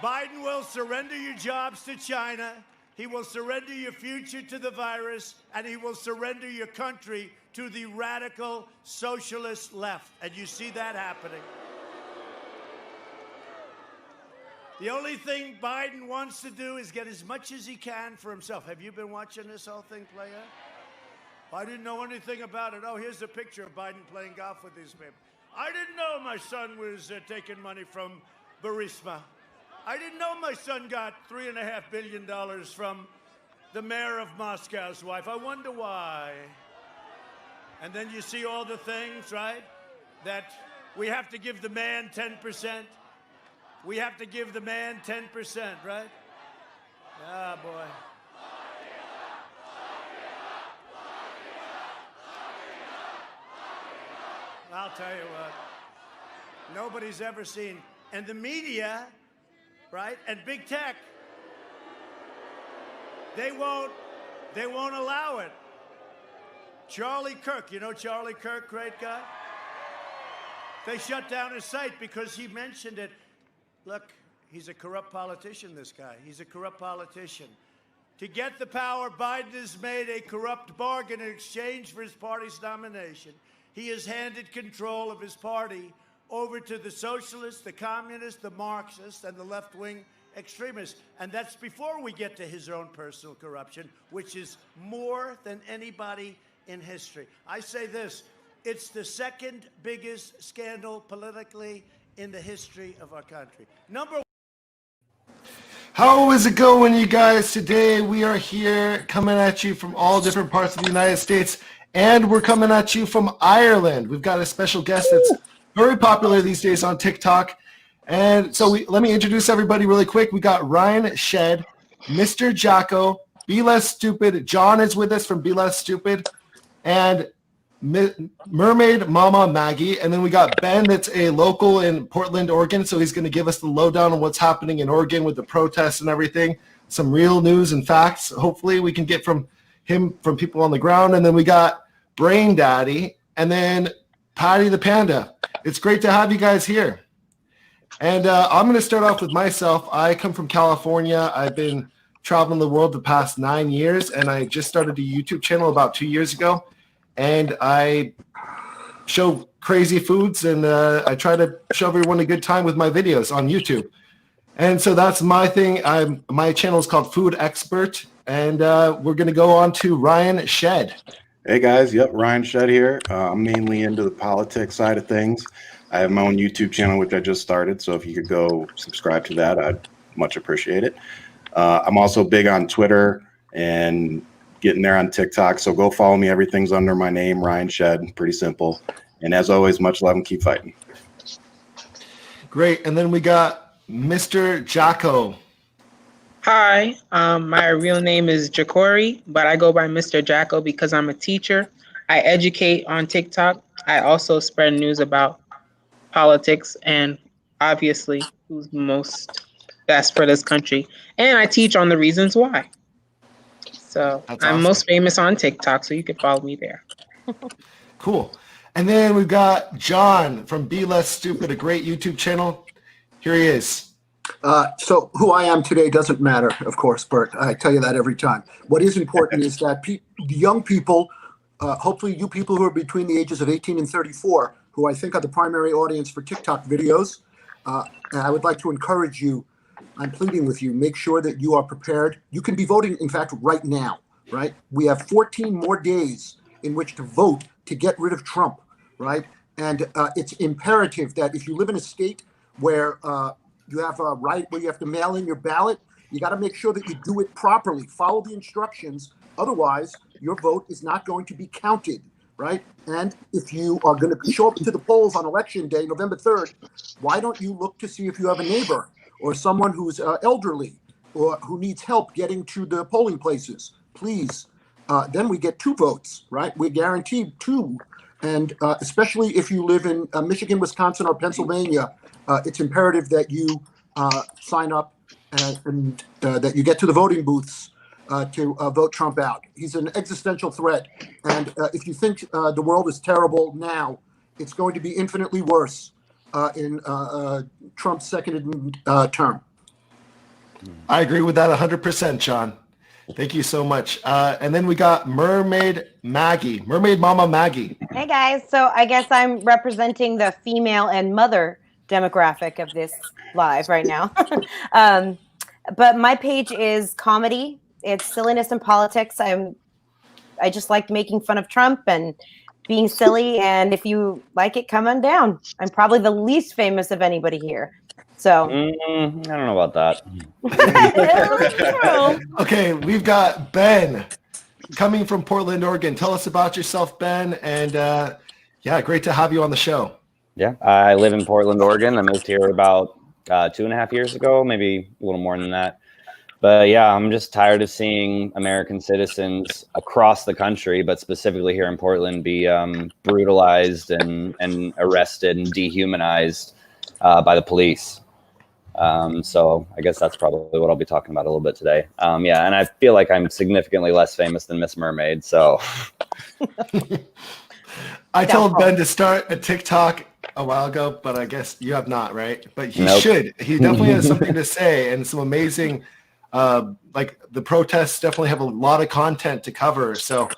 Biden will surrender your jobs to China. He will surrender your future to the virus, and he will surrender your country to the radical socialist left. And you see that happening. The only thing Biden wants to do is get as much as he can for himself. Have you been watching this whole thing play out? I didn't know anything about it. Oh, here's a picture of Biden playing golf with these people. I didn't know my son was taking money from Burisma. I didn't know my son got $3.5 billion from the mayor of Moscow's wife. I wonder why. And then you see all the things, right? That we have to give the man 10%. We have to give the man 10%, right? Ah, boy. I'll tell you what. Nobody's ever seen. And the media, right, and big tech, they won't allow it. Charlie Kirk, you know Charlie Kirk, great guy? They shut down his site because he mentioned it. Look, he's a corrupt politician, this guy. He's a corrupt politician. To get the power, Biden has made a corrupt bargain in exchange for his party's nomination. He has handed control of his party over to the socialists, the communists, the Marxists, and the left-wing extremists. And that's before we get to his own personal corruption, which is more than anybody in history. I say this, it's the second biggest scandal politically in the history of our country. How is it going, you guys? Today we are here coming at you from all different parts of the United States, and we're coming at you from Ireland. We've got a special guest that's very popular these days on TikTok. And so let me introduce everybody really quick. We got Ryan Shedd, Mr. Jacko, Be Less Stupid. John is with us from Be Less Stupid, and Mermaid Mama Maggie. And then we got Ben, that's a local in Portland, Oregon. So he's going to give us the lowdown on what's happening in Oregon with the protests and everything. Some real news and facts. Hopefully we can get from him, from people on the ground. And then we got Brain Daddy, and then Patty the Panda. It's great to have you guys here. And I'm going to start off with myself. I come from California. I've been traveling the world the past 9 years, and I just started a YouTube channel about 2 years ago. And I show crazy foods, and I try to show everyone a good time with my videos on YouTube. And so that's my thing. My channel is called Food Expert, and we're going to go on to Ryan Shedd. Hey guys, yep, Ryan Shedd here. I'm mainly into the politics side of things. I have my own YouTube channel, which I just started, so if you could go subscribe to that, I'd much appreciate it. I'm also big on Twitter and getting there on TikTok, so go follow me. Everything's under my name, Ryan Shedd. Pretty simple. And as always, much love and keep fighting. Great. And then we got Mr. Jacko. Hi, my real name is Jacori, but I go by Mr. Jacko because I'm a teacher. I educate on TikTok. I also spread news about politics and obviously who's most best for this country. And I teach on the reasons why. So that's I'm awesome. Most famous on TikTok, so you can follow me there. Cool. And then we've got John from Be Less Stupid, a great YouTube channel. Here he is. So who I am today doesn't matter, of course, Bert. I tell you that every time. What is important is that the young people, hopefully you people who are between the ages of 18 and 34, who I think are the primary audience for TikTok videos, and I would like to encourage you, I'm pleading with you, make sure that you are prepared. You can be voting, in fact, right now, right? We have 14 more days in which to vote to get rid of Trump, right? And it's imperative that if you live in a state where you have a right where you have to mail in your ballot, you got to make sure that you do it properly. Follow the instructions. Otherwise, your vote is not going to be counted, right? And if you are going to show up to the polls on Election Day, November 3rd, why don't you look to see if you have a neighbor or someone who's elderly or who needs help getting to the polling places? Please. Then we get 2 votes, right? We're guaranteed 2. And especially if you live in Michigan, Wisconsin, or Pennsylvania, it's imperative that you sign up and that you get to the voting booths to vote Trump out. He's an existential threat. And if you think the world is terrible now, it's going to be infinitely worse in Trump's second term. I agree with that 100%, Sean. Thank you so much. And then we got Mermaid Mama Maggie. Hey guys, so I guess I'm representing the female and mother demographic of this live right now. But my page is comedy. It's silliness and politics. I just like making fun of Trump and being silly. And if you like it, come on down. I'm probably the least famous of anybody here. So I don't know about that. Okay, we've got Ben coming from Portland, Oregon. Tell us about yourself, Ben. And yeah, great to have you on the show. Yeah, I live in Portland, Oregon. I moved here about 2.5 years ago, maybe a little more than that. But yeah, I'm just tired of seeing American citizens across the country, but specifically here in Portland, be brutalized and arrested and dehumanized by the police. So I guess that's probably what I'll be talking about a little bit today. Yeah, and I feel like I'm significantly less famous than Miss Mermaid. So I told Ben to start a TikTok a while ago, but I guess you have not, right? But he should. He definitely has something to say and some amazing, like the protests definitely have a lot of content to cover. So,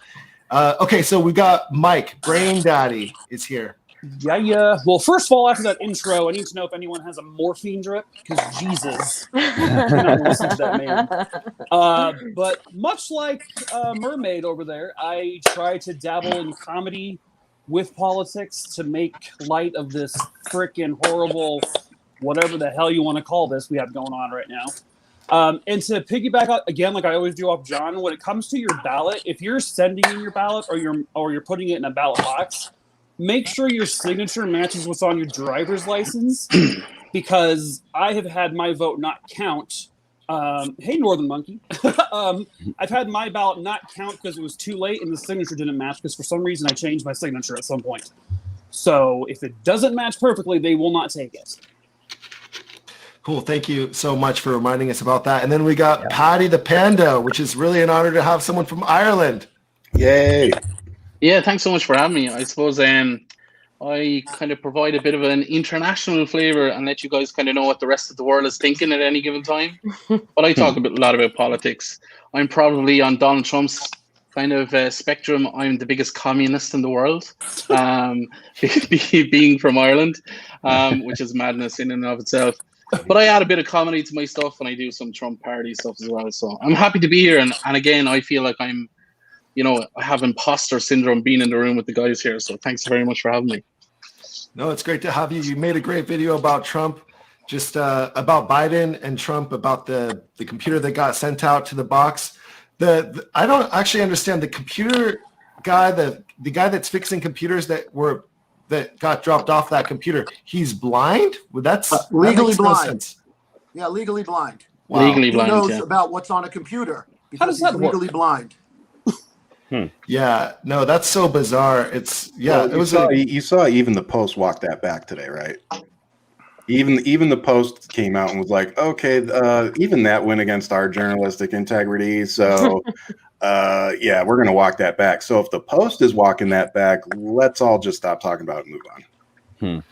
okay, so we got Mike, Brain Daddy is here. Yeah. Well, first of all, after that intro, I need to know if anyone has a morphine drip, because Jesus, I cannot listen to that man. But much like Mermaid over there, I try to dabble in comedy with politics to make light of this freaking horrible, whatever the hell you want to call this we have going on right now. And to piggyback again, like I always do off John, when it comes to your ballot, if you're sending in your ballot or you're putting it in a ballot box, make sure your signature matches what's on your driver's license, because I have had my vote not count. Hey, Northern Monkey. I've had my ballot not count because it was too late and the signature didn't match, because for some reason I changed my signature at some point. So if it doesn't match perfectly, they will not take it. Cool. Thank you so much for reminding us about that. And then we got Patty the Panda, which is really an honor to have someone from Ireland. Yay. Yeah, thanks so much for having me. I suppose I kind of provide a bit of an international flavor and let you guys kind of know what the rest of the world is thinking at any given time. But I talk a lot about politics. I'm probably on Donald Trump's kind of spectrum. I'm the biggest communist in the world, being from Ireland, which is madness in and of itself. But I add a bit of comedy to my stuff, and I do some Trump parody stuff as well. So I'm happy to be here. And again, I feel like I have imposter syndrome being in the room with the guys here. So thanks very much for having me. No, it's great to have you. You made a great video about Trump, just about Biden and Trump, about the computer that got sent out to the box. I don't actually understand the computer guy, the guy that's fixing computers that got dropped off that computer. He's blind? Well, that's legally that makes blind. No sense. Yeah, legally blind. Wow. Legally blind. He knows Yeah. about what's on a computer because How does that he's legally work? blind. Yeah, no, that's so bizarre. You saw even the Post walk that back today, right? Even the Post came out and was like, okay, even that went against our journalistic integrity. So yeah, we're going to walk that back. So if the Post is walking that back, let's all just stop talking about it and move on.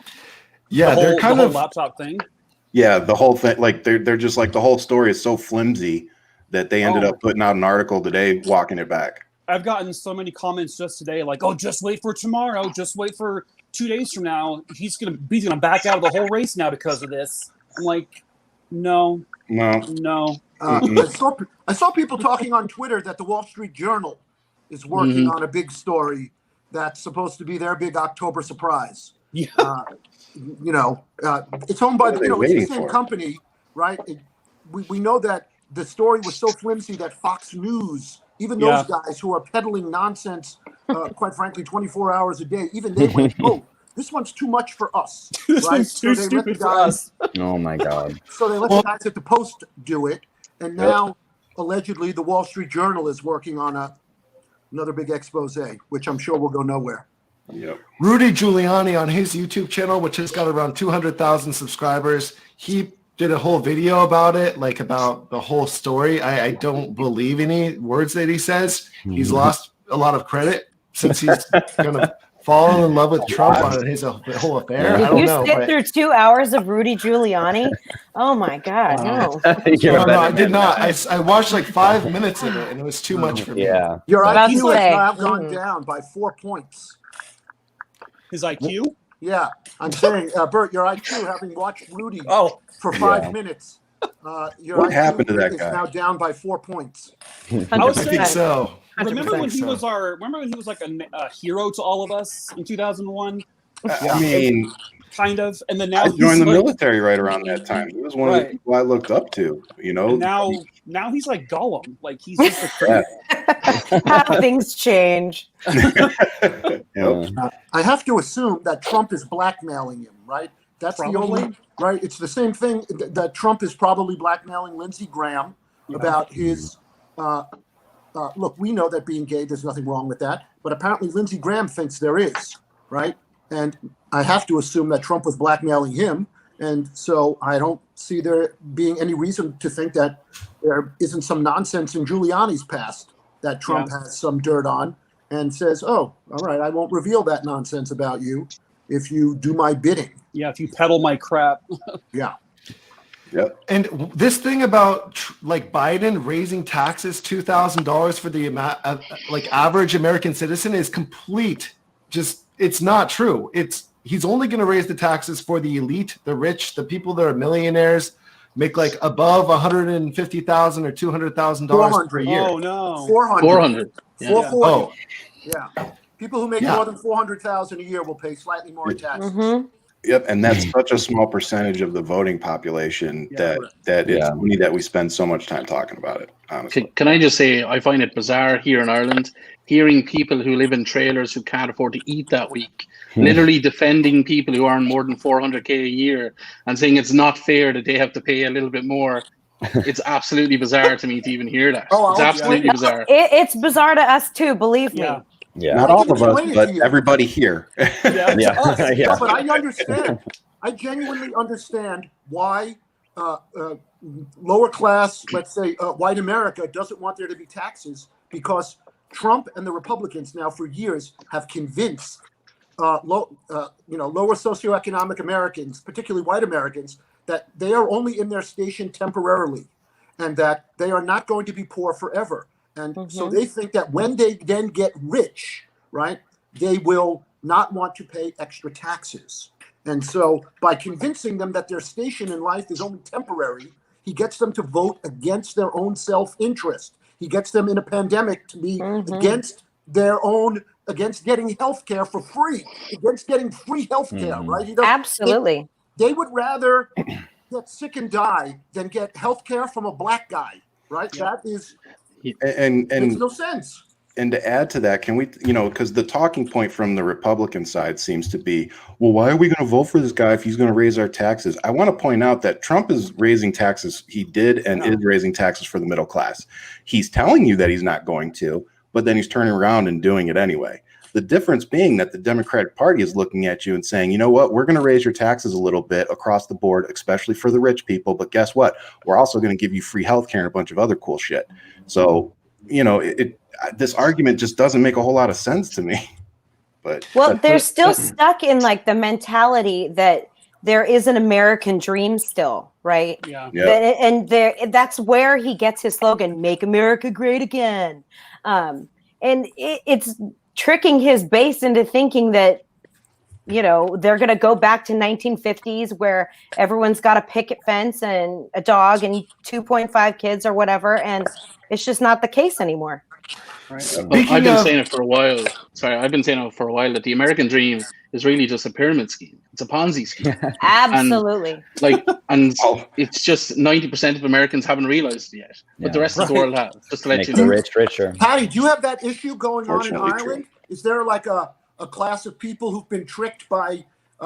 Yeah, they're kind the of whole laptop thing. Yeah, the whole thing, like they're just like, the whole story is so flimsy that they ended up putting out an article today walking it back. I've gotten so many comments just today, like, "Oh, just wait for tomorrow. Just wait for 2 days from now. He's gonna back out of the whole race now because of this." I'm like, no. I saw people talking on Twitter that the Wall Street Journal is working on a big story that's supposed to be their big October surprise. Yeah. It's owned by What are they it's waiting the same for? company, right? We know that the story was so flimsy that Fox News, even those guys who are peddling nonsense, quite frankly, 24 hours a day, even they went, "Oh, this one's too much for us." This right? one's too they let stupid the for guys- us. Oh my God. So they let the guys at the Post do it, and now allegedly the Wall Street Journal is working on another big expose, which I'm sure will go nowhere. Yep. Rudy Giuliani on his YouTube channel, which has got around 200,000 subscribers. He did a whole video about it, like about the whole story. I don't believe any words that he says. He's lost a lot of credit since he's kind of fallen in love with Trump on his whole affair. I Did don't you know. sit But, through 2 hours of Rudy Giuliani? Oh my God, Wow. no. You're no, a no, I better did man not. now. I watched like 5 minutes of it, and it was too much for me. Yeah. Your About to IQ has say, now gone down by 4 points. His IQ? Yeah, I'm saying, Bert, your IQ, having watched Rudy Oh, for 5 Yeah. minutes, your What IQ happened to that is guy? now down by 4 points. I was I saying, think so. remember when he so. was like a hero to all of us in 2001? I mean, Kind of. And then now I he's joined the like, military right around that time. He was one of the Right. people I looked up to. You know, and now he's like Gollum. Like he's just a crazy. how things change. Yep. I have to assume that Trump is blackmailing him, right? That's the Probably. only, right? It's the same thing that Trump is probably blackmailing Lindsey Graham about his, look, we know that being gay, there's nothing wrong with that, but apparently Lindsey Graham thinks there is, right? And I have to assume that Trump was blackmailing him. And so I don't see there being any reason to think that there isn't some nonsense in Giuliani's past that Trump has some dirt on and says, oh, all right, I won't reveal that nonsense about you if you do my bidding. Yeah, if you peddle my crap. Yeah. Yep. And this thing about like Biden raising taxes $2,000 for the like average American citizen is complete. Just it's not true. He's only going to raise the taxes for the elite, the rich, the people that are millionaires, make like above $150,000 or $200,000 per year. Oh no. 400. 400. 440. Oh, Yeah. People who make more than 400,000 a year will pay slightly more in taxes. Mhm. Yep, and that's such a small percentage of the voting population Yeah. that it's Yeah. funny that we spend so much time talking about it. Honestly, Can I just say, I find it bizarre here in Ireland, hearing people who live in trailers who can't afford to eat that week, literally defending people who earn more than 400K a year and saying it's not fair that they have to pay a little bit more. It's absolutely bizarre to me to even hear that. Oh, It's absolutely bizarre. It's bizarre to us too, believe me. Yeah. Yeah. not I all can of us, explain it but to you. everybody here. Yeah. Yeah. to us. Yeah. No, but I understand. I genuinely understand why lower class, let's say white America, doesn't want there to be taxes, because Trump and the Republicans now for years have convinced lower socioeconomic Americans, particularly white Americans, that they are only in their station temporarily and that they are not going to be poor forever. And so they think that when they then get rich, right, they will not want to pay extra taxes. And so by convincing them that their station in life is only temporary, he gets them to vote against their own self-interest. He gets them in a pandemic to be against getting health care for free, against getting free health care, right? Absolutely. They would rather get sick and die than get health care from a black guy, right? That is, and makes no sense. And to add to that, can we, because the talking point from the Republican side seems to be, well, why are we going to vote for this guy if he's going to raise our taxes? I want to point out that Trump is raising taxes. He did and is raising taxes for the middle class. He's telling you that he's not going to, but then he's turning around and doing it anyway. The difference being that the Democratic Party is looking at you and saying, you know what, we're going to raise your taxes a little bit across the board, especially for the rich people. But guess what? We're also going to give you free health care and a bunch of other cool shit. So, this argument just doesn't make a whole lot of sense to me. But They're still stuck in like the mentality that there is an American dream still, right? Yeah. And that's where he gets his slogan, "Make America Great Again." And it's tricking his base into thinking that, they're going to go back to 1950s where everyone's got a picket fence and a dog and 2.5 kids or whatever. And it's just not the case anymore. Right. But I've been saying it for a while. I've been saying it for a while that the American dream is really just a pyramid scheme. It's a Ponzi scheme. Absolutely. And it's just 90% of Americans haven't realized it yet, but the rest of the world have. Just to let Make you the know. rich richer. Patty, do you have that issue going on in Fortunately Ireland? Is there like a class of people who've been tricked by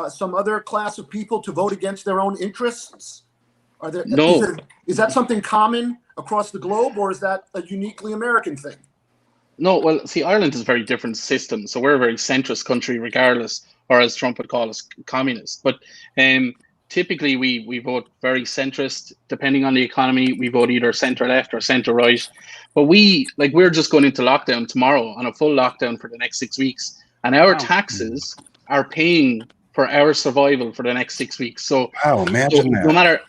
some other class of people to vote against their own interests? Are there? No. Is that something common across the globe, or is that a uniquely American thing? No, well, see, Ireland is a very different system. So we're a very centrist country, regardless, or as Trump would call us, communist. But typically we vote very centrist. Depending on the economy, we vote either center left or center right. But we're just going into lockdown tomorrow, on a full lockdown for the next 6 weeks. and our Wow. taxes are paying for our survival for the next 6 weeks. So, Wow, imagine no that. matter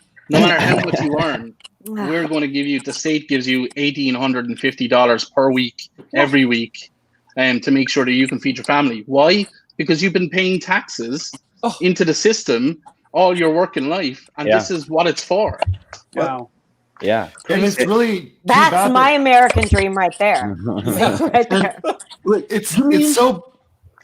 how much you earn, we're going to give you, the state gives you $1,850 per week, every week, to make sure that you can feed your family. Why? Because you've been paying taxes Oh. into the system all your working life, and Yeah. this is what it's for. Wow. Yeah. And it's really too That's bad my that American dream right there. Right there. Wait, it's you mean- it's so.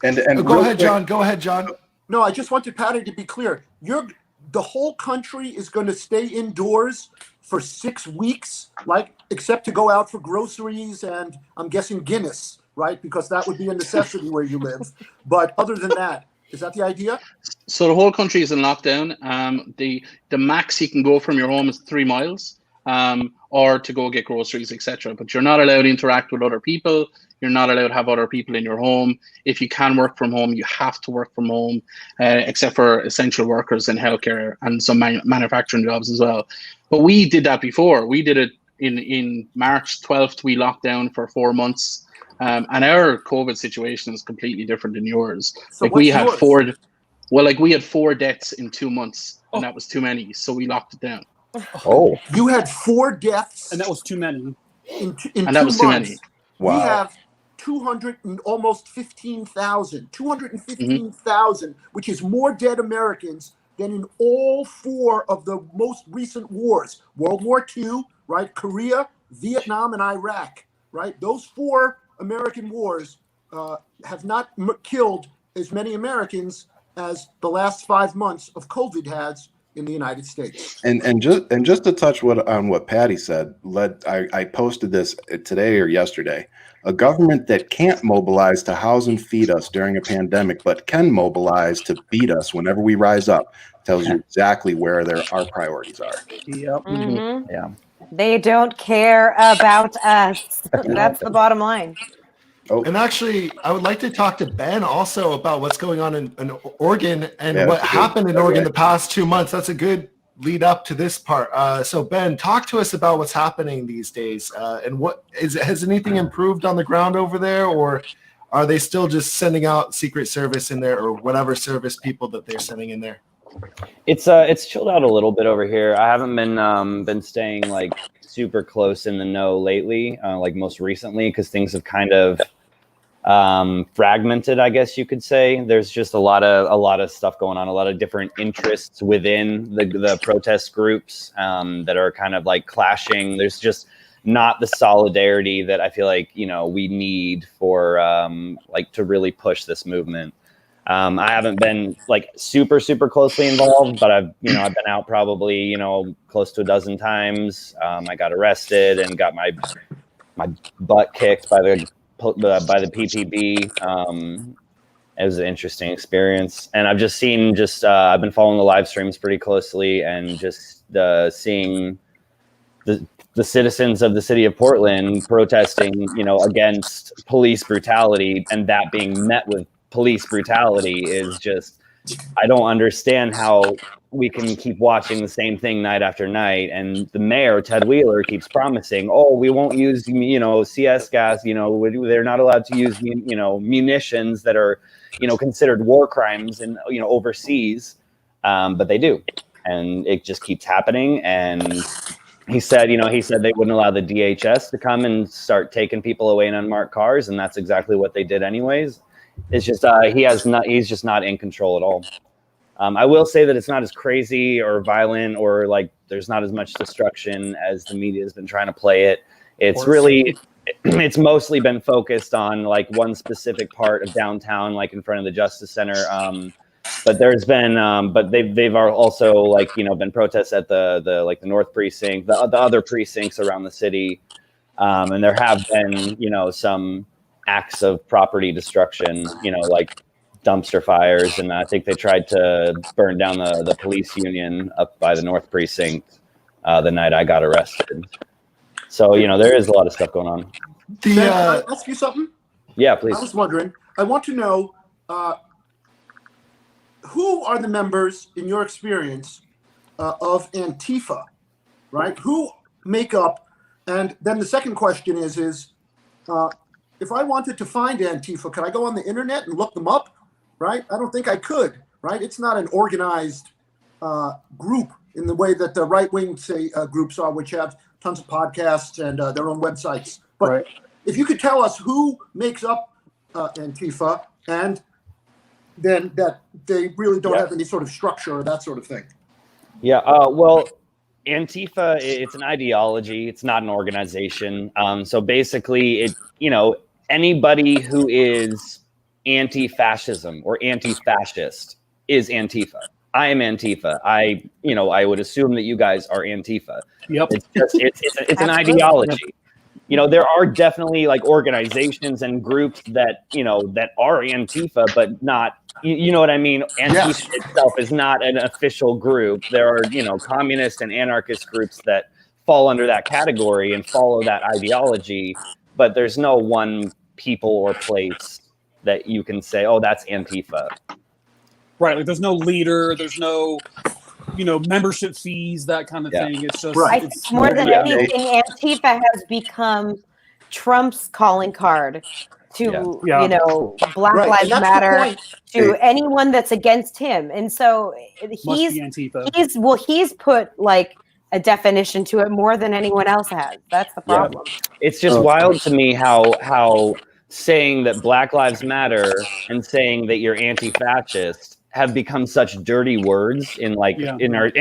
And Go real ahead, quick- John. Go ahead, John. No, I just wanted Patty to be clear. The whole country is going to stay indoors for 6 weeks, like, except to go out for groceries and I'm guessing Guinness, right? Because that would be a necessity where you live. But other than that, is that the idea? So the whole country is in lockdown. The max you can go from your home is 3 miles, or to go get groceries, etc. But you're not allowed to interact with other people. You're not allowed to have other people in your home. If you can work from home, you have to work from home, except for essential workers in healthcare and some manufacturing jobs as well. But we did that before. We did it in March 12th. We locked down for 4 months. And our COVID situation is completely different than yours. So Like we what's had yours? we had 4 deaths in 2 months, and that was too many. So we locked it down. Oh. You had 4 deaths And that was too many. in And that 2 was too months. many. We Wow. have 215,000, which is more dead Americans than in all 4 of the most recent wars. World War II, right? Korea, Vietnam, and Iraq, right? Those 4 American wars have not killed as many Americans as the last 5 months of COVID has in the United States. And just to touch on what Patty said, I posted this today or yesterday. A government that can't mobilize to house and feed us during a pandemic, but can mobilize to beat us whenever we rise up, tells you exactly where our priorities are. Yep. Mhm. Yeah. They don't care about us. That's the bottom line. And actually, I would like to talk to Ben also about what's going on in Oregon and Yeah, what that's a good happened in Oregon segue. the past 2 months. That's a good lead up to this part. So Ben, talk to us about what's happening these days, and has anything improved on the ground over there, or are they still just sending out Secret Service in there or whatever service people that they're sending in there? It's chilled out a little bit over here. I haven't been staying like super close in the know lately, like most recently, because things have kind of fragmented, I guess you could say. There's just a lot of stuff going on, a lot of different interests within the protest groups that are kind of like clashing. There's just not the solidarity that I feel like, we need for like to really push this movement. I haven't been like super closely involved, but I've been out probably, close to a dozen times. I got arrested and got my butt kicked by the PPB. It was an interesting experience, and I've just seen I've been following the live streams pretty closely, and just seeing the citizens of the city of Portland protesting, against police brutality, and that being met with police brutality is just, I don't understand how we can keep watching the same thing night after night. And the mayor, Ted Wheeler, keeps promising, we won't use, CS gas, they're not allowed to use, munitions that are, considered war crimes and, overseas. But they do. And it just keeps happening. And he said they wouldn't allow the DHS to come and start taking people away in unmarked cars. And that's exactly what they did anyways. It's just, he's just not in control at all. I will say that it's not as crazy or violent, or like there's not as much destruction as the media has been trying to play it. It's really, it's mostly been focused on like one specific part of downtown, like in front of the Justice Center. But there's been, but they've also like, been protests at the North Precinct, the other precincts around the city. And there have been, some acts of property destruction, like dumpster fires, and I think they tried to burn down the police union up by the North Precinct the night I got arrested. So there is a lot of stuff going on. Can I ask you something? Yeah, please. I was wondering, I want to know who are the members, in your experience, of Antifa, right? Who make up? And then the second question is if I wanted to find Antifa, could I go on the internet and look them up? Right? I don't think I could. Right? It's not an organized group in the way that the right-wing groups are, which have tons of podcasts and their own websites. But Right. if you could tell us who makes up Antifa, and then that they really don't have any sort of structure or that sort of thing. Yeah. Well, Antifa, it's an ideology. It's not an organization. So basically, anybody who is anti-fascism or anti-fascist is Antifa. I am Antifa. I would assume that you guys are Antifa. Yep. It's an ideology. There are definitely like organizations and groups that are Antifa, but not, you know what I mean? Antifa itself is not an official group. There are, communist and anarchist groups that fall under that category and follow that ideology, but there's no one people or place that you can say, oh, that's Antifa. Right. Like there's no leader, there's no, membership fees, that kind of thing. It's just, I think more than anything, Antifa has become Trump's calling card to, Black Right, Lives and that's the Matter, point. to anyone that's against him. And so must be Antifa. he's put like a definition to it more than anyone else has. That's the problem. It's just wild to me how saying that Black Lives Matter and saying that you're anti-fascist have become such dirty words in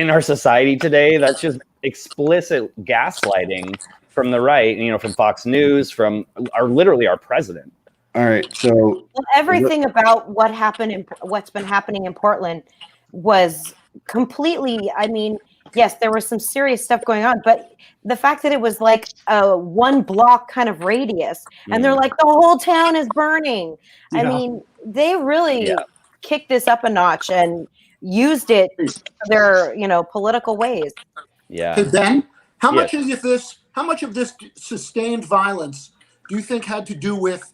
our society today. That's just explicit gaslighting from the right, from Fox News, from literally our president. All right, so Everything about what's been happening in Portland was completely, yes, there was some serious stuff going on, but the fact that it was like a 1 block kind of radius, and they're like, the whole town is burning. They really kicked this up a notch and used it for their, political ways. Yeah. Hey, Ben, how much of this sustained violence do you think had to do with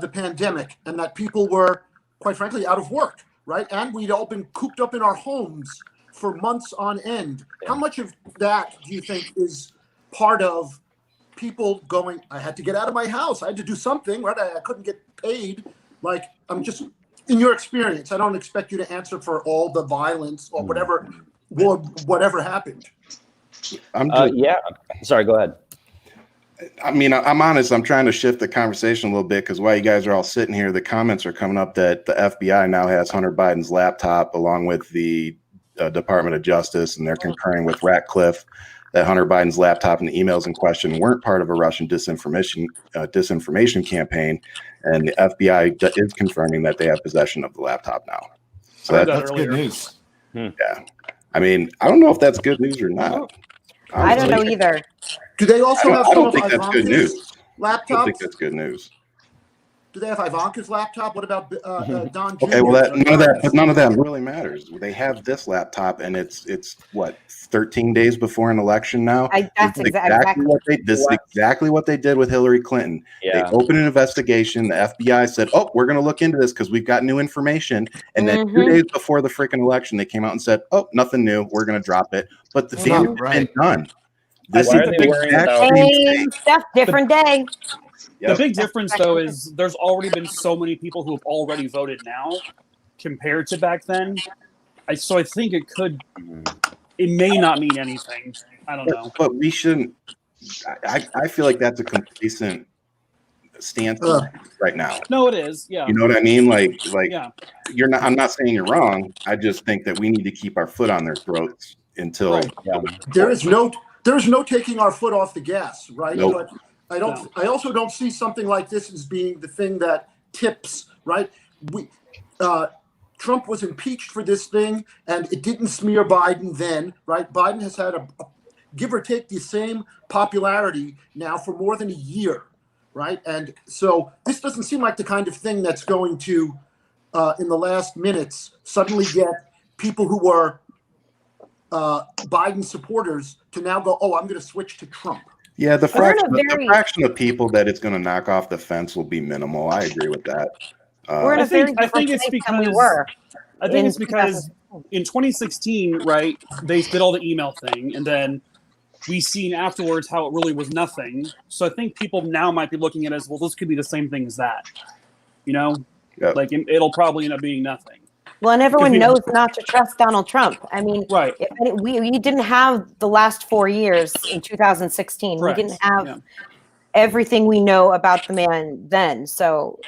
the pandemic and that people were, quite frankly, out of work, right? And we'd all been cooped up in our homes for months on end. How much of that do you think is part of people going, I had to get out of my house, I had to do something, right? I couldn't get paid. Like, I'm just, in your experience, I don't expect you to answer for all the violence or whatever happened. Sorry, go ahead. I'm honest. I'm trying to shift the conversation a little bit because while you guys are all sitting here, the comments are coming up that the FBI now has Hunter Biden's laptop along with the Department of Justice, and they're concurring with Ratcliffe that Hunter Biden's laptop and the emails in question weren't part of a Russian disinformation campaign, and the FBI is confirming that they have possession of the laptop now. So that's good news. Yeah, I don't know if that's good news or not. I don't know either. Do they also have I some don't of think that's good news. laptops? I don't think that's good news. Do they have Ivanka's laptop? What about Don Jr.? Okay, well, none of that really matters. They have this laptop, and it's what 13 days before an election now. That's exactly what they. This is exactly what they did with Hillary Clinton. Yeah. They opened an investigation. The FBI said, "Oh, we're going to look into this because we've got new information." And then 2 days before the freaking election, they came out and said, "Oh, nothing new. We're going to drop it." But the damage has been done. This Why is are they the worrying exact about- same thing. Stuff, different day. The big difference, though, is there's already been so many people who have already voted now compared to back then. So I think it may not mean anything. I don't know. But we shouldn't. I feel like that's a complacent stance right now. No, it is. Yeah. You know what I mean? Like Yeah. you're not. I'm not saying you're wrong. I just think that we need to keep our foot on their throats until. Right. There is no taking our foot off the gas, right? Nope. But I also don't see something like this as being the thing that tips, right? Trump was impeached for this thing, and it didn't smear Biden then, right? Biden has had a give or take the same popularity now for more than a year, right? And so this doesn't seem like the kind of thing that's going to, in the last minutes, suddenly get people who were Biden supporters to now go, oh, I'm going to switch to Trump. Yeah, the fraction of people that it's going to knock off the fence will be minimal. I agree with that. We're in a very different place than we were. I think it's because in 2016, right, they did all the email thing, and then we seen afterwards how it really was nothing. So I think people now might be looking at it as, well, this could be the same thing as that. You know, like it'll probably end up being nothing. Well, and everyone Because knows not to trust Donald Trump. I mean, right. We didn't have the last 4 years in 2016. Correct. We didn't have everything we know about the man then. So,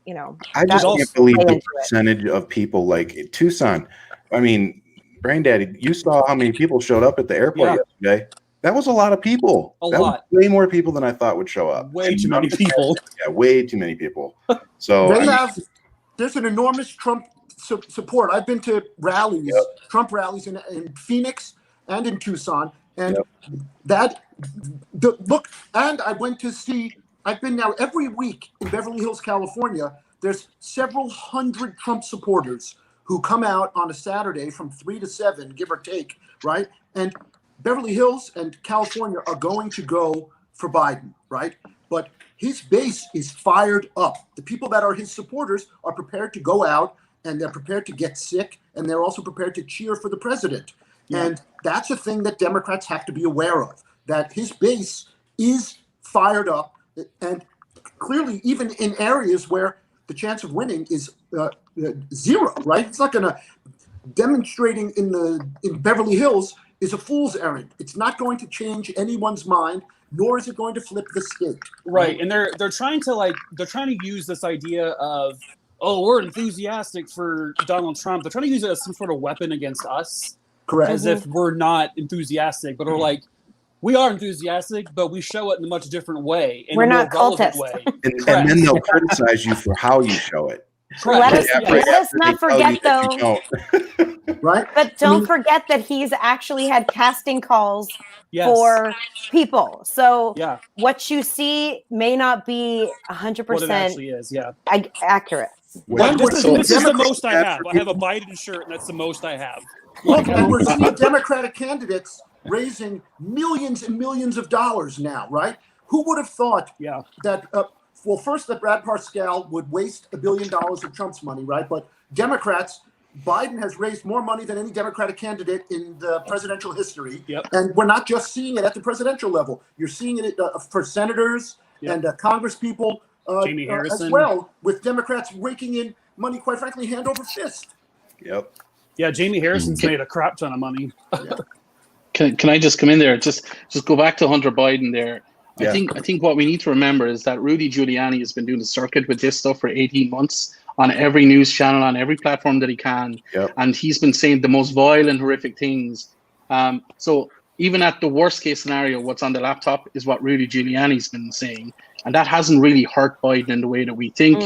you know, I just can't believe the percentage of people like Tucson. I mean, Brain Daddy, you saw how many people showed up at the airport yesterday. That was a lot of people. That was way more people than I thought would show up. Way too many people. Yeah, way too many people. So there's an enormous Trump support. I've been to rallies, Trump rallies in Phoenix and in Tucson, and and I went to see. I've been now every week in Beverly Hills, California. There's several hundred Trump supporters who come out on a Saturday from 3 to 7, give or take, right? And Beverly Hills and California are going to go for Biden, right? But his base is fired up. The people that are his supporters are prepared to go out, and they're prepared to get sick, and they're also prepared to cheer for the president. Yeah. And that's a thing that Democrats have to be aware of, that his base is fired up, and clearly even in areas where the chance of winning is zero, right? It's not going to, demonstrating in Beverly Hills is a fool's errand. It's not going to change anyone's mind, nor is it going to flip the state. Right, and they're trying to use this idea of, oh, we're enthusiastic for Donald Trump. They're trying to use it as some sort of weapon against us. Correct. As if we're not enthusiastic, but we're like, we are enthusiastic, but we show it in a much different way. In we're a not relevant cultists. way. And then they'll criticize you for how you show it. Let us not forget, though. Right? But don't forget that he's actually had casting calls for people. So what you see may not be 100% what it actually is, accurate. This is the most I have. I have a Biden shirt, and that's the most I have. Look, and we're seeing Democratic candidates raising millions and millions of dollars now, right? Who would have thought that, well, first that Brad Parscale would waste $1 billion of Trump's money, right? But Democrats, Biden has raised more money than any Democratic candidate in the presidential history. And we're not just seeing it at the presidential level. You're seeing it for senators and Congress people Jamie Harrison. as well, with Democrats raking in money, quite frankly, hand over fist. Yeah, Jamie Harrison's made a crap ton of money. Can I just come in there? Just go back to Hunter Biden there. I think what we need to remember is that Rudy Giuliani has been doing the circuit with this stuff for 18 months on every news channel, on every platform that he can. And he's been saying the most vile and horrific things. So even at the worst case scenario, what's on the laptop is what Rudy Giuliani's been saying. And that hasn't really hurt Biden in the way that we think.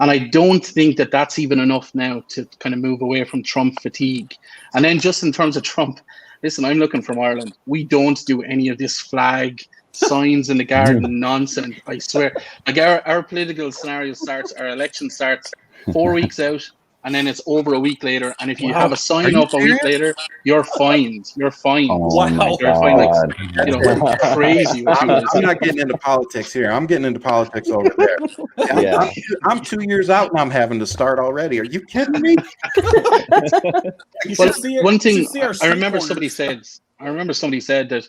And I don't think that that's even enough now to kind of move away from Trump fatigue. And then just in terms of Trump, listen, I'm looking from Ireland. We don't do any of this flag signs in the garden nonsense. I swear. Like our political scenario starts, our election starts 4 weeks out, and then it's over a week later. And if you have a sign up a week later, you're fined. You're fined. You're fined like crazy. I'm not getting into politics here. I'm getting into politics over there. I'm 2 years out and I'm having to start already. Are you kidding me? One thing I remember somebody said that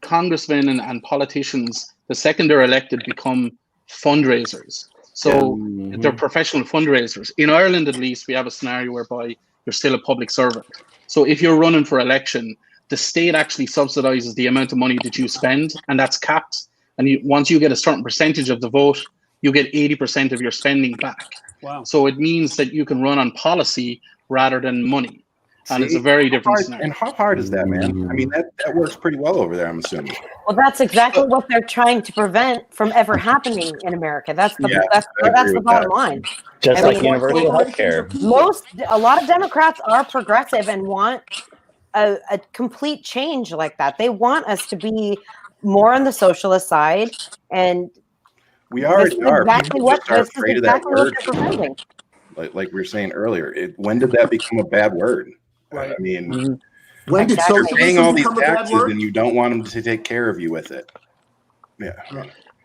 congressmen and politicians, the second they're elected, become fundraisers. So they're professional fundraisers. In Ireland, at least, we have a scenario whereby you're still a public servant. So if you're running for election, the state actually subsidizes the amount of money that you spend, and that's capped. And once you get a certain percentage of the vote, you get 80% of your spending back. Wow. So it means that you can run on policy rather than money. And it's a very different scenario. And how hard is that, man? I mean, that works pretty well over there, I'm assuming. Well, that's exactly what they're trying to prevent from ever happening in America. That's the bottom line. Just like universal health care. A lot of Democrats are progressive and want a complete change like that. They want us to be more on the socialist side, and we already are. Exactly what they're preventing. Like we were saying earlier, when did that become a bad word? Right. I mean, when did you're paying all these taxes and you don't want them to take care of you with it.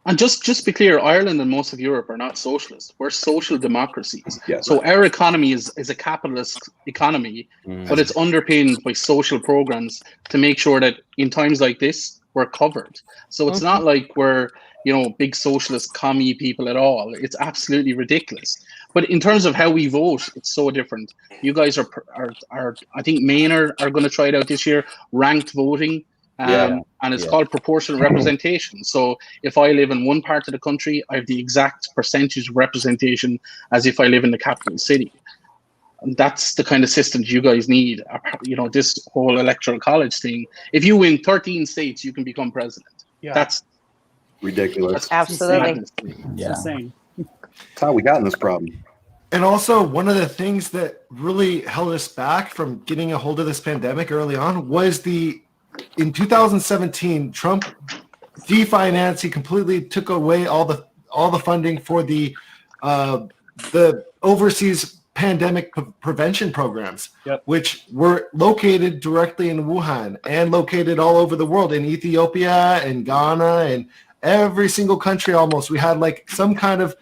And just be clear, Ireland and most of Europe are not socialist. We're social democracies. So our economy is a capitalist economy, but it's underpinned by social programs to make sure that in times like this, we're covered. So it's not like we're, big socialist commie people at all. It's absolutely ridiculous. But in terms of how we vote, it's so different. You guys are I think Maine are going to try it out this year, ranked voting. And it's called proportional representation. So if I live in one part of the country, I have the exact percentage of representation as if I live in the capital city. And that's the kind of system you guys need. This whole electoral college thing. If you win 13 states, you can become president. Yeah. That's ridiculous. Absolutely. Yeah. Insane. That's how we got in this problem. And also, one of the things that really held us back from getting a hold of this pandemic early on was in 2017, Trump definanced. He completely took away all the funding for the overseas pandemic prevention programs, which were located directly in Wuhan and located all over the world, in Ethiopia and Ghana and every single country almost. We had some kind of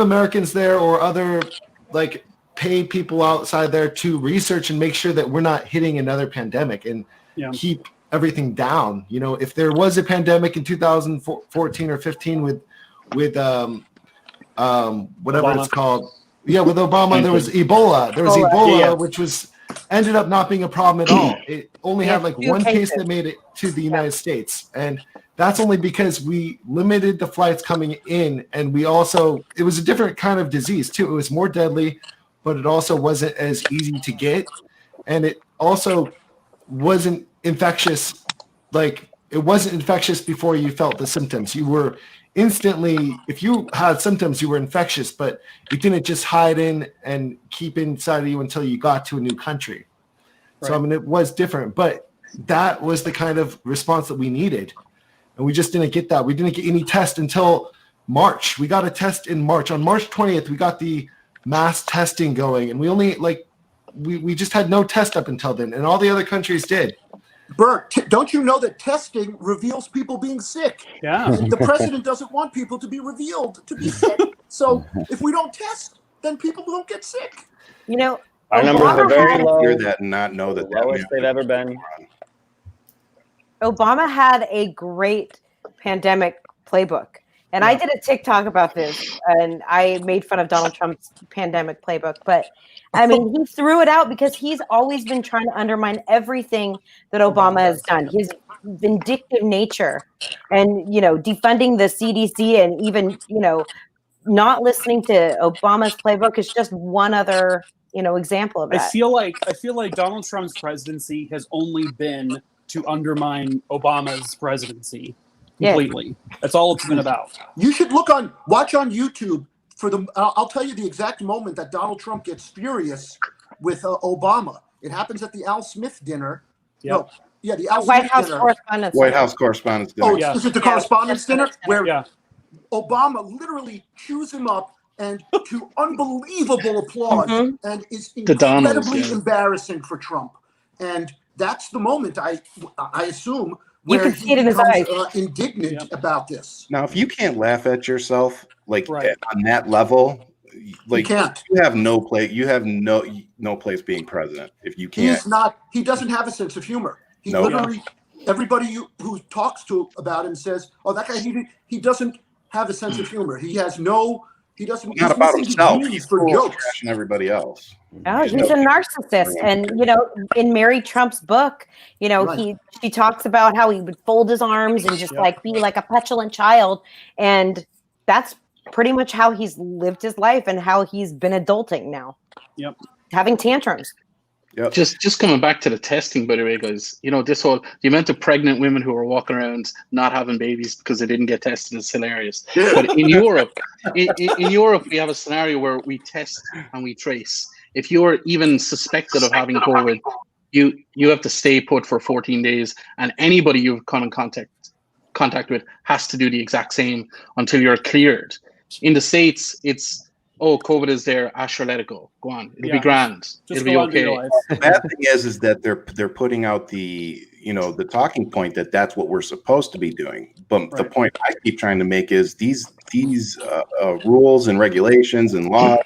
Americans there, or other paid people outside there to research and make sure that we're not hitting another pandemic and keep everything down. If there was a pandemic in 2014 or 15 with whatever Obama. It's called. Yeah, with Obama, there was Ebola. There was Ebola, which ended up not being a problem at all. It only had one case that made it to the United States. And that's only because we limited the flights coming in. And it was a different kind of disease too. It was more deadly, but it also wasn't as easy to get. And it also wasn't infectious. It wasn't infectious before you felt the symptoms. You were instantly, if you had symptoms, you were infectious, but you didn't just hide in and keep inside of you until you got to a new country. Right. So, it was different, but that was the kind of response that we needed. And we just didn't get that. We didn't get any test until March. We got a test in March. On March 20th, we got the mass testing going, and we only we just had no test up until then, and all the other countries did. Bert, don't you know that testing reveals people being sick? Yeah. The president doesn't want people to be revealed to be sick. So if we don't test, then people don't get sick. Our numbers are very low. Hear that and not know that Lowest they've ever been. Obama had a great pandemic playbook. And I did a TikTok about this, and I made fun of Donald Trump's pandemic playbook. But, he threw it out because he's always been trying to undermine everything that Obama has done. His vindictive nature and, defunding the CDC and even, not listening to Obama's playbook is just one other, example of that. I feel like Donald Trump's presidency has only been to undermine Obama's presidency completely. Yeah. That's all it's been about. You should watch on YouTube for I'll tell you the exact moment that Donald Trump gets furious with Obama. It happens at the Al Smith dinner. Yep. No, yeah, the Al White Smith House dinner. Correspondents' White House Correspondents' dinner. Oh, is it the Correspondents' dinner? Where Yeah. Obama literally chews him up, and to unbelievable applause, and is incredibly embarrassing for Trump. And that's the moment I assume where can see it in his eyes. Indignant about this. Now, if you can't laugh at yourself on that level, you can't. You have no place. You have no place being president if you can't. He doesn't have a sense of humor. He No. literally, everybody who talks to about him says, "Oh, that guy. He doesn't have a sense of humor. He has no. He doesn't. Not about he's himself. used He's for full of jokes. trashing everybody else. Oh, he's a narcissist. And, in Mary Trump's book, Right. she talks about how he would fold his arms and just be like a petulant child. And that's pretty much how he's lived his life and how he's been adulting now. Yep. Having tantrums. Yep. Just coming back to the testing, by the way, guys, the amount of pregnant women who are walking around not having babies because they didn't get tested is hilarious. But in Europe, in Europe, we have a scenario where we test and we trace. If you're even suspected of having COVID, you have to stay put for 14 days, and anybody you've come in contact with has to do the exact same until you're cleared. In the States, it's COVID is there. Asher, let it go. Go on. It'll be grand. It'll be okay. The bad thing is that they're putting out the talking point that that's what we're supposed to be doing. But the point I keep trying to make is these rules and regulations and laws,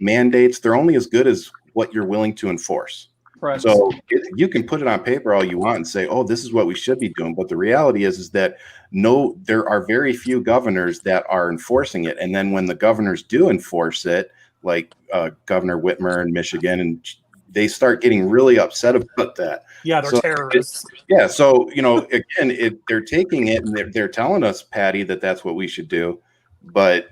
mandates, they're only as good as what you're willing to enforce. Correct. So you can put it on paper all you want and say, "Oh, this is what we should be doing," but the reality is that there are very few governors that are enforcing it. And then when the governors do enforce it, like Governor Whitmer in Michigan, and they start getting really upset about that. Yeah, they're terrorists. Yeah, so again, they're taking it and they're telling us, Patty, that that's what we should do, but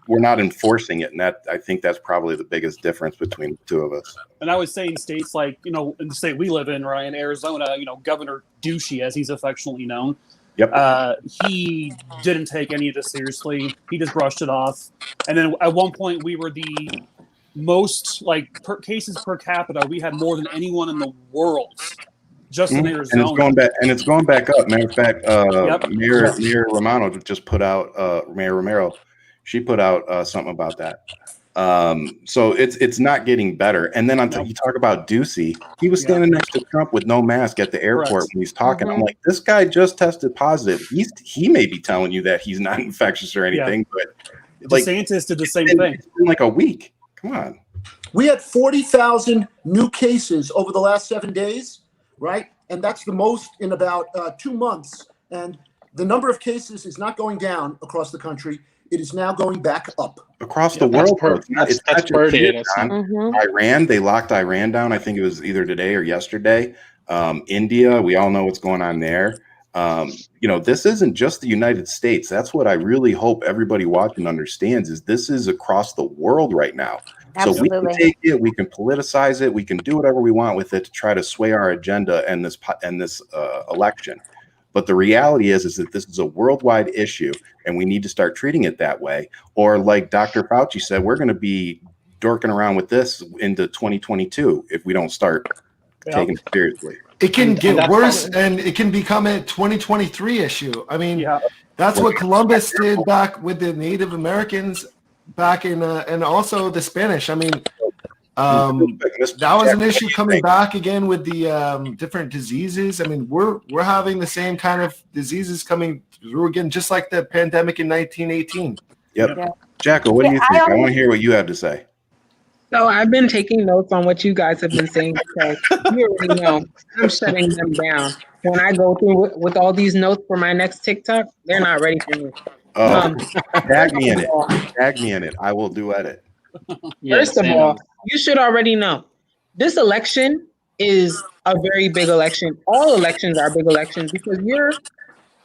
we're not enforcing it, and I think that's probably the biggest difference between the two of us. And I would say in states like, in the state we live in, right, in Arizona, Governor Ducey, as he's affectionately known, he didn't take any of this seriously. He just brushed it off. And then at one point, we were the most cases per capita. We had more than anyone in the world, just in Arizona. And it's going back up. Matter of fact, Mayor Romano just put out Mayor Romero. She put out something about that. So it's not getting better. And then you talk about Ducey. He was standing next to Trump with no mask at the airport when he's talking. I'm like, this guy just tested positive. He may be telling you that he's not infectious or anything, but DeSantis did the same thing. It's been like a week. Come on. We had 40,000 new cases over the last 7 days, right? And that's the most in about 2 months. And the number of cases is not going down across the country. It is now going back up. Across the world. That's per day. Iran, they locked Iran down. I think it was either today or yesterday. India, we all know what's going on there. This isn't just the United States. That's what I really hope everybody watching understands is this is across the world right now. Absolutely. So we can take it, we can politicize it, we can do whatever we want with it to try to sway our agenda and this election. But the reality is that this is a worldwide issue, and we need to start treating it that way. Or like Dr. Fauci said, we're going to be dorking around with this into 2022 if we don't start taking it seriously. It can get worse, and it can become a 2023 issue. I mean, that's what Columbus did back with the Native Americans back in, and also the Spanish. I mean, that was an issue coming back again with the different diseases. I mean, we're having the same kind of diseases coming through again, just like the pandemic in 1918. Yep. Jacko, what do you think? I want to hear what you have to say. So I've been taking notes on what you guys have been saying because you already know I'm shutting them down. When I go through with all these notes for my next TikTok, they're not ready for me. Tag me in it. Tag me in it. I will duet it. First of all, you should already know this election is a very big election. All elections are big elections because you're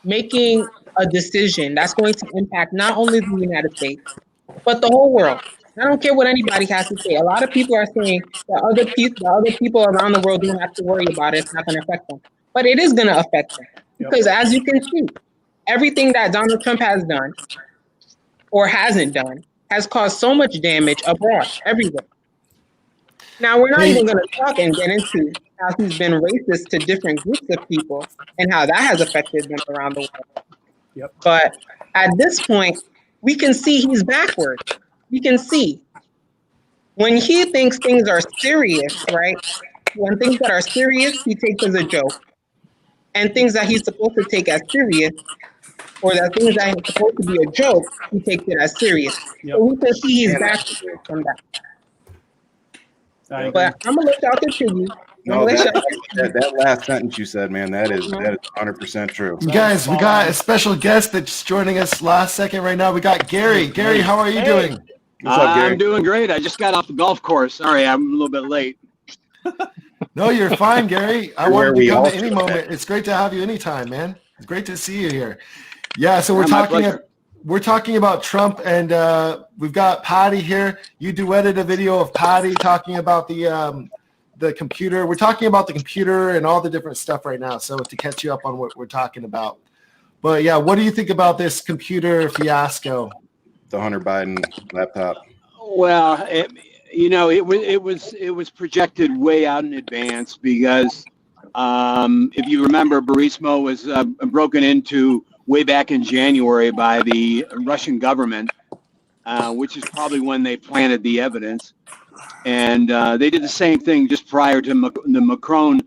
making a decision that's going to impact not only the United States, but the whole world. I don't care what anybody has to say. A lot of people are saying that other people around the world don't have to worry about it. It's not going to affect them. But it is going to affect them. Because as you can see, everything that Donald Trump has done or hasn't done has caused so much damage abroad, everywhere. Now, we're not even going to talk and get into how he's been racist to different groups of people and how that has affected them around the world. But at this point, we can see he's backward. You can see when he thinks things are serious, right? When things that are serious, he takes as a joke. And things that he's supposed to take as serious, or that things that are supposed to be a joke, he takes it as serious. So we can see he's backward from that. But I'm going to let y'all continue. No, that last sentence you said, man, that is 100% true. Guys, we got a special guest that's joining us last second right now. We got Gary. Gary, how are you doing? What's up, Gary? I'm doing great. I just got off the golf course. Sorry, I'm a little bit late. No, you're fine, Gary. I wanted to come at any moment. It's great to have you anytime, man. It's great to see you here. Yeah, so we're talking about Trump, and we've got Patty here. You duetted a video of Patty talking about the computer. We're talking about the computer and all the different stuff right now, so to catch you up on what we're talking about. But yeah, what do you think about this computer fiasco? The Hunter Biden laptop. Well, it was projected way out in advance because if you remember, Burisma was broken into way back in January by the Russian government, which is probably when they planted the evidence. And they did the same thing just prior to the Macron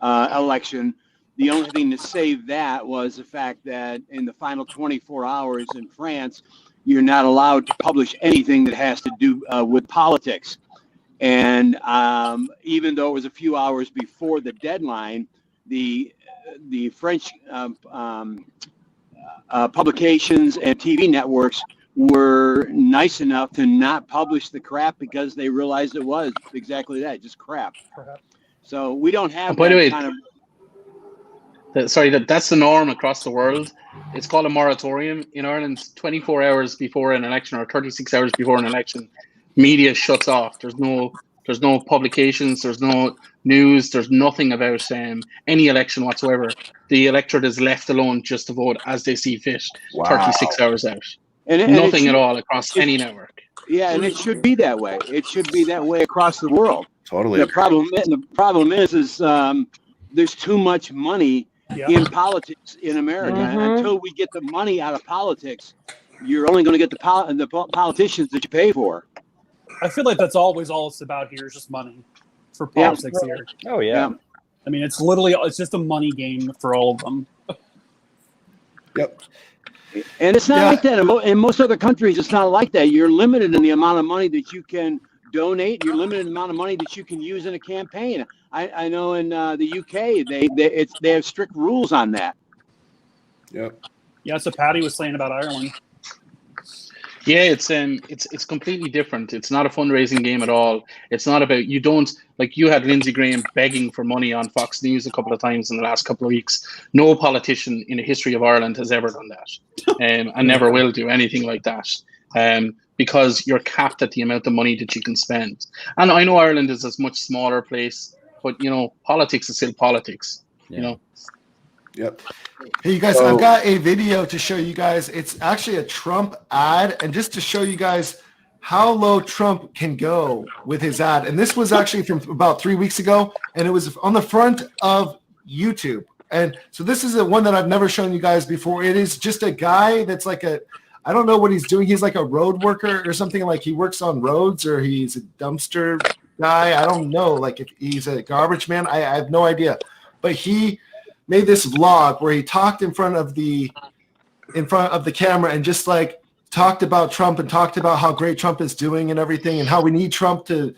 election. The only thing to save that was the fact that in the final 24 hours in France, you're not allowed to publish anything that has to do with politics. And even though it was a few hours before the deadline, the French publications and TV networks were nice enough to not publish the crap because they realized it was exactly that, just crap. So we don't have By the way, kind of. That's the norm across the world. It's called a moratorium. In Ireland, 24 hours before an election or 36 hours before an election, media shuts off. There's no publications, there's no news, there's nothing about any election whatsoever. The electorate is left alone just to vote as they see fit. Wow. 36 hours out. And nothing at all across any network. Yeah, and it should be that way. It should be that way across the world. Totally. The problem is there's too much money in politics in America. And until we get the money out of politics, you're only going to get the politicians that you pay for. I feel like that's always all it's about here is just money for politics here. Oh yeah. I mean, it's just a money game for all of them. Yep. And it's not like that in most other countries. It's not like that. You're limited in the amount of money that you can donate. You're limited in the amount of money that you can use in a campaign. I know in the UK they have strict rules on that. Yep. Yeah, that's what Patty was saying about Ireland. Yeah, it's completely different. It's not a fundraising game at all. It's not about you had Lindsey Graham begging for money on Fox News a couple of times in the last couple of weeks. No politician in the history of Ireland has ever done that, and never will do anything like that. Because you're capped at the amount of money that you can spend. And I know Ireland is a much smaller place, but politics is still politics. Yep. Hey, you guys, I've got a video to show you guys. It's actually a Trump ad, and just to show you guys how low Trump can go with his ad. And this was actually from about 3 weeks ago, and it was on the front of YouTube. And so this is one that I've never shown you guys before. It is just a guy that's like I don't know what he's doing. He's like a road worker or something, like he works on roads, or he's a dumpster guy. I don't know, like if he's a garbage man. I have no idea. But he made this vlog where he talked in front of the camera and just like talked about Trump and talked about how great Trump is doing and everything, and how we need Trump to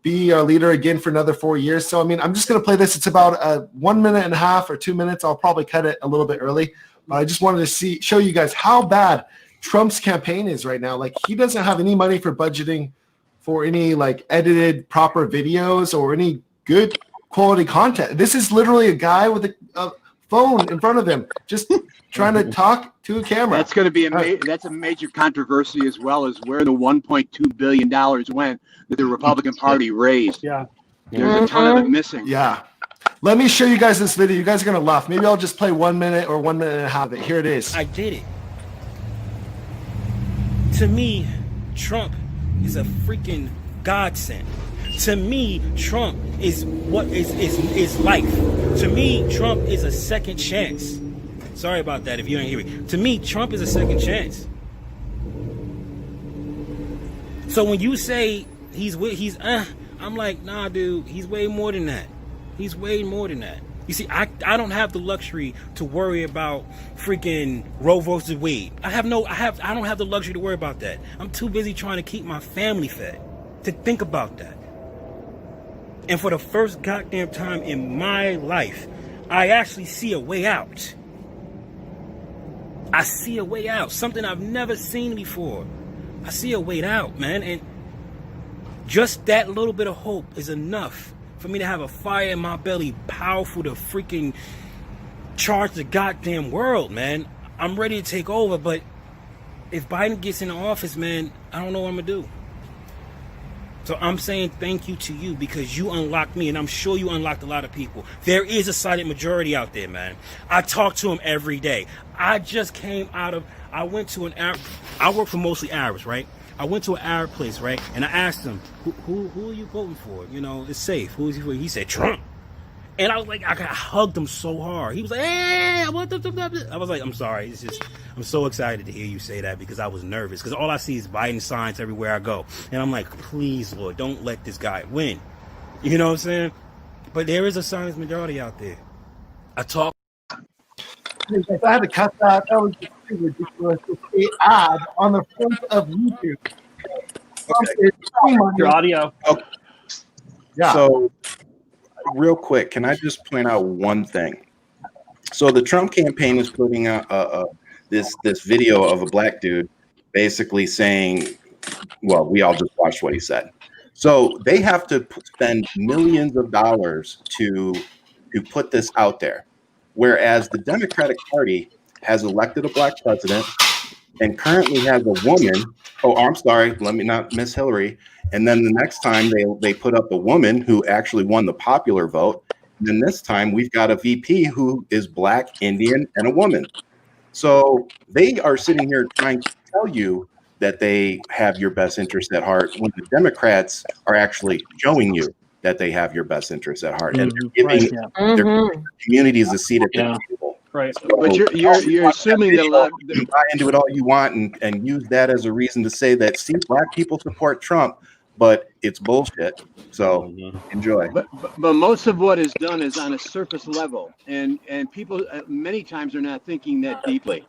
be our leader again for another 4 years. So, I mean, I'm just going to play this. It's about 1 minute and a half or 2 minutes. I'll probably cut it a little bit early, but I just wanted to show you guys how bad Trump's campaign is right now. Like, he doesn't have any money for budgeting for any like edited proper videos or any good quality content. This is literally a guy with a phone in front of him just trying to talk to a camera. That's going to be that's a major controversy, as well as where the $1.2 billion went that the Republican Party raised. Yeah. There's a ton of it missing. Yeah. Let me show you guys this video. You guys are going to laugh. Maybe I'll just play 1 minute or 1 minute and a half of it. Here it is. I did it. To me, Trump is a freaking godsend. To me, Trump is what is life. To me, Trump is a second chance. Sorry about that if you didn't hear me. To me, Trump is a second chance. So when you say I'm like, nah, dude, he's way more than that. He's way more than that. You see, I don't have the luxury to worry about freaking Roe versus Wade. I don't have the luxury to worry about that. I'm too busy trying to keep my family fed to think about that. And for the first goddamn time in my life, I actually see a way out. I see a way out. Something I've never seen before. I see a way out, man. And just that little bit of hope is enough for me to have a fire in my belly, powerful to freaking charge the goddamn world, man. I'm ready to take over, but if Biden gets into office, man, I don't know what I'm gonna do. So I'm saying thank you to you, because you unlocked me, and I'm sure you unlocked a lot of people. There is a silent majority out there, man. I talk to them every day. I just came out of, I went to an Arab, I work for mostly Arabs, right? I went to an Arab place, right? And I asked him, who are you voting for? You know, it's safe. Who is he for? He said, Trump. And I was like, I hugged him so hard. He was like, hey, what the. I was like, I'm sorry. It's just, I'm so excited to hear you say that, because I was nervous. Because all I see is Biden signs everywhere I go. And I'm like, please, Lord, don't let this guy win. You know what I'm saying? But there is a silent majority out there. I talk. I had to cut that. That was just ridiculous. It's an ad on the front of YouTube. Your audio. Oh, Yeah. So, real quick, can I just point out one thing? So the Trump campaign is putting out this video of a black dude basically saying, well, we all just watched what he said. So they have to spend millions of dollars to put this out there, whereas the Democratic Party has elected a black president and currently has a woman. Oh, I'm sorry, let me not miss Hillary. And then the next time they put up a woman who actually won the popular vote. And then this time we've got a VP who is black, Indian, and a woman. So they are sitting here trying to tell you that they have your best interest at heart when the Democrats are actually showing you that they have your best interest at heart. And they're giving their communities a seat at the table. Right. So, But you're assuming that a lot. you can buy into it all you want and use that as a reason to say that, see, black people support Trump, but it's bullshit. So enjoy. But most of what is done is on a surface level, and people many times are not thinking that deeply.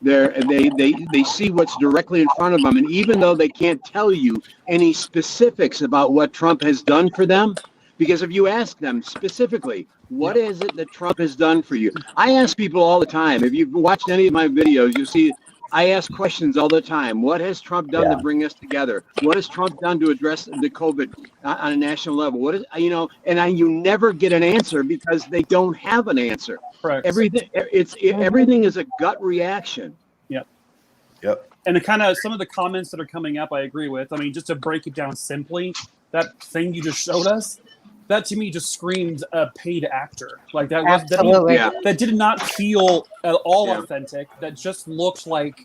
They see what's directly in front of them, and even though they can't tell you any specifics about what Trump has done for them, because if you ask them specifically, what is it that Trump has done for you? I ask people all the time. If you've watched any of my videos, you'll see I ask questions all the time. What has Trump done to bring us together? What has Trump done to address the COVID on a national level? What is, you never get an answer because they don't have an answer. Correct. Everything is a gut reaction. Yep. And kind of some of the comments that are coming up, I agree with. I mean, just to break it down simply, that thing you just showed us, that to me just screamed a paid actor. Like that did not feel at all authentic. That just looked like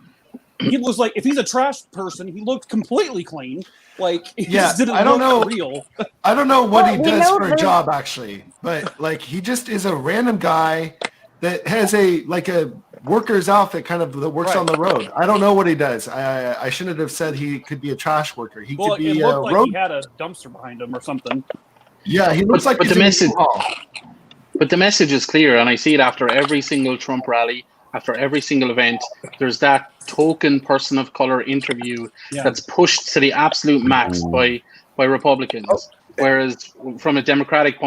he looks like if he's a trash person, he looked completely clean. Like he just didn't look real. I don't know what he does for a job actually, but like he just is a random guy that has a worker's outfit kind of that works on the road. I don't know what he does. I shouldn't have said he could be a trash worker. He could be it looked like road. he had a dumpster behind him or something. Yeah, he looks like but the message is clear, and I see it after every single Trump rally, after every single event. There's that token person of color interview that's pushed to the absolute max by Republicans. Whereas from the Democrat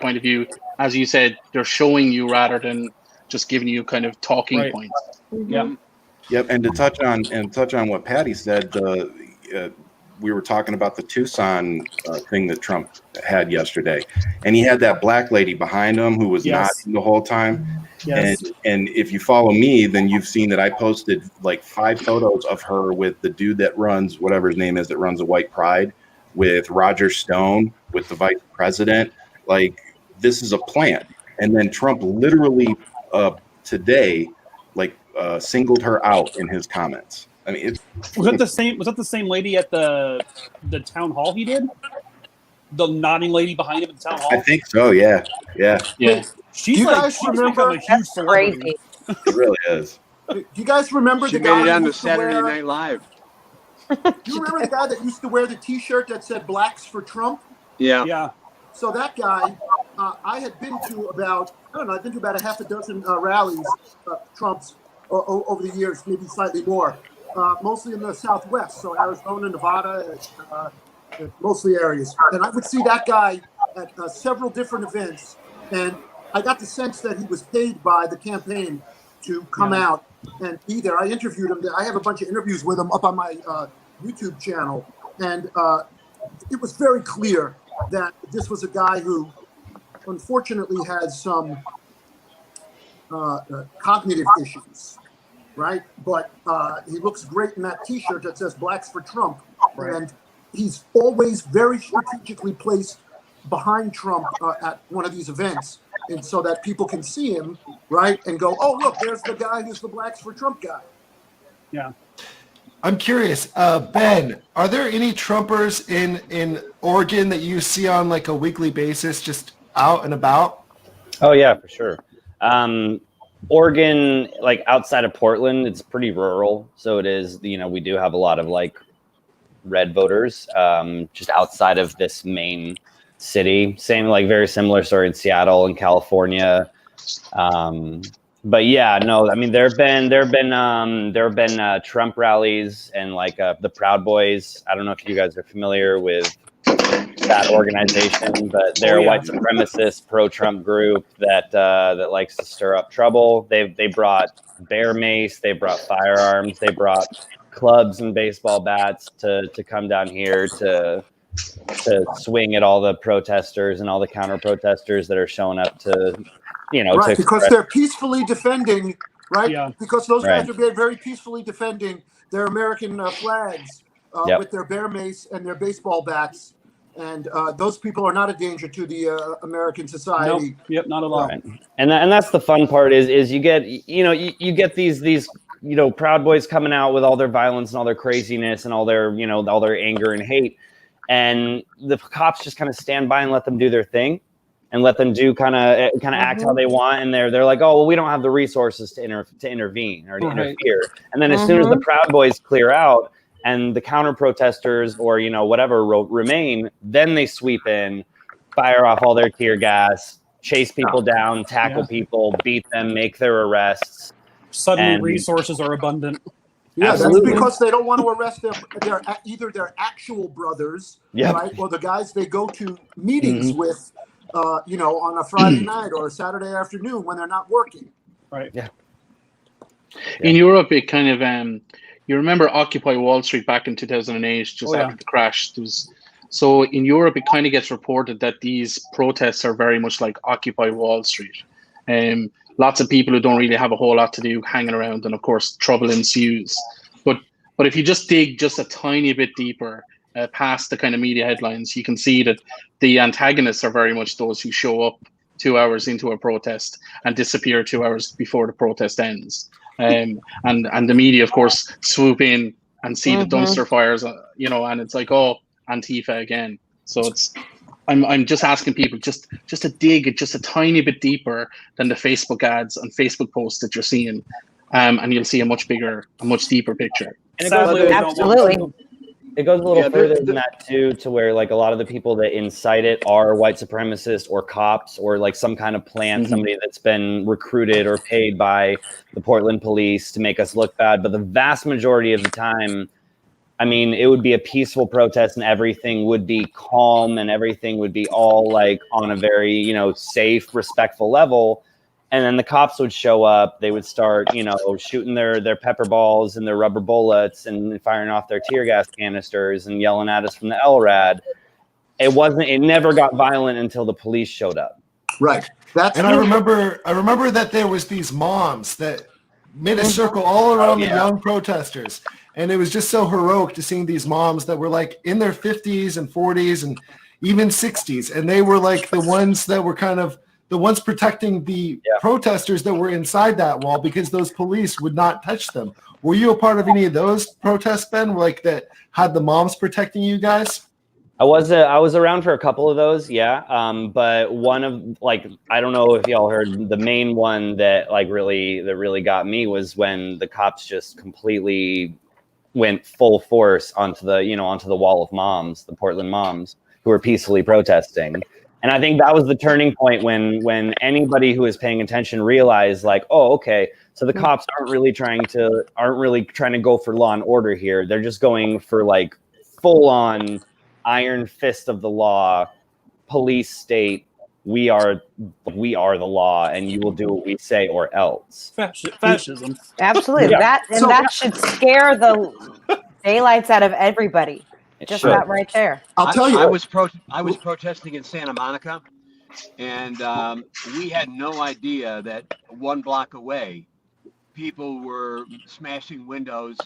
point of view, as you said, they're showing you rather than just giving you kind of talking points. Yep. And to touch on what Patty said, we were talking about the Tucson thing that Trump had yesterday, and he had that black lady behind him who was nodding the whole time. Yes. And if you follow me, then you've seen that I posted like 5 photos of her with the dude that runs whatever his name is that runs the White Pride, with Roger Stone, with the vice president. Like, this is a plan. And then Trump literally today singled her out in his comments. I mean, was that the same lady at the town hall he did? The nodding lady behind him at the town hall? I think so, yeah. She's become a huge celebrity. It really is. Do you guys remember She the guy made it on who the used to wear- Saturday Night Live. Do you remember the guy that used to wear the T-shirt that said "Blacks for Trump"? Yeah. So that guy, I had been to about a half a dozen rallies, Trump's, over the years, maybe slightly more, mostly in the Southwest, so Arizona, Nevada, mostly areas. And I would see that guy at several different events, and I got the sense that he was paid by the campaign to come out and be there. I interviewed him. I have a bunch of interviews with him up on my YouTube channel, and it was very clear that this was a guy who unfortunately has some cognitive issues, right? But he looks great in that T-shirt that says "Blacks for Trump," and he's always very strategically placed behind Trump at one of these events, and so that people can see him, right, and go, "Oh, look, there's the guy who's the Blacks for Trump guy." Yeah. I'm curious, Ben, are there any Trumpers in Oregon that you see on like a weekly basis, just out and about? Oh yeah, for sure. Oregon, like outside of Portland, it's pretty rural, so it is. We do have a lot of like red voters, just outside of this main city. Same, like very similar story in Seattle and California. But yeah, no, I mean there have been Trump rallies and like the Proud Boys. I don't know if you guys are familiar with that organization, but they're a white supremacist pro-Trump group that that likes to stir up trouble. They brought bear mace, they brought firearms, they brought clubs and baseball bats to come down here to swing at all the protesters and all the counter protesters that are showing up to, right, to because they're peacefully defending, right? Yeah. Because those guys Right. are very peacefully defending their American flags Yep. with their bear mace and their baseball bats. And those people are not a danger to the American Nope. society. Yep. Not at all. Right. And that's the fun part is you get you get these Proud Boys coming out with all their violence and all their craziness and all their all their anger and hate, and the cops just kind of stand by and let them do their thing and let them do kind of act how they want, and they're like, oh well, we don't have the resources to intervene or to interfere. And then as soon as the Proud Boys clear out and the counter protesters or whatever remain, then they sweep in, fire off all their tear gas, chase people down, tackle people, beat them, make their arrests. Suddenly And- resources are abundant. Yeah, Absolutely. that's because they don't want to arrest either their actual brothers, Yep. right, or the guys they go to meetings with, on a Friday night or a Saturday afternoon when they're not working. Right. Yeah. In Europe, it kind of you remember Occupy Wall Street back in 2008, just after the crash. So in Europe, it kind of gets reported that these protests are very much like Occupy Wall Street. Lots of people who don't really have a whole lot to do hanging around, and of course, trouble ensues. But if you just dig just a tiny bit deeper past the kind of media headlines, you can see that the antagonists are very much those who show up 2 hours into a protest and disappear 2 hours before the protest ends. And the media, of course, swoop in and see the dumpster fires, and it's like, oh, Antifa again. So I'm just asking people just to dig just a tiny bit deeper than the Facebook ads and Facebook posts that you're seeing, and you'll see a much deeper picture. And it goes, Absolutely. it goes a little further than that too, to where like a lot of the people that incite it are white supremacists or cops or like some kind of plan, somebody that's been recruited or paid by the Portland police to make us look bad. But the vast majority of the time, I mean, it would be a peaceful protest and everything would be calm and everything would be all like on a very, safe, respectful level. And then the cops would show up. They would start, shooting their pepper balls and their rubber bullets and firing off their tear gas canisters and yelling at us from the LRAD. It never got violent until the police showed up. Right. And I remember that there was these moms that made a circle all around the young protesters. And it was just so heroic to seeing these moms that were like in their 50s and 40s and even 60s. And they were like the ones that were kind of the ones protecting the protesters that were inside that wall because those police would not touch them. Were you a part of any of those protests, Ben, like that had the moms protecting you guys? I was around for a couple of those, but one of I don't know if y'all heard the main one that really got me was when the cops just completely went full force onto the wall of moms, the Portland moms who were peacefully protesting. And I think that was the turning point when anybody who is paying attention realized like, oh, okay, so the cops aren't really trying to go for law and order here. They're just going for like full on iron fist of the law, police state. We are the law, and you will do what we say or else. Fascism. Absolutely. Yeah. That should scare the daylights out of everybody. Just that right there. I'll tell you. I was protesting in Santa Monica, and we had no idea that 1 block away, people were smashing windows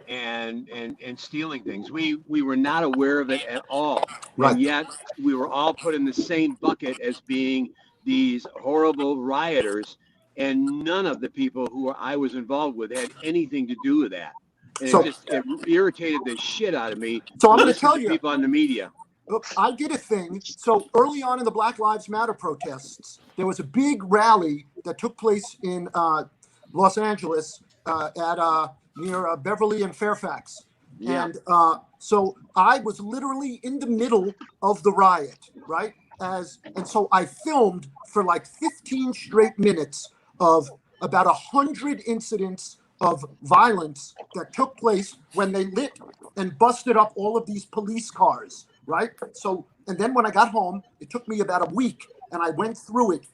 and stealing things. We were not aware of it at all. Right. And yet we were all put in the same bucket as being these horrible rioters, and none of the people who I was involved with had anything to do with that. And it irritated the shit out of me. So I'm going to tell you, people on the media. Look, I did a thing. So early on in the Black Lives Matter protests, there was a big rally that took place in Los Angeles near Beverly and Fairfax. Yeah. And so I was literally in the middle of the riot, right? And so I filmed for like 15 straight minutes of about 100 incidents of violence that took place when they lit and busted up all of these police cars, right? So And then when I got home, it took me about a week, and I went through it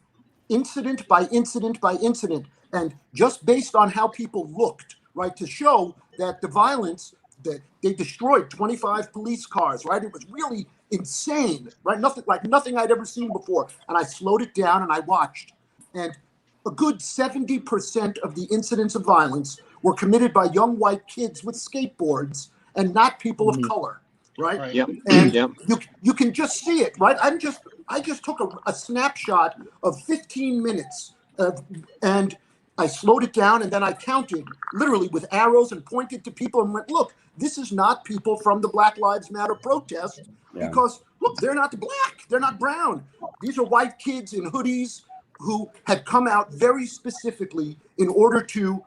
incident by incident by incident. And just based on how people looked, right, to show that the violence, that they destroyed 25 police cars, right? It was really insane, right? Nothing I'd ever seen before. And I slowed it down and I watched. And a good 70% of the incidents of violence were committed by young white kids with skateboards and not people of color, right? Yep. And Yep. you can just see it, right? I just took a snapshot of 15 minutes and I slowed it down, and then I counted literally with arrows and pointed to people and went, look, this is not people from the Black Lives Matter protest because, look, they're not black. They're not brown. These are white kids in hoodies who had come out very specifically in order to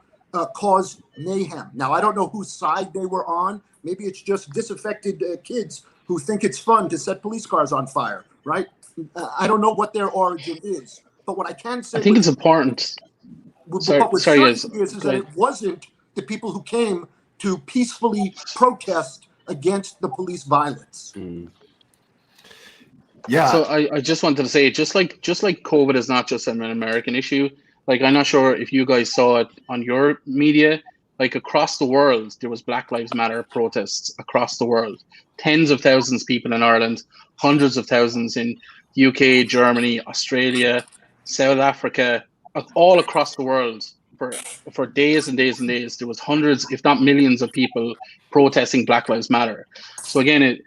cause mayhem. Now, I don't know whose side they were on. Maybe it's just disaffected kids who think it's fun to set police cars on fire, right? I don't know what their origin is. But what I can say... I think it's important... What was certain is that it wasn't the people who came to peacefully protest against the police violence. Yeah. So I just wanted to say, just like COVID is not just an American issue. Like, I'm not sure if you guys saw it on your media. Like, across the world, there was Black Lives Matter protests across the world. Tens of thousands of people in Ireland, hundreds of thousands in UK, Germany, Australia, South Africa, all across the world for days and days and days. There was hundreds, if not millions, of people protesting Black Lives Matter. So again,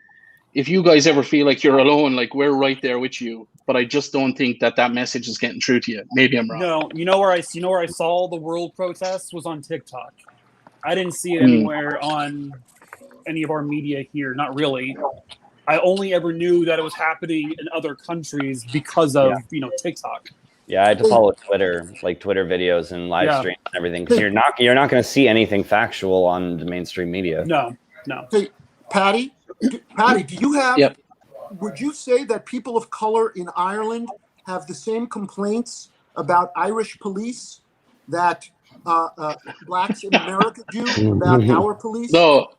if you guys ever feel like you're alone, like, we're right there with you. But I just don't think that message is getting through to you. Maybe I'm wrong. No, you know where I saw the world protests was on TikTok. I didn't see it anywhere on any of our media here. Not really. I only ever knew that it was happening in other countries because of TikTok. Yeah, I had to follow Twitter, like Twitter videos and live streams and everything, because you're not going to see anything factual on the mainstream media. No. Hey, Patty, do you have? Yep. Would you say that people of color in Ireland have the same complaints about Irish police that blacks in America do about our police? No.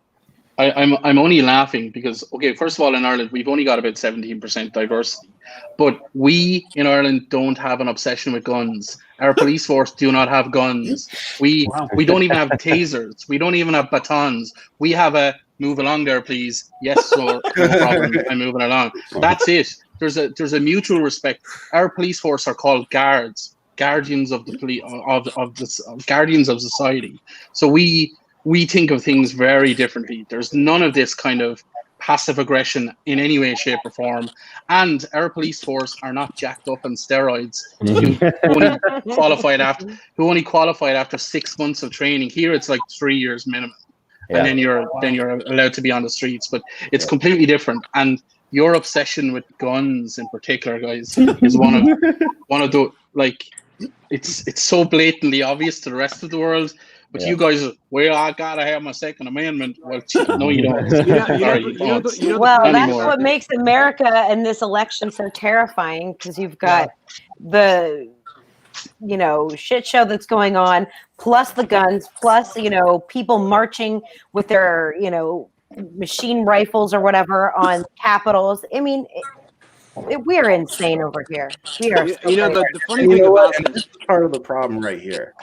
I'm only laughing because, okay, first of all, in Ireland, we've only got about 17% diversity. But we in Ireland don't have an obsession with guns. Our police force do not have guns. We don't even have tasers. We don't even have batons. We have a move along there, please. Yes, sir. No problem. I'm moving along. That's it. There's a mutual respect. Our police force are called guards, guardians of the police, of guardians of society. So we think of things very differently. There's none of this kind of passive aggression in any way, shape, or form. And our police force are not jacked up on steroids who only qualified after 6 months of training. Here it's like 3 years minimum. Yeah. And then you're allowed to be on the streets. But it's completely different. And your obsession with guns in particular, guys, is one of the, like, it's so blatantly obvious to the rest of the world. But you guys, I gotta have my Second Amendment. Well, no, you don't. Well, that's what makes America and this election so terrifying, because you've got the, shit show that's going on, plus the guns, plus, people marching with their, machine rifles or whatever on capitals. I mean, we're insane over here. We are. The funny thing about this is part of the problem right here.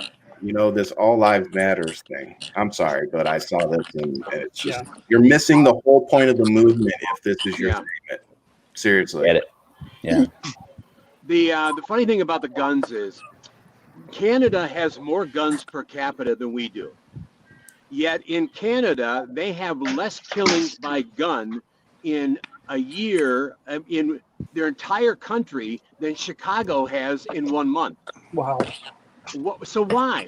This all lives matters thing. I'm sorry, but I saw this and it's just, you're missing the whole point of the movement if this is your statement. Seriously. Get it. Yeah. The funny thing about the guns is Canada has more guns per capita than we do. Yet in Canada, they have less killings by gun in a year in their entire country than Chicago has in 1 month. Wow. So why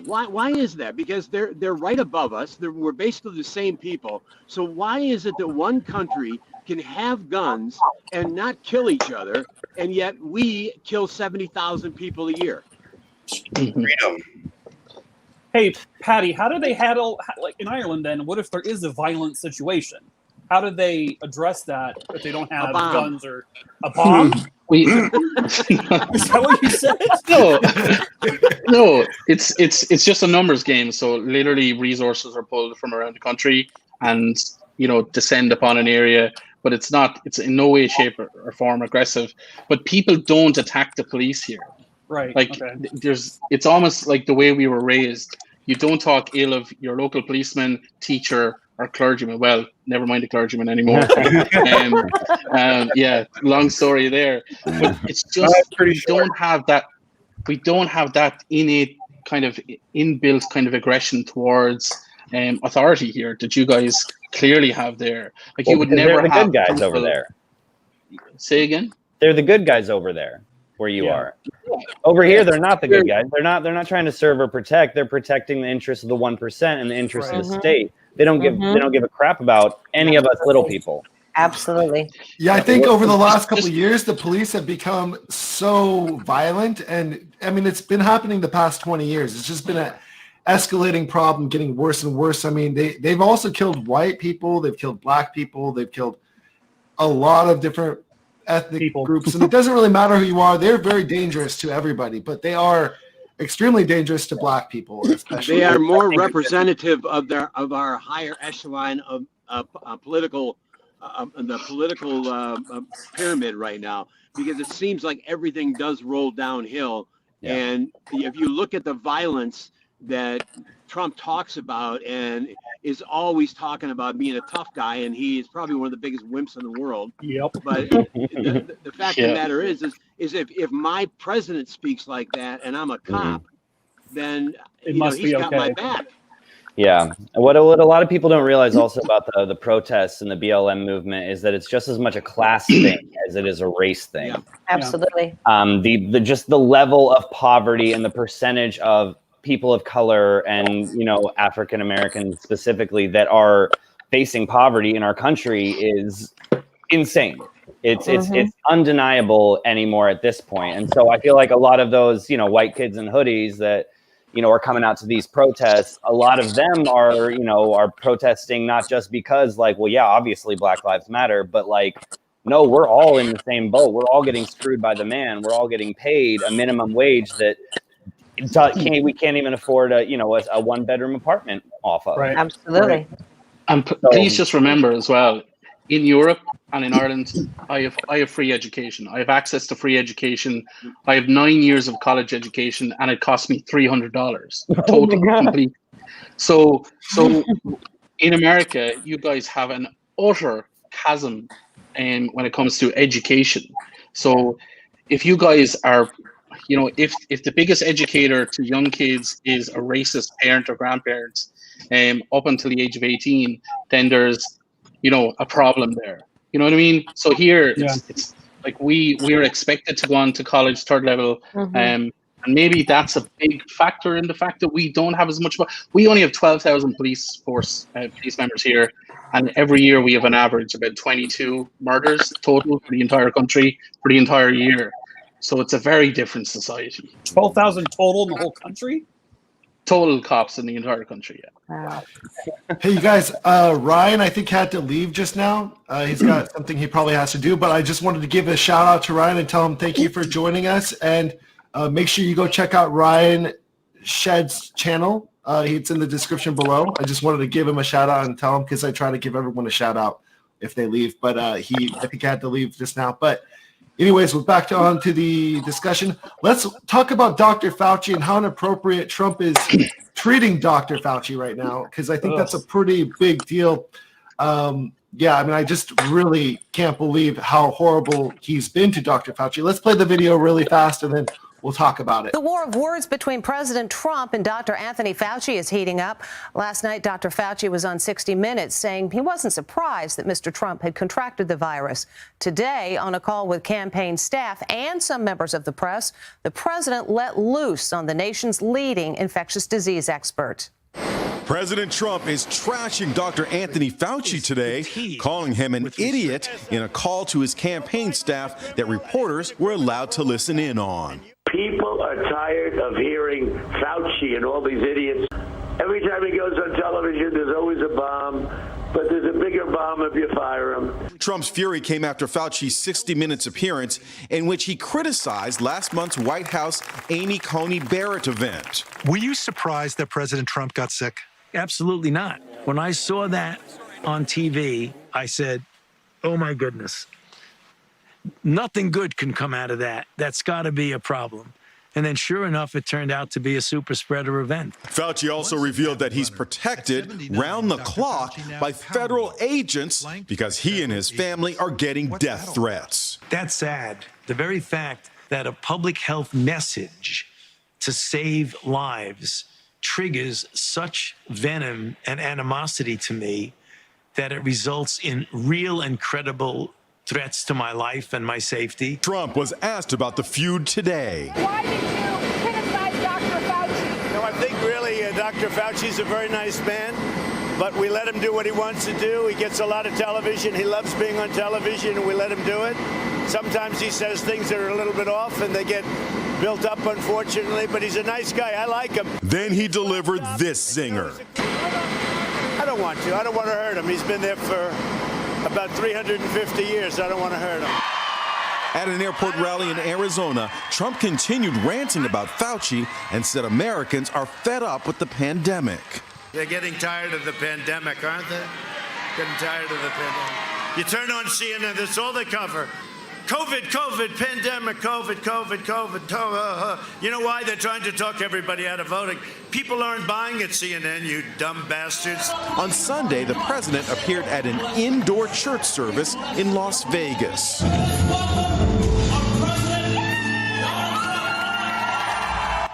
is that? Because they're right above us. We're basically the same people. So why is it that one country can have guns and not kill each other, and yet we kill 70,000 people a year? Freedom. Hey, Patty, how do they handle, like in Ireland then, what if there is a violent situation? How do they address that if they don't have guns or a bomb? Is that what you said? No, it's just a numbers game. So literally resources are pulled from around the country and, descend upon an area but it's not. It's in no way, shape, or form aggressive. But people don't attack the police here. Right. Like it's almost like the way we were raised. You don't talk ill of your local policeman, teacher, or clergyman. Well, never mind the clergyman anymore. Yeah, long story there. But it's just we don't have that innate kind of inbuilt kind of aggression towards authority here that you guys clearly have there. Like you would never have the good guys over there. Say again? They're the good guys over there where you are. Over here, they're not the good guys. They're not trying to serve or protect. They're protecting the interests of the 1% and the interests of the state. They don't give a crap about any of us little people. Absolutely. Yeah, I think over the last couple of years, the police have become so violent, and I mean, it's been happening the past 20 years. It's just been an escalating problem, getting worse and worse. I mean, they've also killed white people, they've killed black people, they've killed a lot of different ethnic groups, and it doesn't really matter who you are. They're very dangerous to everybody, but they are extremely dangerous to black people, especially. They are more representative of our higher echelon of political. The political pyramid right now, because it seems like everything does roll downhill. Yeah. And if you look at the violence that Trump talks about and is always talking about being a tough guy, and he is probably one of the biggest wimps in the world. Yep. But the fact of the matter is if my president speaks like that and I'm a cop, then he's got my back. Yeah. What a lot of people don't realize also about the protests and the BLM movement is that it's just as much a class thing as it is a race thing. Yeah. Absolutely. Just the level of poverty and the percentage of people of color and, African Americans specifically that are facing poverty in our country is insane. It's undeniable anymore at this point. And so I feel like a lot of those, white kids in hoodies that are coming out to these protests. A lot of them are protesting not just because obviously Black Lives Matter, but no, we're all in the same boat. We're all getting screwed by the man. We're all getting paid a minimum wage that we can't even afford a 1-bedroom apartment off of. Right. Absolutely. And please just remember as well, in Europe and in Ireland, I have free education. I have access to free education. I have 9 years of college education, and it cost me $300 total complete. So in America, you guys have an utter chasm when it comes to education. So if you guys are, if the biggest educator to young kids is a racist parent or grandparent, up until the age of 18, then there's a problem there. You know what I mean? So here, it's like we're expected to go on to college, third level, and maybe that's a big factor in the fact that we don't have as much. We only have 12,000 police members here, and every year we have an average about 22 murders total for the entire country for the entire year. So it's a very different society. 12,000 total in the whole country? Total cops in the entire country, Wow. Hey, you guys, Ryan, I think, had to leave just now. He's got something he probably has to do, but I just wanted to give a shout out to Ryan and tell him thank you for joining us. And make sure you go check out Ryan Shed's channel. It's in the description below. I just wanted to give him a shout out and tell him, because I try to give everyone a shout out if they leave. But I think he had to leave just now. But anyways, we're back on to the discussion. Let's talk about Dr. Fauci and how inappropriate Trump is treating Dr. Fauci right now, because I think that's a pretty big deal. I just really can't believe how horrible he's been to Dr. Fauci. Let's play the video really fast, and then we'll talk about it. The war of words between President Trump and Dr. Anthony Fauci is heating up. Last night, Dr. Fauci was on 60 Minutes saying he wasn't surprised that Mr. Trump had contracted the virus. Today, on a call with campaign staff and some members of the press, the president let loose on the nation's leading infectious disease expert. President Trump is trashing Dr. Anthony Fauci today, calling him an idiot in a call to his campaign staff that reporters were allowed to listen in on. People are tired of hearing Fauci and all these idiots. Every time he goes on television, there's always a bomb, but there's a bigger bomb if you fire him. Trump's fury came after Fauci's 60 Minutes appearance, in which he criticized last month's White House Amy Coney Barrett event. Were you surprised that President Trump got sick? Absolutely not. When I saw that on TV, I said, oh my goodness. Nothing good can come out of that. That's got to be a problem. And then sure enough, it turned out to be a super spreader event. Fauci also revealed that he's protected round the clock by federal agents because he and his family are getting death threats. That's sad. The very fact that a public health message to save lives triggers such venom and animosity to me that it results in real and credible threats to my life and my safety. Trump was asked about the feud today. Why did you criticize Dr. Fauci? No, I think really Dr. Fauci's a very nice man, but we let him do what he wants to do. He gets a lot of television. He loves being on television, and we let him do it. Sometimes he says things that are a little bit off, and they get built up, unfortunately, but he's a nice guy. I like him. Then he delivered this zinger. I don't want to. I don't want to hurt him. He's been there for about 350 years. I don't want to hurt him. At an airport rally in Arizona, Trump continued ranting about Fauci and said Americans are fed up with the pandemic. They're getting tired of the pandemic, aren't they? Getting tired of the pandemic. You turn on CNN, that's all they cover. COVID, pandemic, COVID. You know why? They're trying to talk everybody out of voting. People aren't buying at CNN, you dumb bastards. On Sunday, the president appeared at an indoor church service in Las Vegas.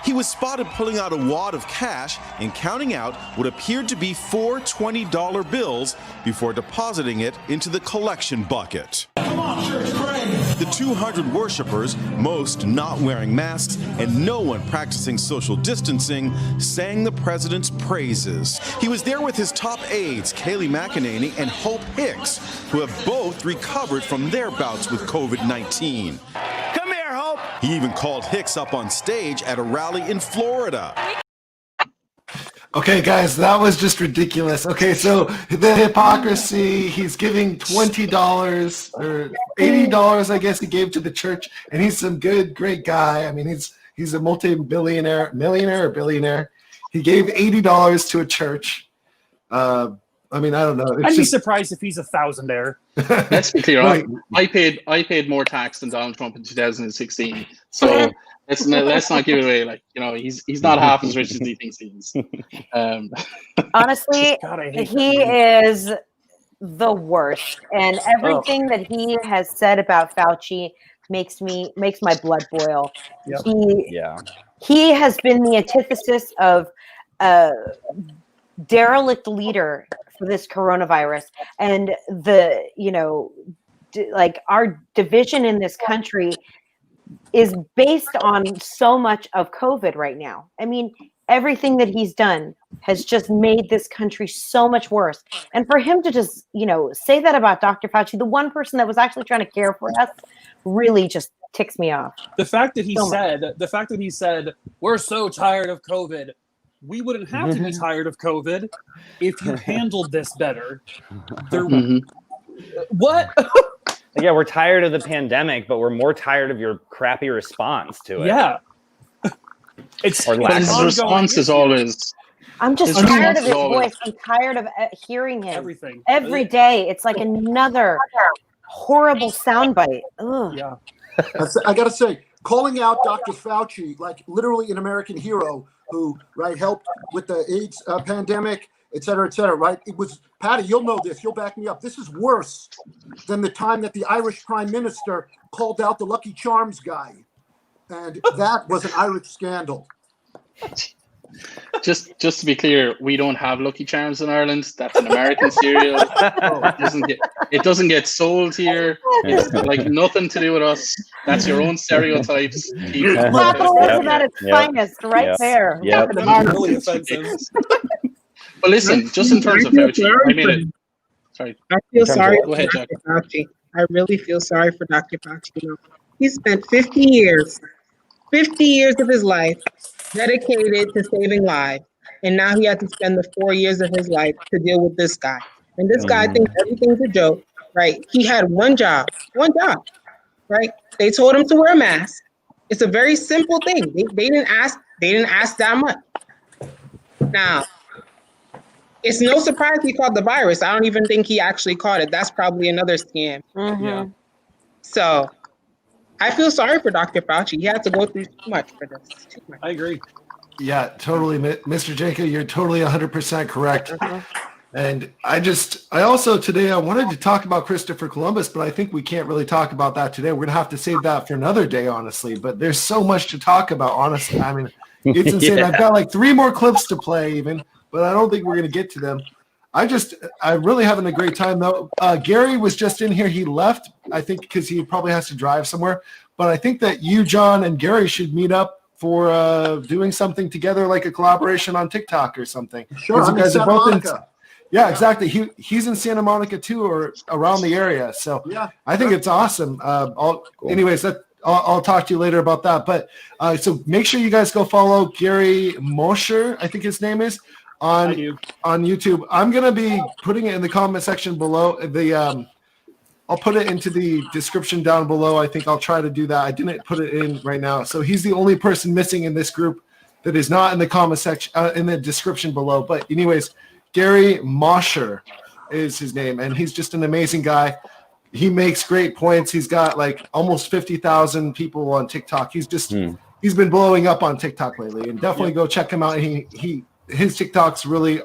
He was spotted pulling out a wad of cash and counting out what appeared to be 4 $20 bills before depositing it into the collection bucket. Come on, church, pray. The 200 worshipers, most not wearing masks and no one practicing social distancing, sang the president's praises. He was there with his top aides, Kayleigh McEnany and Hope Hicks, who have both recovered from their bouts with COVID-19. Come here, Hope. He even called Hicks up on stage at a rally in Florida. Okay, guys, that was just ridiculous. Okay, so the hypocrisy, he's giving $20 or $80, I guess he gave to the church, and he's some great guy. I mean, he's a multi-millionaire, millionaire or billionaire. He gave $80 to a church. I mean, I don't know. I'd be surprised if he's a thousandaire. Let's be clear. Right. I paid more tax than Donald Trump in 2016. So let's not give it away. Like, you know, he's not half as rich as he thinks he is. Honestly, he is the worst, and everything that he has said about Fauci makes my blood boil. Yeah. He has been the antithesis of a derelict leader for this coronavirus, and like our division in this country is based on so much of COVID right now. I mean, everything that he's done has just made this country so much worse. And for him to just, say that about Dr. Fauci, the one person that was actually trying to care for us, really just ticks me off. The fact that he said, we're so tired of COVID. We wouldn't have to be tired of COVID if you handled this better. What? Yeah, we're tired of the pandemic, but we're more tired of your crappy response to it. Yeah. His response is always... I'm just tired of his voice. I'm tired of hearing him every day. It's like another horrible soundbite. Yeah. I got to say, calling out Dr. Fauci, like literally an American hero who, helped with the AIDS pandemic, et cetera, right? It was, Patty, you'll know this. You'll back me up. This is worse than the time that the Irish Prime Minister called out the Lucky Charms guy. And that was an Irish scandal. Just to be clear, we don't have Lucky Charms in Ireland. That's an American cereal. It doesn't get sold here. It's like nothing to do with us. That's your own stereotypes. Capitalism at its finest, there. Yep. Really offensive. But listen, just in terms of Fauci, I feel sorry Go ahead, for Jack. Dr. Fauci. I really feel sorry for Dr. Fauci. He spent 50 years of his life dedicated to saving lives. And now he had to spend the 4 years of his life to deal with this guy. And this guy thinks everything's a joke, right? He had one job, right? They told him to wear a mask. It's a very simple thing. They didn't ask that much. Now, It's no surprise he caught the virus. I don't even think he actually caught it. That's probably another scam. Yeah. So I feel sorry for Dr. Fauci. He had to go through too much for this. Too much. I agree. Yeah, totally, Mr. Jacob. You're totally 100% correct. And I also today I wanted to talk about Christopher Columbus, but I think we can't really talk about that today. We're gonna have to save that for another day, honestly. But there's so much to talk about, honestly. I mean, it's insane. Yeah. I've got like 3 more clips to play even, but I don't think we're gonna get to them. I'm really having a great time though. Gary was just in here. He left, I think, because he probably has to drive somewhere. But I think that you, John, and Gary should meet up for doing something together, like a collaboration on TikTok or something. Sure, I'm You in guys are Santa both Monica. Yeah, exactly. He's in Santa Monica too, or around the area. So Yeah, I think it's awesome. Anyways, I'll talk to you later about that. But so make sure you guys go follow Gary Mosher, I think his name is, on YouTube. I'm gonna be putting it in the comment section below. I'll put it into the description down below. I think I'll try to do that. I didn't put it in right now. So he's the only person missing in this group that is not in the comment section, in the description below. But anyways, Gary Mosher is his name, and he's just an amazing guy. He makes great points. He's got like almost 50,000 people on TikTok. He's been blowing up on TikTok lately, and definitely go check him out. His TikToks really,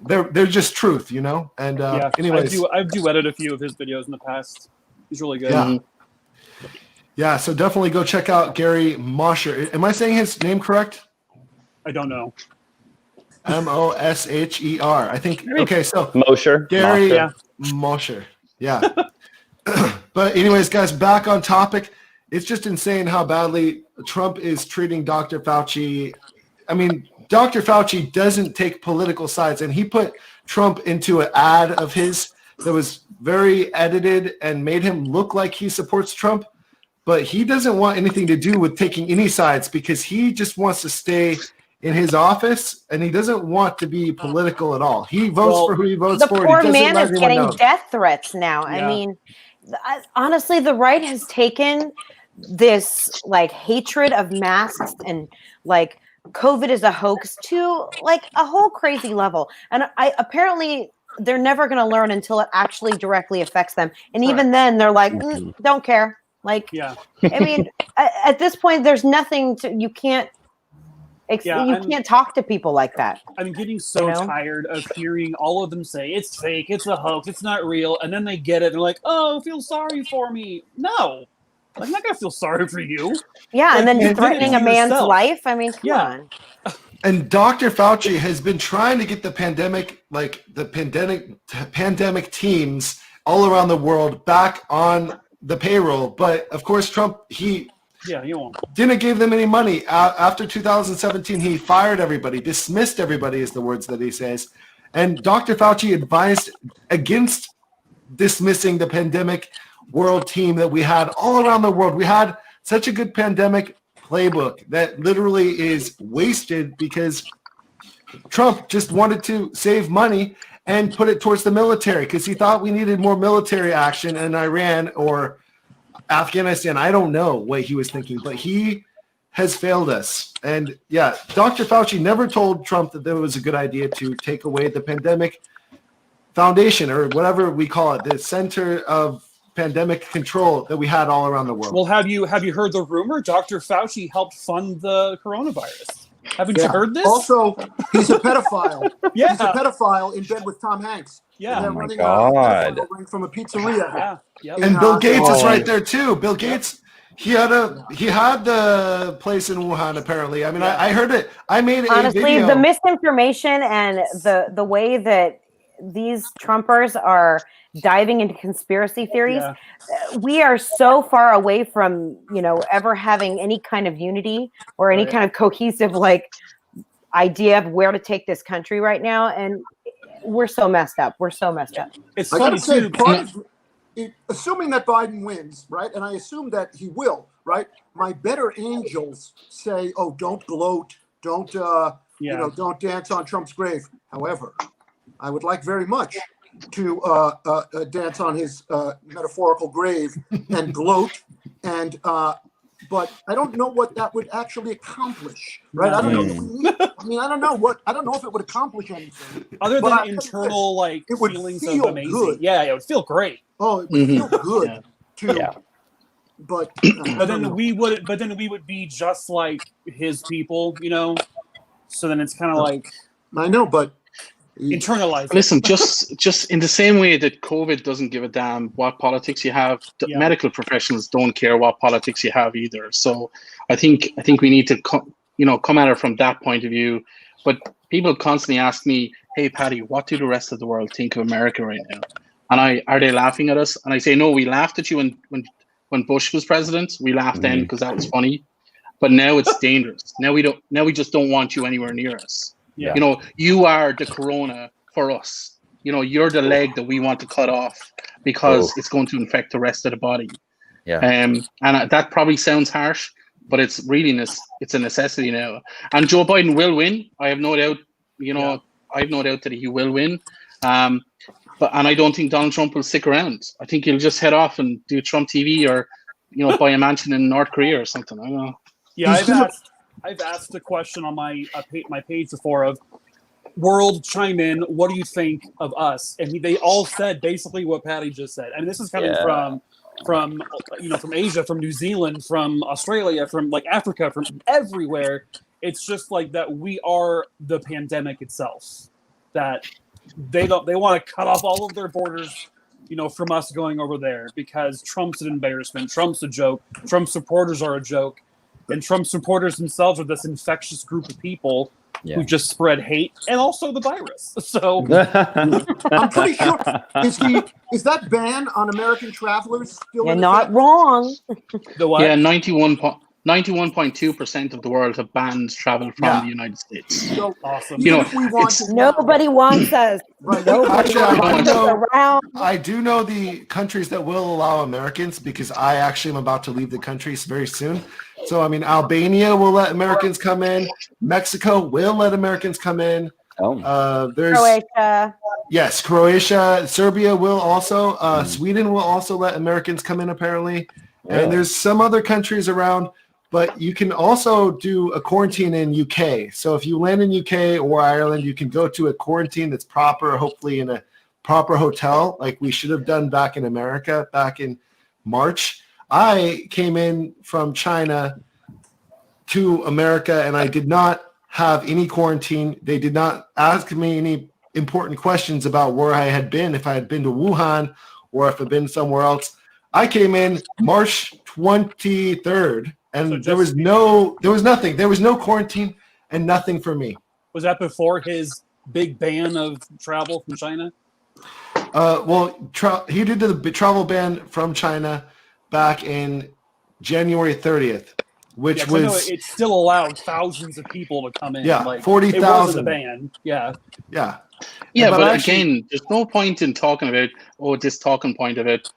they're just truth, you know. And anyways, I've duetted a few of his videos in the past. He's really good. Yeah. Yeah, so definitely go check out Gary Mosher. Am I saying his name correct? I don't know. Mosher. I think. Okay, so Mosher. Gary Mosher. Mosher. Yeah. But anyways, guys, back on topic. It's just insane how badly Trump is treating Dr. Fauci. I mean, Dr. Fauci doesn't take political sides, and he put Trump into an ad of his that was very edited and made him look like he supports Trump. But he doesn't want anything to do with taking any sides because he just wants to stay in his office, and he doesn't want to be political at all. He votes for who he votes for. The poor He doesn't man let is anyone getting know. death threats now. Yeah. I mean, honestly, the right has taken this like hatred of masks and like COVID is a hoax to like a whole crazy level. And apparently they're never going to learn until it actually directly affects them. And even then they're like, don't care. Like, I mean, at this point, there's nothing you can't talk to people like that. I'm getting so tired of hearing all of them say it's fake, it's a hoax, it's not real, and then they get it and they're like, "Oh, feel sorry for me." No, I'm not gonna feel sorry for you. Yeah, Like, and then you did it threatening to a man's yourself. life. I mean, come on. And Dr. Fauci has been trying to get the pandemic teams all around the world back on the payroll. But of course, Trump, he didn't give them any money. After 2017, he fired everybody, dismissed everybody is the words that he says. And Dr. Fauci advised against dismissing the pandemic world team that we had all around the world. We had such a good pandemic playbook that literally is wasted because Trump just wanted to save money and put it towards the military because he thought we needed more military action in Iran or Afghanistan. I don't know what he was thinking, but he has failed us. And yeah, Dr. Fauci never told Trump that there was a good idea to take away the pandemic foundation or whatever we call it, the center of pandemic control that we had all around the world. Well, have you heard the rumor? Dr. Fauci helped fund the coronavirus. Haven't you heard this? Also, he's a pedophile. Yeah. He's a pedophile in bed with Tom Hanks. Yeah. And they're Oh my running God. a pedophile ring from a pizzeria. Yeah. And Bill Gates is right there too. Bill Gates, he had the place in Wuhan apparently. I mean, I heard it. I made Honestly, a video. the misinformation and the way that these Trumpers are diving into conspiracy theories, we are so far away from, ever having any kind of unity or any kind of cohesive idea of where to take this country right now. And we're so messed up. We're so messed up. It's I funny gotta say, too. assuming that Biden wins, right, and I assume that he will, right, my better angels say, oh, don't gloat, don't don't dance on Trump's grave. However, I would like very much to dance on his metaphorical grave and gloat and but I don't know what that would actually accomplish, right? I don't know that we need. I mean, I don't know if it would accomplish anything other but than I'll tell you internal like it would feelings feel of amazing. good. Yeah, it would feel great. Oh, it would feel good too. Yeah. But But then we would be just like his people, you know. So then it's kind of like I know, but internalized. Listen, just in the same way that COVID doesn't give a damn what politics you have, the medical professionals don't care what politics you have either. So I think we need to come at it from that point of view. But people constantly ask me, "Hey, Paddy, what do the rest of the world think of America right now?" And are they laughing at us? And I say, no, we laughed at you when Bush was president. We laughed then because that was funny. But now it's dangerous. Now we just don't want you anywhere near us. Yeah. You know, you are the corona for us. You know, you're the leg that we want to cut off because it's going to infect the rest of the body. Yeah. And that probably sounds harsh, but it's really it's a necessity now. And Joe Biden will win. I have no doubt. You know, I have no doubt that he will win. And I don't think Donald Trump will stick around. I think he'll just head off and do Trump TV or, buy a mansion in North Korea or something. I don't know. Yeah, I've asked a question on my page before of world chime in. What do you think of us? And they all said basically what Patty just said. And this is coming from Asia, from New Zealand, from Australia, from like Africa, from everywhere. It's just like that we are the pandemic itself. That they want to cut off all of their borders, from us going over there because Trump's an embarrassment. Trump's a joke. Trump supporters are a joke. And Trump supporters themselves are this infectious group of people who just spread hate and also the virus. So I'm pretty sure is that ban on American travelers still? You're not wrong. The what? Yeah, 91.2% of the world have banned travel from the United States. So awesome. Nobody wants us. Nobody wants us around. I do know the countries that will allow Americans because I actually am about to leave the country very soon. So, I mean, Albania will let Americans come in. Mexico will let Americans come in. There's Croatia. Yes, Croatia. Serbia will also. Sweden will also let Americans come in, apparently. And there's some other countries around. But you can also do a quarantine in UK. So if you land in UK or Ireland, you can go to a quarantine that's proper, hopefully in a proper hotel, like we should have done back in America back in March. I came in from China to America, and I did not have any quarantine. They did not ask me any important questions about where I had been, if I had been to Wuhan or if I'd been somewhere else. I came in March 23rd, and there was nothing. There was no quarantine and nothing for me. Was that before his big ban of travel from China? He did the travel ban from China back in January 30th, which was it still allowed thousands of people to come in. Yeah, like 40,000. It wasn't a ban. Yeah. Yeah. Yeah, but actually, again, there's no point in talking about this talking point of it.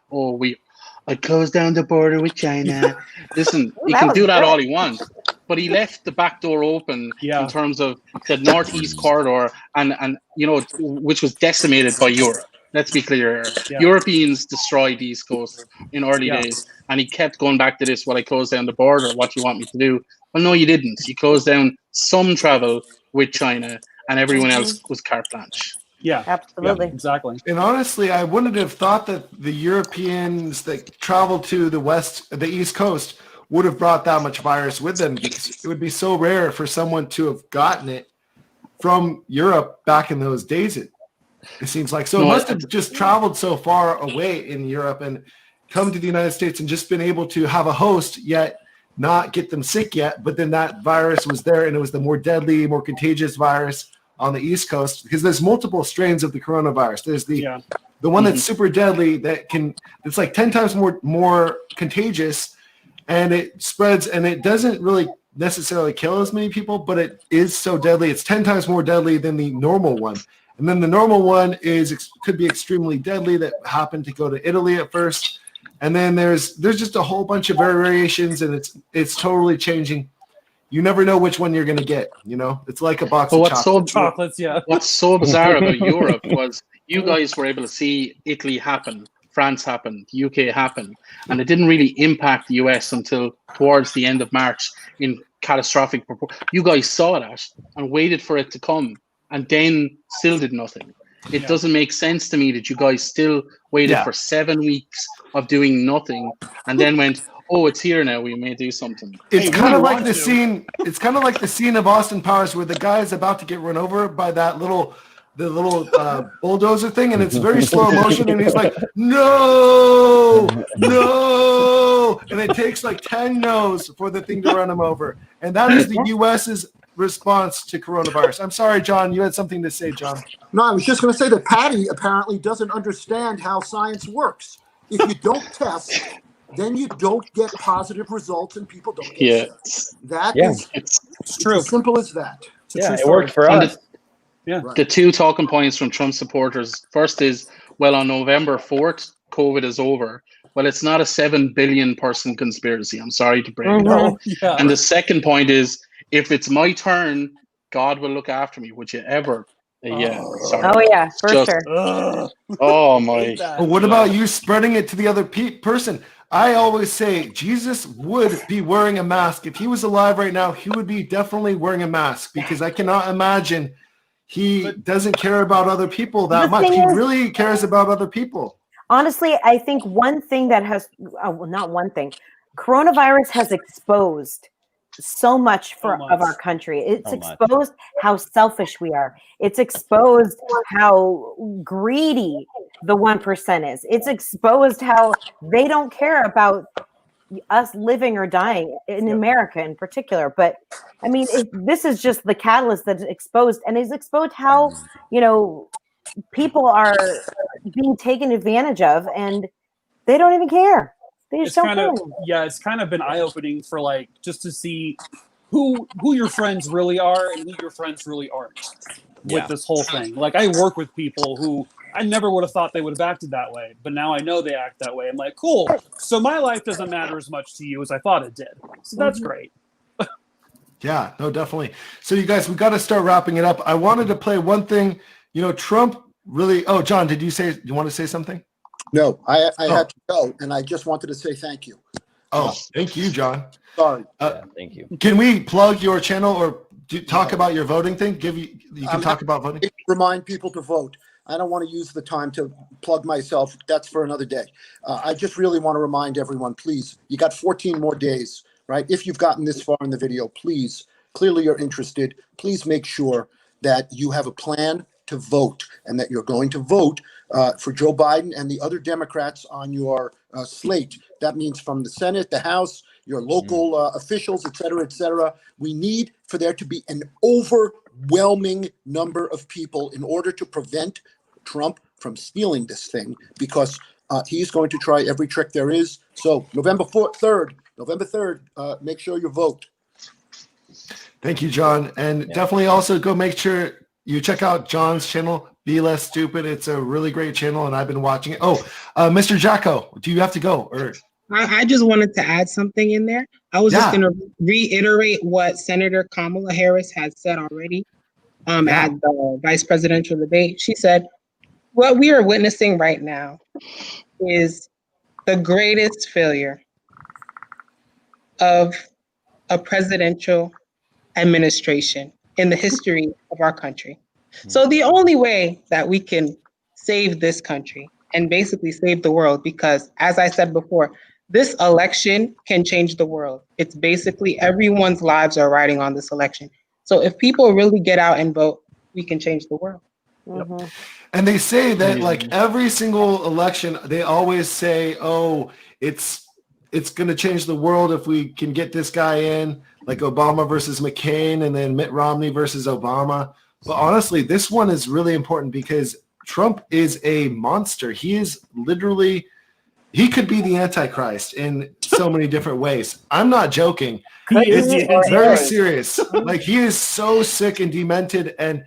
I closed down the border with China. Listen, he can do that all he wants, but he left the back door open in terms of the northeast corridor, and which was decimated by Europe. Let's be clear. Yeah. Europeans destroyed the East Coast in early days, and he kept going back to this. Well, I closed down the border. What do you want me to do? Well, no, you didn't. You closed down some travel with China, and everyone else was carte blanche. Yeah, absolutely. Yeah, exactly. And honestly, I wouldn't have thought that the Europeans that traveled to the East Coast would have brought that much virus with them, because it would be so rare for someone to have gotten it from Europe back in those days. It seems like. So it must have just traveled so far away in Europe and come to the United States and just been able to have a host yet not get them sick yet. But then that virus was there, and it was the more deadly, more contagious virus on the East Coast, because there's multiple strains of the coronavirus. There's the one that's super deadly it's like 10 times more contagious, and it spreads, and it doesn't really necessarily kill as many people, but it is so deadly. It's 10 times more deadly than the normal one. And then the normal one could be extremely deadly, that happened to go to Italy at first. And then there's just a whole bunch of variations, and it's totally changing. You never know which one you're going to get. It's like a box of chocolates. Yeah. What's so bizarre about Europe was you guys were able to see Italy happen France happened, the UK happened, and it didn't really impact the US until towards the end of March in catastrophic proportion. You guys saw that and waited for it to come, and then still did nothing. It doesn't make sense to me that you guys still waited for 7 weeks of doing nothing, and then went, "Oh, it's here now. We may do something." It's kind of like the scene. It's kind of like the scene of Austin Powers where the guy is about to get run over by that little bulldozer thing, and it's very slow motion, and he's like, "No, no," and it takes like 10 no's for the thing to run him over, and that is the U.S.'s response to coronavirus. I'm sorry, John. You had something to say, John. No, I was just going to say that Patty apparently doesn't understand how science works. If you don't test, then you don't get positive results, and people don't get sick. That is it's true. As simple as that. It worked for us. The two talking points from Trump supporters. First is, well, on November 4th, COVID is over. Well, it's not a 7 billion person conspiracy. I'm sorry to break it up. And the second point is, if it's my turn, God will look after me. Would you ever? Sorry. Oh yeah, for sure. Oh my. But what about you spreading it to the other person? I always say Jesus would be wearing a mask. If he was alive right now, he would be definitely wearing a mask, because I cannot imagine he doesn't care about other people that much. He really cares about other people. Honestly, I think one thing that has, not one thing, coronavirus has exposed so much of our country. It's exposed how selfish we are. It's exposed how greedy the 1% is. It's exposed how they don't care about us living or dying in America in particular. But I mean, this is just the catalyst that's exposed, and is exposed how, people are being taken advantage of, and they don't even care. They just don't care. It's kind of been eye-opening for just to see who your friends really are and who your friends really aren't with this whole thing. I work with people who I never would have thought they would have acted that way, but now I know they act that way. I'm like, cool. So my life doesn't matter as much to you as I thought it did. So that's great. Yeah, no, definitely. So you guys, we got to start wrapping it up. I wanted to play one thing. Trump really. Oh, John, did you want to say something? No, I had to go, and I just wanted to say thank you. Oh, thank you, John. Sorry. Thank you. Can we plug your channel or talk about your voting thing? You can talk about voting. Remind people to vote. I don't want to use the time to plug myself. That's for another day. I just really want to remind everyone, please, you got 14 more days, right? If you've gotten this far in the video, please, clearly you're interested. Please make sure that you have a plan to vote, and that you're going to vote for Joe Biden and the other Democrats on your slate. That means from the Senate, the House, your local officials, et cetera, et cetera. We need for there to be an overwhelming number of people in order to prevent Trump from stealing this thing, because he's going to try every trick there is. So November 3rd, make sure you vote. Thank you, John. And definitely also go make sure you check out John's channel, Be Less Stupid. It's a really great channel, and I've been watching it. Oh, Mr. Jacko, do you have to go? Or I just wanted to add something in there. I was just going to reiterate what Senator Kamala Harris had said already at the vice presidential debate. She said, what we are witnessing right now is the greatest failure of a presidential administration in the history of our country. So the only way that we can save this country and basically save the world, because as I said before, this election can change the world. It's basically everyone's lives are riding on this election. So if people really get out and vote, we can change the world. Yep. And they say that every single election, they always say, oh, it's going to change the world if we can get this guy in, like Obama versus McCain, and then Mitt Romney versus Obama. But honestly, this one is really important because Trump is a monster. He is literally, he could be the Antichrist in so many different ways. I'm not joking. It's very serious. He is so sick and demented. And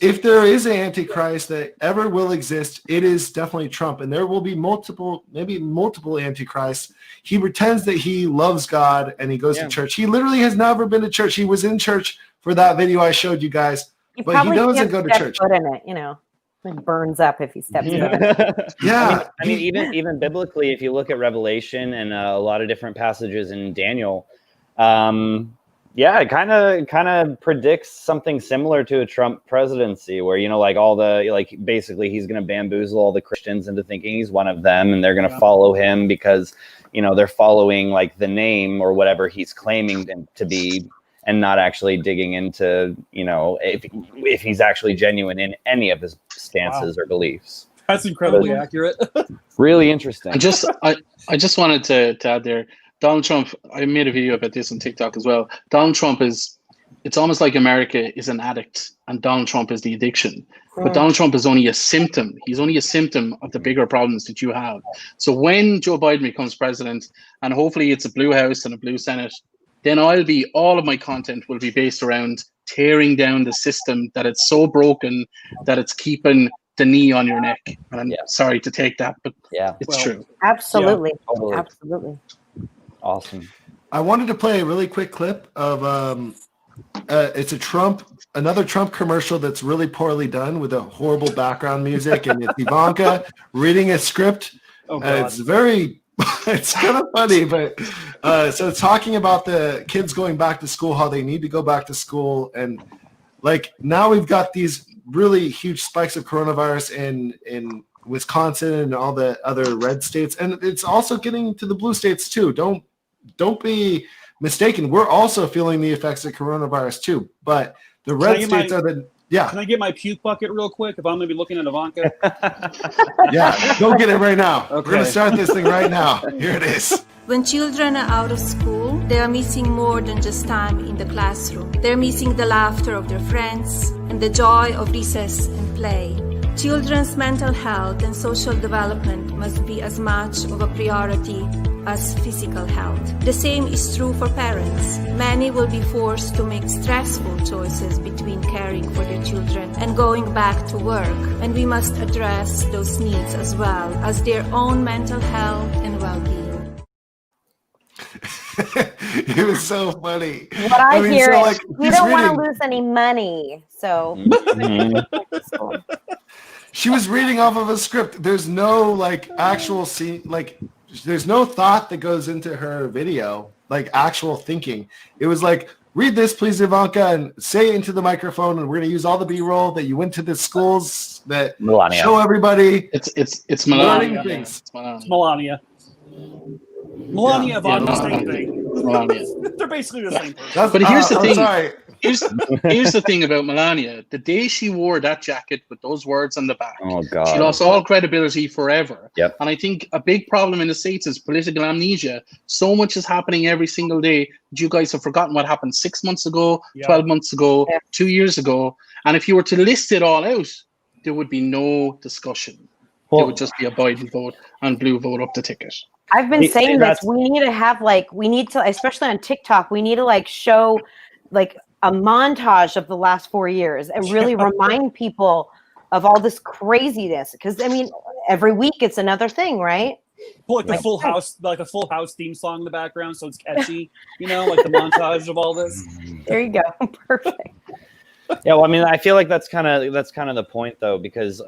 if there is an Antichrist that ever will exist, it is definitely Trump. And there will be maybe multiple Antichrists. He pretends that he loves God and he goes to church. He literally has never been to church. He was in church for that video I showed you guys, but he doesn't go to church. Foot in it, It burns up if he steps in it. Yeah. I mean, even biblically, if you look at Revelation and a lot of different passages in Daniel, it kind of predicts something similar to a Trump presidency, where like all the basically he's going to bamboozle all the Christians into thinking he's one of them, and they're going to follow him because they're following like the name or whatever he's claiming to be, and not actually digging into if he's actually genuine in any of his stances or beliefs. That's incredibly accurate. Really interesting. I just wanted to add there, Donald Trump, I made a video about this on TikTok as well. Donald Trump it's almost like America is an addict and Donald Trump is the addiction. But Donald Trump is only a symptom. He's only a symptom of the bigger problems that you have. So when Joe Biden becomes president, and hopefully it's a blue House and a blue Senate, then all of my content will be based around tearing down the system, that it's so broken that it's keeping the knee on your neck. And I'm sorry to take that, but it's true. Absolutely. Yeah, totally. Absolutely. Awesome. I wanted to play a really quick clip of it's another Trump commercial that's really poorly done with a horrible background music, and it's Ivanka reading a script. It's it's kind of funny, but so it's talking about the kids going back to school, how they need to go back to school, and like now we've got these really huge spikes of coronavirus in Wisconsin and all the other red states, and it's also getting to the blue states too. Don't be mistaken. We're also feeling the effects of coronavirus too, but the red states are the Can I get my puke bucket real quick if I'm going to be looking at Ivanka? Yeah, go get it right now. Okay. We're going to start this thing right now. Here it is. When children are out of school, they are missing more than just time in the classroom. They're missing the laughter of their friends and the joy of recess and play. Children's mental health and social development must be as much of a priority as physical health. The same is true for parents. Many will be forced to make stressful choices between caring for their children and going back to work, and we must address those needs as well as their own mental health and well-being. It was so funny. What I hear is we he's don't want reading- to lose any money, so. She was reading off of a script. There's no actual scene, there's no thought that goes into her video, actual thinking. It was read this, please, Ivanka, and say it into the microphone, and we're going to use all the B-roll that you went to the schools that Melania. show everybody. It's Melania. Things. It's Melania. Melania, Ivanka, same thing. Melania. They're basically the same person. But here's the thing. Sorry. Here's the thing about Melania. The day she wore that jacket with those words on the back, God. she lost all credibility forever. Yep. And I think a big problem in the States is political amnesia. So much is happening every single day that you guys have forgotten what happened 6 months ago, 12 months ago, 2 years ago. And if you were to list it all out, there would be no discussion. It would just be a Biden vote and blue vote up the ticket. I've been saying this. We need to have especially on TikTok, we need to show a montage of the last 4 years and really remind people of all this craziness. Because every week it's another thing, right? Put a Full House theme song in the background, so it's catchy. The montage of all this. There you go. Perfect. Yeah, well, I feel like that's kind of the point, though, because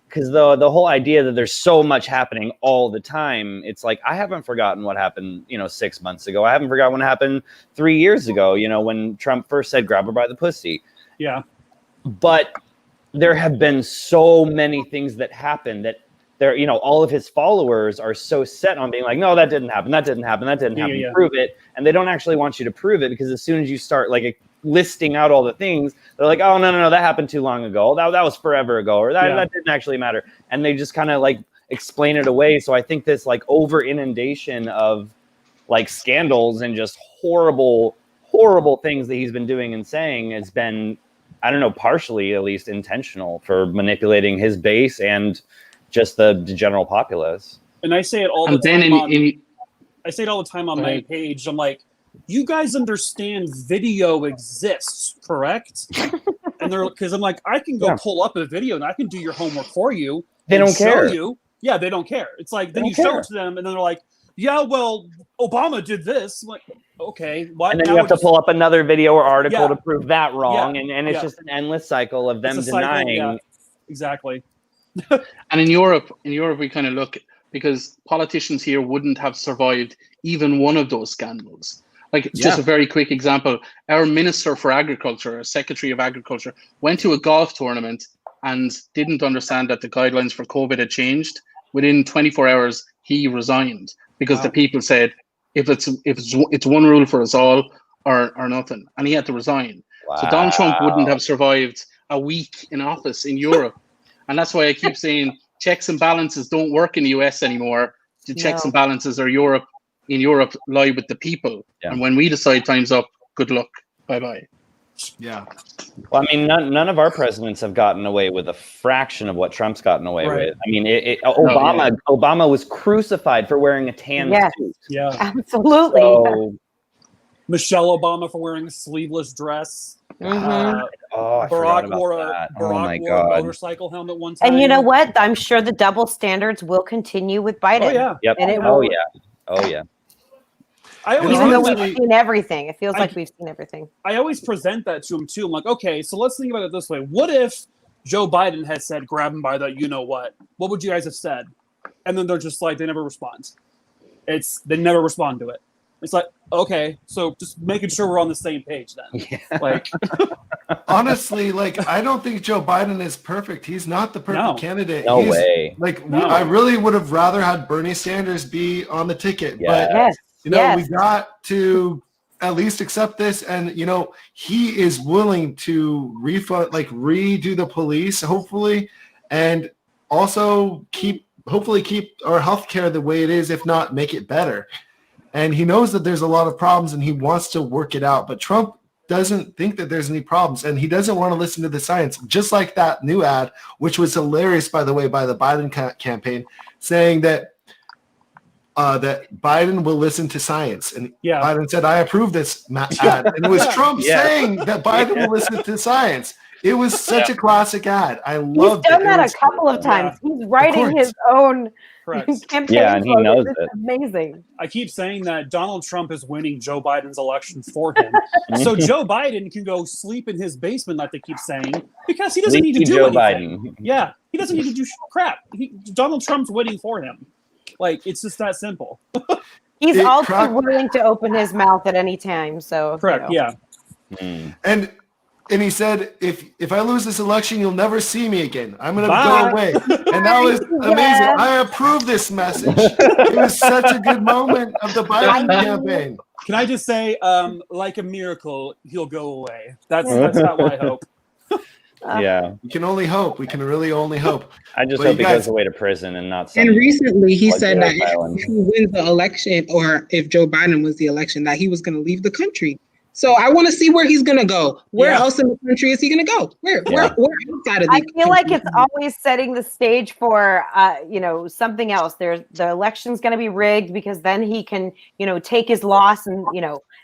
because the whole idea that there's so much happening all the time, it's I haven't forgotten what happened, 6 months ago. I haven't forgotten what happened 3 years ago, when Trump first said, grab her by the pussy. Yeah. But there have been so many things that happened that all of his followers are so set on being no, that didn't happen. That didn't happen. That didn't happen. Yeah. Prove it. And they don't actually want you to prove it, because as soon as you start listing out all the things, they're oh, no, that happened too long ago. That was forever ago, or that didn't actually matter. And they just kind of explain it away. So I think this over inundation of scandals and just horrible things that he's been doing and saying has been, I don't know, partially at least intentional for manipulating his base and just the general populace. And I say it all the time. I say it all the time on my page. I'm you guys understand video exists, correct? And they're because I'm I can go pull up a video and I can do your homework for you. They don't care. Yeah, they don't care. It's then you show it to them, and then they're yeah, well, Obama did this. I'm okay, what? And then you have to pull up another video or article Yeah. to prove that wrong, Yeah. and it's just an endless cycle of them It's a cycle, denying. exactly. And in Europe, we kind of look, because politicians here wouldn't have survived even one of those scandals. Like, just a very quick example, our Minister for Agriculture, our Secretary of Agriculture, went to a golf tournament and didn't understand that the guidelines for COVID had changed. Within 24 hours, he resigned because the people said, if it's one rule for us all or nothing, and he had to resign. Wow. So Donald Trump wouldn't have survived a week in office in Europe. And that's why I keep saying checks and balances don't work in the US anymore. The checks and balances are in Europe lie with the people. Yeah. And when we decide time's up, good luck. Bye-bye. Yeah. Well, I mean, none of our presidents have gotten away with a fraction of what Trump's gotten away with. I mean, Obama was crucified for wearing a tan suit. Yeah, absolutely. So, Michelle Obama for wearing a sleeveless dress. I Barack wore a motorcycle helmet one time. And you know what? I'm sure the double standards will continue with Biden. Oh yeah. Yep. And Oh yeah. Even though we've seen everything, it feels like we've seen everything. I always present that to him too. I'm like, okay, so let's think about it this way. What if Joe Biden had said, grab him by the what? What would you guys have said? And then they're just like, they never respond. They never respond to it. It's like, okay, so just making sure we're on the same page then. Yeah. Like, honestly, like, I don't think Joe Biden is perfect. He's not the perfect candidate. No way. Like, I really would have rather had Bernie Sanders be on the ticket. But, we got to at least accept this. And, he is willing to redo the police, hopefully, and also hopefully keep our healthcare the way it is, if not make it better. And he knows that there's a lot of problems and he wants to work it out. But Trump doesn't think that there's any problems and he doesn't want to listen to the science. Just like that new ad, which was hilarious, by the way, by the Biden campaign, saying that Biden will listen to science. And Biden said, I approve this ad. And it was Trump saying that Biden will listen to science. It was such a classic ad. I loved it. He's done that a couple of times. He's writing his own campaign. Yeah, and he knows it. Amazing. I keep saying that Donald Trump is winning Joe Biden's election for him. So Joe Biden can go sleep in his basement, like they keep saying, because he doesn't need to do anything. Yeah, he doesn't need to do crap. Donald Trump's winning for him. Like, it's just that simple. He's also willing to open his mouth at any time. So correct, yeah. And he said, if I lose this election, you'll never see me again. I'm going to go away. And that was amazing. I approve this message. It was such a good moment of the Biden campaign. Can I just say, like a miracle, he'll go away. That's how I hope. Yeah. We can only hope. We can really only hope. I just hope he goes away to prison and not. And recently he said that if he wins the election, or if Joe Biden wins the election, that he was going to leave the country. So I want to see where he's going to go. Where else in the country is he going to go? Where outside of the country? I feel like it's always setting the stage for, something else. The election's going to be rigged because then he can, take his loss and,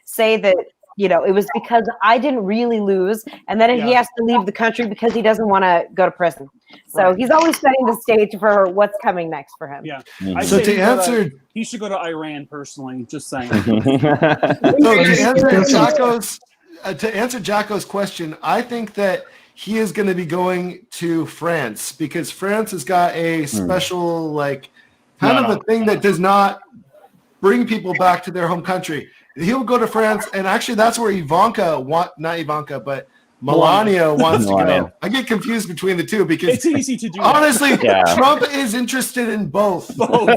say that, it was because I didn't really lose. And then he has to leave the country because he doesn't want to go to prison. So he's always setting the stage for what's coming next for him. Yeah. So to answer, he should go to Iran personally. Just saying. So to answer Jacko's question, I think that he is going to be going to France because France has got a special kind of a thing that does not bring people back to their home country. He'll go to France, and actually that's where Melania wants to go. I get confused between the two because it's easy to do. Honestly, Trump is interested in both. Probably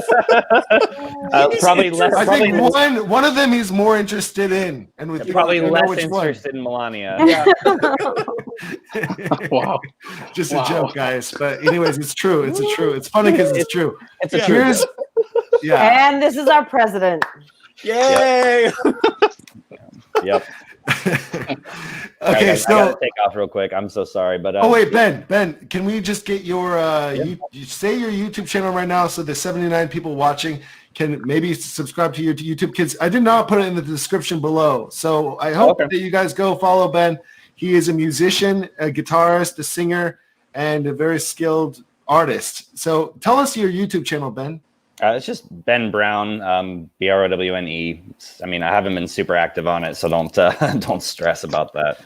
less. I think one of them he's more interested in, and with probably less interested in Melania. Yeah. Wow, just a joke, guys. But anyways, it's true. It's true. It's funny because it's true. It's a truth. Yeah. And this is our president. Yay! Yep. Okay, guys, so I gotta take off real quick. I'm so sorry, but oh wait, Ben, can we just get your you say your YouTube channel right now so the 79 people watching can maybe subscribe to your YouTube kids. I did not put it in the description below, so I hope that you guys go follow Ben. He is a musician, a guitarist, a singer, and a very skilled artist. So tell us your YouTube channel, Ben. It's just Ben Brown, BROWNE. I mean, I haven't been super active on it, so don't stress about that.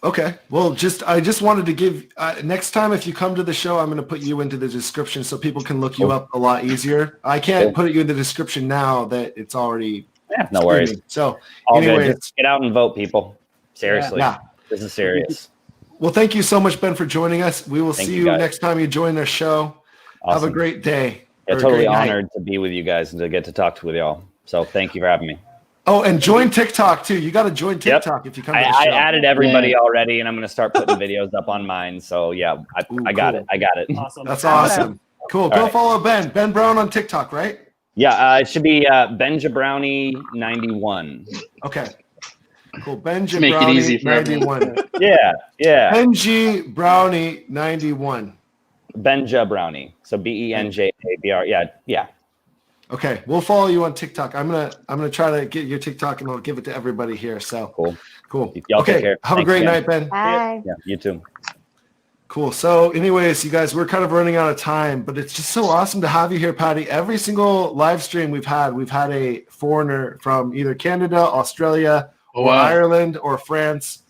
Okay. Well, I just wanted to give, next time if you come to the show, I'm going to put you into the description so people can look you up a lot easier. I can't put you in the description now that it's already no worries. streaming. So All anyway, good. Just get out and vote, people. Seriously. Yeah. This is serious. Well, thank you so much, Ben, for joining us. We will see you next time you join our show. Awesome. Have a great day. Yeah, or a totally great night. honored to be with you guys and to get to talk with y'all. So thank you for having me. Oh, and join TikTok too. You got to join TikTok if you come to the show. I added everybody already, and I'm going to start putting videos up on mine. So yeah, I got it. I got it. Awesome. That's awesome. Cool. All Go right. follow Ben Brown on TikTok, right? Yeah, it should be Benja Brownie 91. Okay. Cool. Benji Make it Brownie easy for everyone. 91. Yeah. Benji Brownie 91. Benja Brownie. So BENJABR. Yeah. Okay, we'll follow you on TikTok. I'm gonna try to get your TikTok and I'll give it to everybody here. So cool. Y'all okay, take care. have a Thanks great again. night, Ben. Bye. Yeah, you too. Cool. So anyways, you guys, we're kind of running out of time, but it's just so awesome to have you here, Patty. Every single live stream we've had a foreigner from either Canada, Australia, or Ireland, or France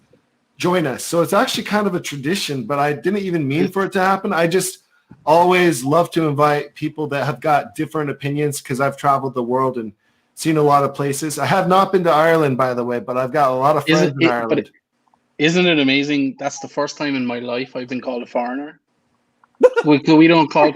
join us. So it's actually kind of a tradition, but I didn't even mean for it to happen. I just always love to invite people that have got different opinions because I've traveled the world and seen a lot of places. I have not been to Ireland, by the way, but I've got a lot of friends in Ireland. Isn't it amazing? That's the first time in my life I've been called a foreigner. We don't call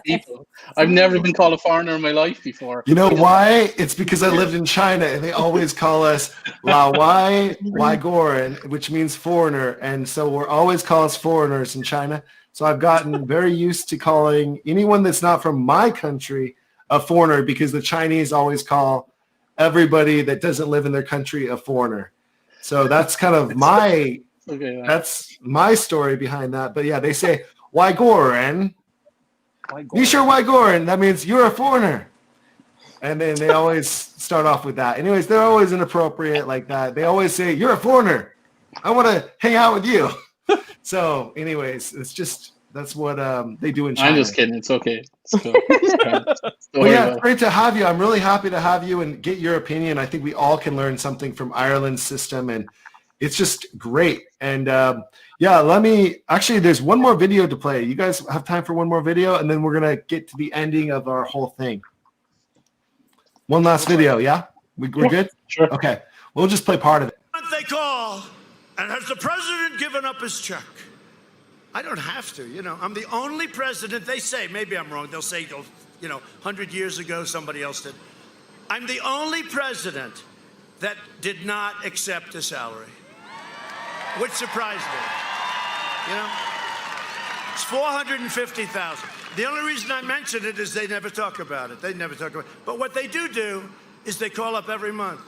people. I've never been called a foreigner in my life before. You know why? It's because I lived in China and they always call us La Wai Goran, which means foreigner. And so we're always called as foreigners in China. So I've gotten very used to calling anyone that's not from my country a foreigner because the Chinese always call everybody that doesn't live in their country a foreigner. So that's kind of that's my story behind that. But yeah, they say Wai Goran. You sure Wai Goran? That means you're a foreigner. And then they always start off with that. Anyways, they're always inappropriate like that. They always say, you're a foreigner. I want to hang out with you. So anyways, that's what they do in China. I'm just kidding. It's okay. It's cool. Well, yeah, it's great to have you. I'm really happy to have you and get your opinion. I think we all can learn something from Ireland's system, and it's just great. And actually, there's one more video to play. You guys have time for one more video, and then we're going to get to the ending of our whole thing. One last video, yeah? We're good? Sure. Okay. We'll just play part of it. They call, and has the president given up his check? I don't have to, I'm the only president, they say, maybe I'm wrong, they'll say, 100 years ago somebody else did. I'm the only president that did not accept a salary, which surprised me. It's $450,000. The only reason I mention it is they never talk about it. They never talk about it. But what they do is they call up every month.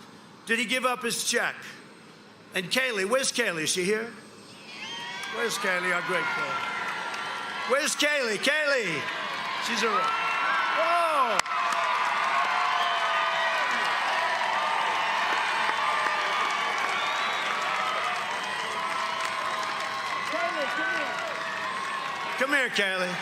Did he give up his check? And Kaylee, where's Kaylee? Is she here? Where's Kaylee, our great Kaylee? Where's Kaylee? Kaylee! She's around. Whoa! Kaylee, come here, Kaylee.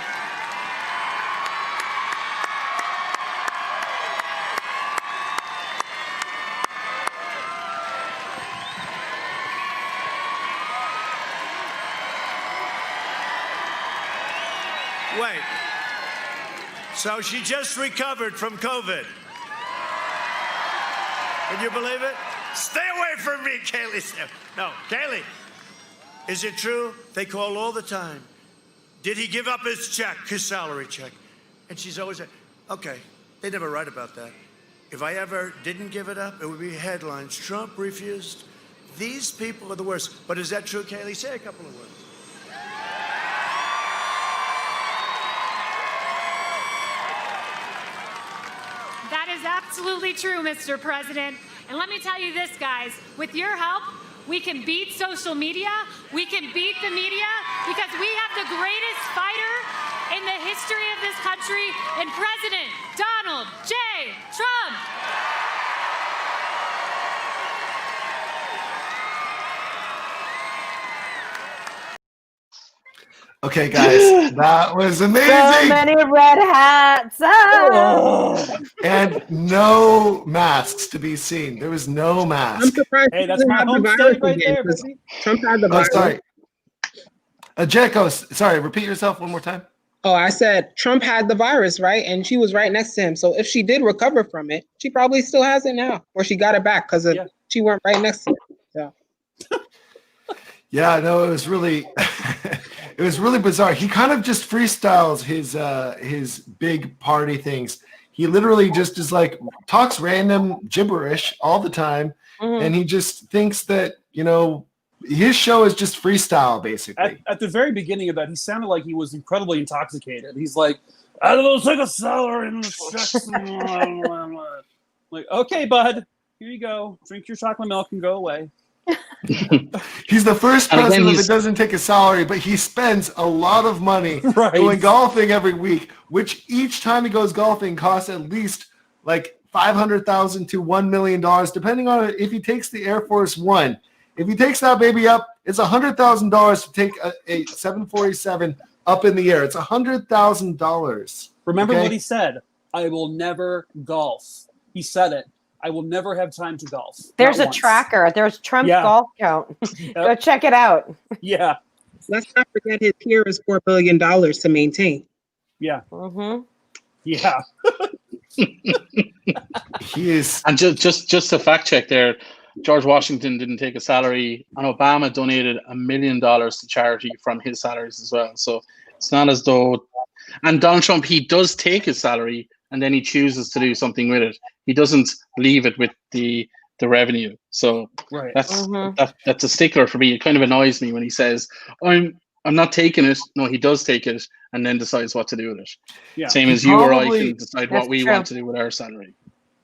Wait. So she just recovered from COVID. Can you believe it? Stay away from me, Kaylee. No, Kaylee. Is it true? They call all the time. Did he give up his check, his salary check? And she's always like, okay, they never write about that. If I ever didn't give it up, it would be headlines. Trump refused. These people are the worst. But is that true, Kaylee? Say a couple of words. That is absolutely true, Mr. President. And let me tell you this, guys. With your help, we can beat social media. We can beat the media because we have the greatest fighter in the history of this country in President Donald J. Trump. Okay, guys, that was amazing. So many red hats. Ah! And no masks to be seen. There was no I'm mask. surprised. Hey, he that's didn't my have the home virus state right again, there, 'cause baby. Trump had the Oh, virus. sorry. Jericho, sorry, repeat yourself one more time. Oh, I said Trump had the virus, right? And she was right next to him. So if she did recover from it, she probably still has it now, or she got it back because she weren't right next to him. So. Yeah, no, it was really it was really bizarre. He kind of just freestyles his big party things. He literally just is like talks random gibberish all the time, and he just thinks that, you know, his show is just freestyle basically. At the very beginning of that, he sounded like he was incredibly intoxicated. He's like, I don't know, take a salary and sex. Like, okay, bud, here you go. Drink your chocolate milk and go away. He's the first And again, president that he's- doesn't take a salary, but he spends a lot of money Right. going golfing every week, which each time he goes golfing costs at least like $500,000 to $1 million, depending on if he takes the Air Force One. If he takes that baby up, it's $100,000 to take a 747 up in the air. It's $100,000. Remember okay? what he said? I will never golf. He said it. I will never have time to golf. There's Not a once. tracker. There's Trump's Yeah. golf count. Go check it out. Yeah. Let's not forget his peer is $4 billion to maintain. Yeah. Mm-hmm. Yeah. He is. And just a fact check there, George Washington didn't take a salary, and Obama donated $1 million to charity from his salaries as well. So it's not as though, and Donald Trump, he does take his salary and then he chooses to do something with it. He doesn't leave it with the revenue. So Right. that's a stickler for me. It kind of annoys me when he says, I'm not taking it. No, he does take it and then decides what to do with it. Yeah. Same He as you or I probably- can decide That's what we true. want to do with our salary.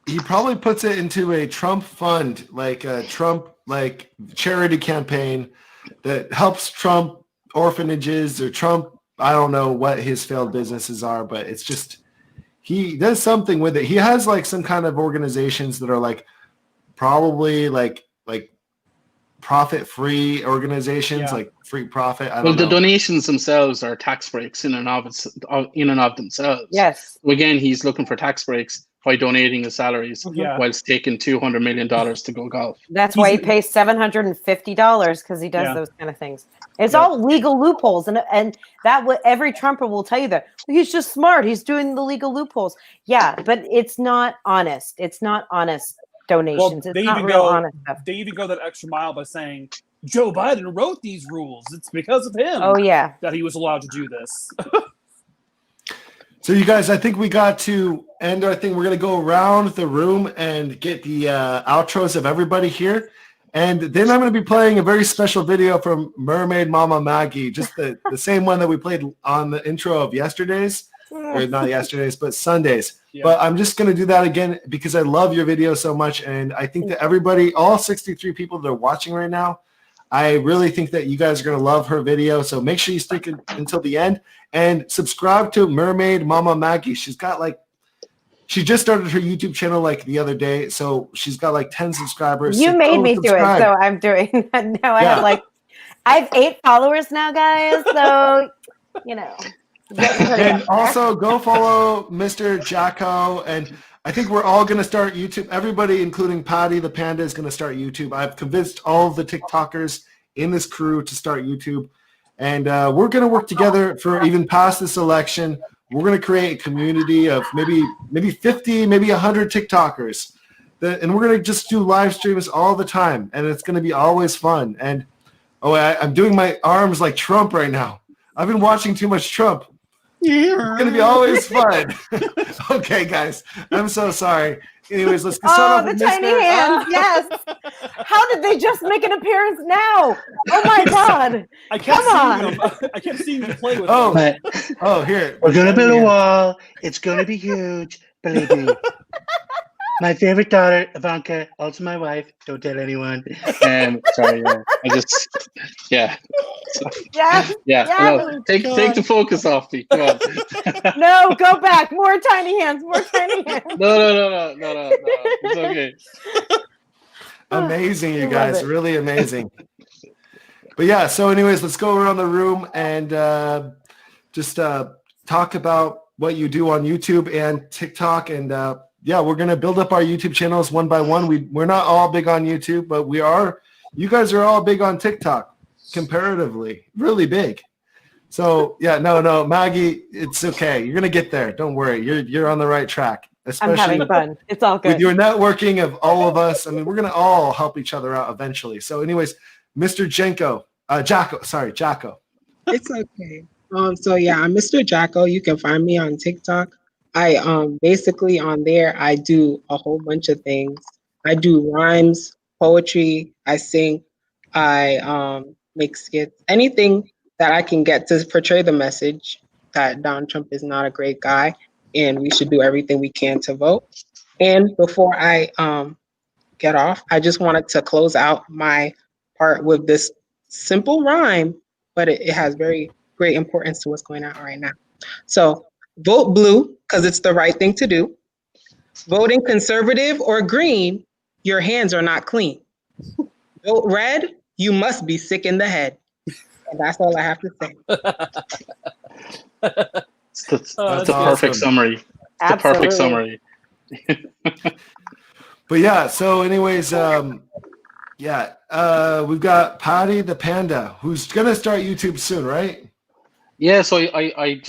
He probably puts it into a Trump fund, like a Trump like charity campaign that helps Trump orphanages or Trump. I don't know what his failed businesses are, but it's just he does something with it. He has like some kind of organizations that are like probably like profit-free organizations, Yeah. like free profit. I Well, don't the know. donations themselves are tax breaks in and of themselves. Yes. So again, he's looking for tax breaks by donating his salaries Yeah. whilst taking $200 million to go golf. That's why he pays $750 because he does Yeah. those kind of things. It's all legal loopholes, and that every Trumper will tell you that he's just smart. He's doing the legal loopholes. Yeah, but it's not honest. It's not honest donations. Well, it's not real honest stuff. they even go that extra mile by saying Joe Biden wrote these rules. It's because of him. Oh yeah. That he was allowed to do this. So you guys, I think we got to end our thing. We're going to go around the room and get the outros of everybody here. And then I'm going to be playing a very special video from Mermaid Mama Maggie, just the same one that we played on the intro of yesterday's, or not yesterday's, but Sundays. Yeah. But I'm just going to do that again because I love your video so much. And I think that everybody, all 63 people that are watching right now, I really think that you guys are going to love her video. So make sure you stick it until the end and subscribe to Mermaid Mama Maggie. She's got like, she just started her YouTube channel like the other day. So she's got like 10 subscribers. You So made go me do it, subscribe. so I'm doing that now. I Yeah. have I have 8 followers now, guys. So you know. getting pretty And up there. also go follow Mr. Jacko. And I think we're all going to start YouTube. Everybody, including Patty the Panda, is going to start YouTube. I've convinced all of the TikTokers in this crew to start YouTube. And we're going to work together for even past this election. We're going to create a community of maybe 50, maybe 100 TikTokers. And we're going to just do live streams all the time. And it's going to be always fun. And I'm doing my arms like Trump right now. I've been watching too much Trump. It's going to be always fun. Okay, guys. I'm so sorry. Anyways, let's start Oh, off the with tiny Mr. hands, yes. How did they just make an appearance now? Oh my God. I kept Come seeing on. them. I kept seeing them play with Oh, them. here. We're gonna build a wall. It's gonna be huge. Believe me. My favorite daughter, Ivanka, also my wife. Don't tell anyone. Sorry, I just, yeah. Yes. Yeah, yes. no, take the focus off me. Come on. No, go back. More tiny hands. More tiny hands. No. It's okay. Amazing, you I love guys. it. Really amazing. But yeah, so anyways, let's go around the room and just talk about what you do on YouTube and TikTok. And yeah, we're going to build up our YouTube channels one by one. We're not all big on YouTube, but we are. You guys are all big on TikTok, comparatively, really big. So yeah, no, Maggie, it's okay. You're going to get there. Don't worry. You're on the right track. Especially I'm having fun. It's all good. with your networking of all of us. I mean, we're going to all help each other out eventually. So anyways, Mr. Jacko. It's okay. So yeah, I'm Mr. Jacko. You can find me on TikTok. I basically on there I do a whole bunch of things. I do rhymes, poetry, I sing, I make skits, anything that I can get to portray the message that Donald Trump is not a great guy and we should do everything we can to vote. And before I get off, I just wanted to close out my part with this simple rhyme, but it has very great importance to what's going on right now. So vote blue because it's the right thing to do. Voting conservative or green, your hands are not clean. Vote red, you must be sick in the head. And that's all I have to say. That's the perfect summary. The perfect summary. But yeah, so anyways, we've got Patty the Panda, who's gonna start YouTube soon, right? Yeah, so I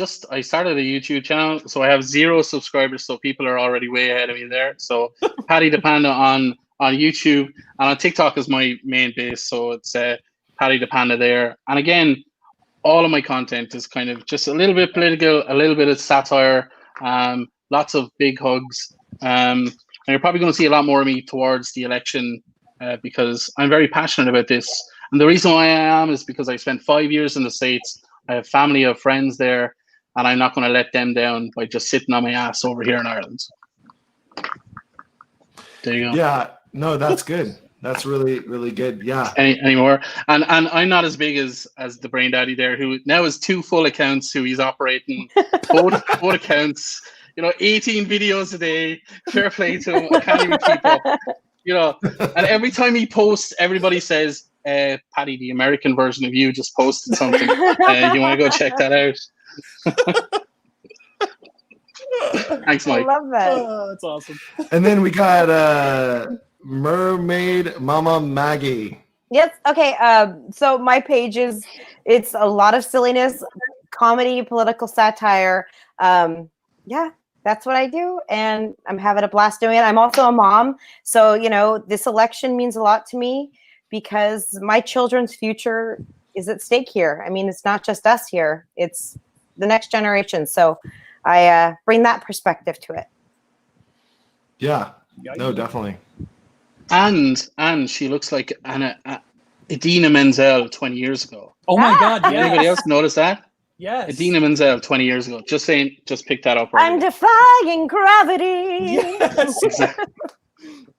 started a YouTube channel, so I have 0 subscribers, so people are already way ahead of me there. So Patty the Panda on YouTube, and on TikTok is my main base, so it's Patty the Panda there. And again, all of my content is kind of just a little bit political, a little bit of satire, lots of big hugs. And you're probably going to see a lot more of me towards the election because I'm very passionate about this. And the reason why I am is because I spent 5 years in the States. I have family, I have friends there, and I'm not going to let them down by just sitting on my ass over here in Ireland. There you go. Yeah, no, that's good. That's really, really good. Yeah. Anymore. And I'm not as big as the Brain Daddy there, who now has 2 full accounts who he's operating both accounts, 18 videos a day. Fair play to him. I can't even keep up. And every time he posts, everybody says, Patty, the American version of you just posted something. You want to go check that out? Thanks, Mike. I love that. That's awesome. And then we got Mermaid Mama Maggie. Yes. Okay. So my page it's a lot of silliness, comedy, political satire. Yeah, that's what I do. And I'm having a blast doing it. I'm also a mom. So, this election means a lot to me because my children's future is at stake here. I mean, it's not just us here. It's the next generation. So I bring that perspective to it. Yeah. No, definitely. And she looks like Idina Menzel 20 years ago. Oh my God! Yes. Anybody else notice that? Yes. Idina Menzel 20 years ago. Just saying. Just pick that up. Right I'm defying gravity. Yes.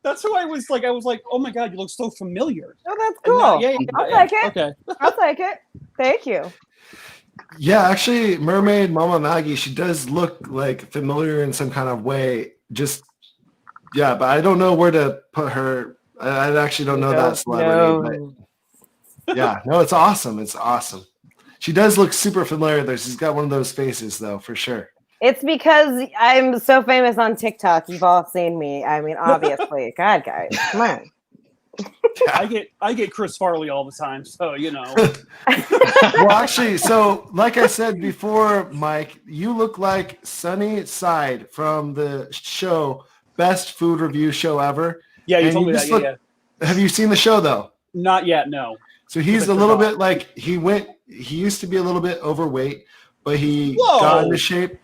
That's who I was like. I was like, oh my God, you look so familiar. Oh, that's cool. Yeah, I'll take it. Okay. I'll take it. Thank you. Yeah, actually, Mermaid Mama Maggie, she does look like familiar in some kind of way. Yeah, but I don't know where to put her. I actually don't know that celebrity. No. But yeah, no, it's awesome. It's awesome. She does look super familiar though. She's got one of those faces though, for sure. It's because I'm so famous on TikTok. You've all seen me. I mean, obviously. God, guys, come on. I get Chris Farley all the time, so Well, actually, so like I said before, Mike, you look like Sunny Side from the show Best Food Review Show Ever. Yeah, you told me that. Yeah. Have you seen the show though? Not yet, no. So he's a little bit like he used to be a little bit overweight, but he got into shape.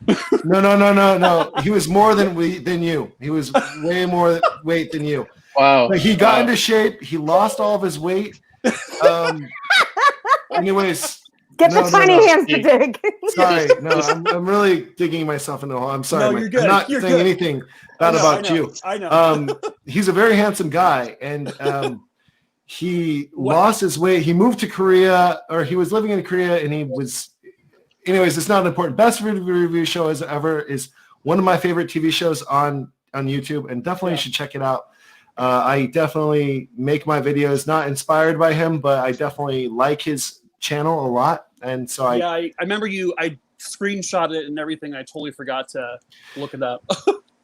No. He was more than you. He was way more weight than you. Wow. But he got into shape. He lost all of his weight. Anyways. Get the tiny hands to dig. Sorry. No, I'm really digging myself in the hole. I'm sorry. No, Mike. you're good. I'm not You're saying good. anything bad about you. I know. He's a very handsome guy. And he lost his weight. He moved to Korea, or he was living in Korea, and he was... Anyways, it's not important. Best review show as ever is one of my favorite TV shows on YouTube, and definitely you should check it out. I definitely make my videos not inspired by him, but I definitely like his channel a lot. And so I remember I screenshot it and everything. I totally forgot to look it up.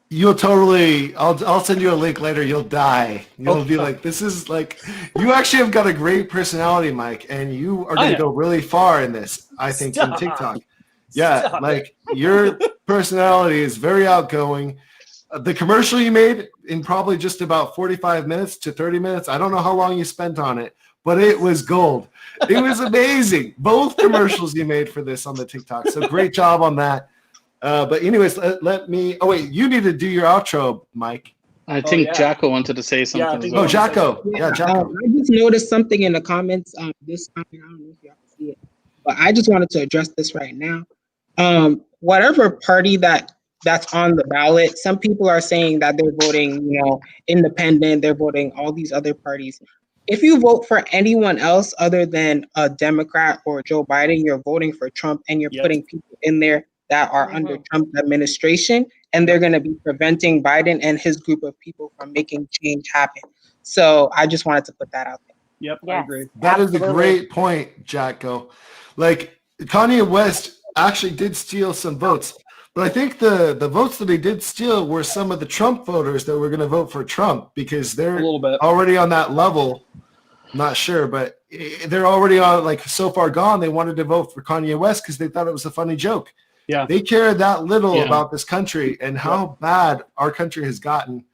You'll totally, I'll send you a link later. You'll die. You'll be like, this is like, you actually have got a great personality, Mike, and you are going to go really far in this, I think, in TikTok. Yeah, like your personality is very outgoing. The commercial you made in probably just about 45 minutes to 30 minutes, I don't know how long you spent on it, but it was gold. It was amazing. Both commercials you made for this on the TikTok. So great job on that. But anyways, let me. Oh wait, you need to do your outro, Mike. I think Jacko wanted to say something. Oh, Jacko. Yeah, Jacko. I just noticed something in the comments this time. I don't know if y'all can see it, but I just wanted to address this right now. Whatever party that's on the ballot, some people are saying that they're voting, independent. They're voting all these other parties. If you vote for anyone else other than a Democrat or Joe Biden, you're voting for Trump, and you're putting people in there that are under Trump's administration, and they're going to be preventing Biden and his group of people from making change happen. So I just wanted to put that out there. Yep, I agree. That is a great point, Jacko. Like Kanye West actually did steal some votes, but I think the votes that he did steal were some of the Trump voters that were going to vote for Trump because they're already on that level. Not sure, but they're already on, like, so far gone. They wanted to vote for Kanye West because they thought it was a funny joke. Yeah, they care that little about this country and how bad our country has gotten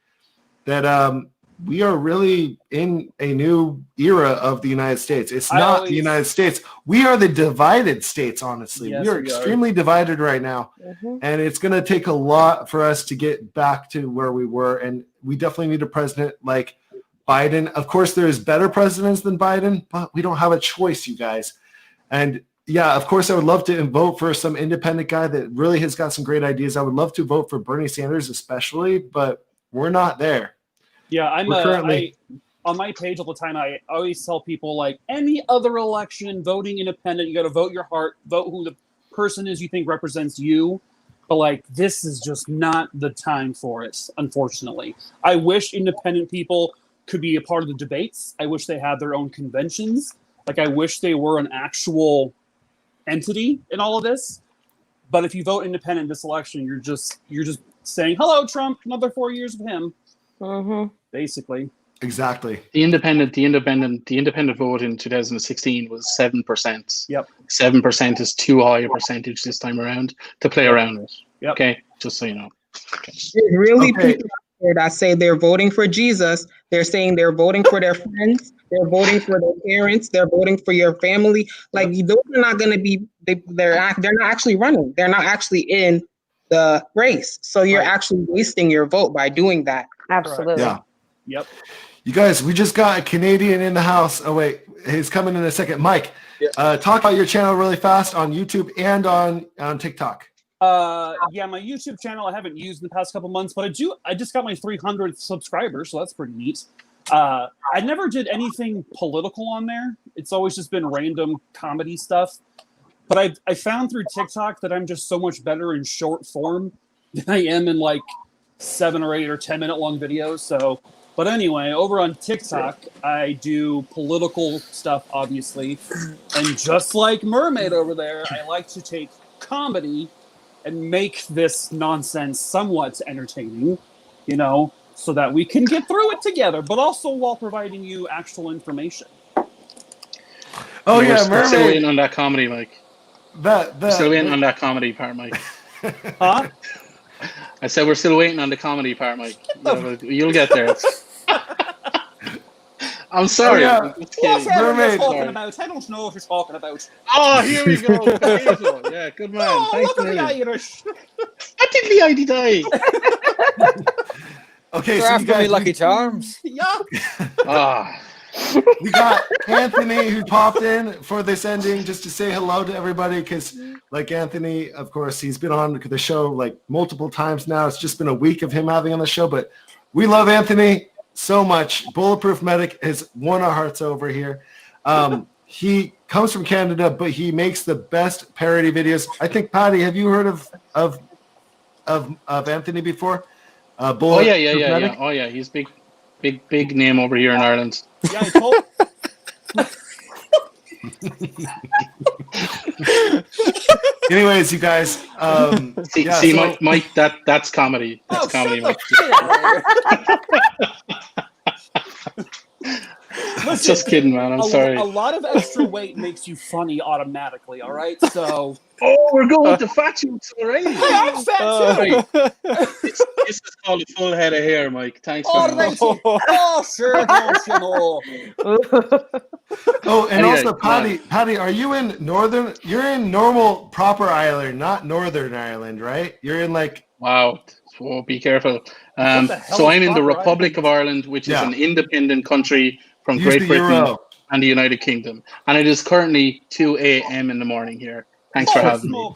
that we are really in a new era of the United States. It's not the United States. We are the divided states, honestly. Yes, we are extremely divided right now. And it's going to take a lot for us to get back to where we were. And we definitely need a president like Biden. Of course, there's better presidents than Biden, but we don't have a choice, you guys. And yeah, of course, I would love to vote for some independent guy that really has got some great ideas. I would love to vote for Bernie Sanders especially, but we're not there. Yeah, on my page all the time, I always tell people, like, any other election, voting independent, you got to vote your heart, vote who the person is you think represents you. But, like, this is just not the time for it, unfortunately. I wish independent people could be a part of the debates. I wish they had their own conventions. Like, I wish they were an actual entity in all of this. But if you vote independent this election, you're just saying, hello, Trump, another 4 years of him. Basically. Exactly. The independent vote in 2016 was 7%. Yep. 7% is too high a percentage this time around to play around with. Yep. Okay, just so you know. Okay. There's really people out there that say they're voting for Jesus. They're saying they're voting for their friends. They're voting for their parents. They're voting for your family. Like, those are not going to be. They're not actually running. They're not actually in the race. So you're actually wasting your vote by doing that. Absolutely. Yeah. Yep. You guys, we just got a Canadian in the house. Oh, wait. He's coming in a second. Mike, talk about your channel really fast on YouTube and on TikTok. Yeah, my YouTube channel I haven't used in the past couple months, but I just got my 300th subscriber, so that's pretty neat. I never did anything political on there. It's always just been random comedy stuff. But I found through TikTok that I'm just so much better in short form than I am in like 7 or 8 or 10 minute long videos. So, but anyway, over on TikTok, I do political stuff, obviously. And just like Mermaid over there, I like to take comedy and make this nonsense somewhat entertaining, so that we can get through it together, but also while providing you actual information. Oh, yeah, Mermaid. We're still waiting on that comedy, Mike. We're still waiting on that comedy part, Mike. Huh? I said we're still waiting on the comedy part, Mike. You'll get there. I'm sorry. What are you talking about? I don't know what you're talking about. Oh, here we go. Yeah, good man. Oh, Thanks, look at the Irish. I did the ID die. Okay, They're so after me Lucky Charms. Yeah. We got Anthony who popped in for this ending just to say hello to everybody because, like Anthony, of course, he's been on the show like multiple times now. It's just been a week of him having on the show, but we love Anthony so much. Bulletproof Medic has won our hearts over here. He comes from Canada, but he makes the best parody videos. I think, Patty, have you heard of Anthony before? Oh yeah. Oh yeah, he's big. Big name over here in Ireland. Yeah, I told. Anyways, you guys. Mike, that's comedy. That's comedy, Mike. Listen, just kidding, man. I'm sorry. A lot of extra weight makes you funny automatically. All right, so. Oh, we're going to fat jokes already. Yeah, I'm fat too. This is called a full head of hair, Mike. Thanks Oh, very much. sure, Oh, and Anyway, also, Patty, are you in northern? You're in normal, proper Ireland, not Northern Ireland, right? You're in like. Wow. So be careful. the hell So is I'm in the proper Republic of Ireland, which is an independent country from Use Great the Britain Euro. and the United Kingdom. And it is currently 2 a.m. in the morning here. Thanks for having me.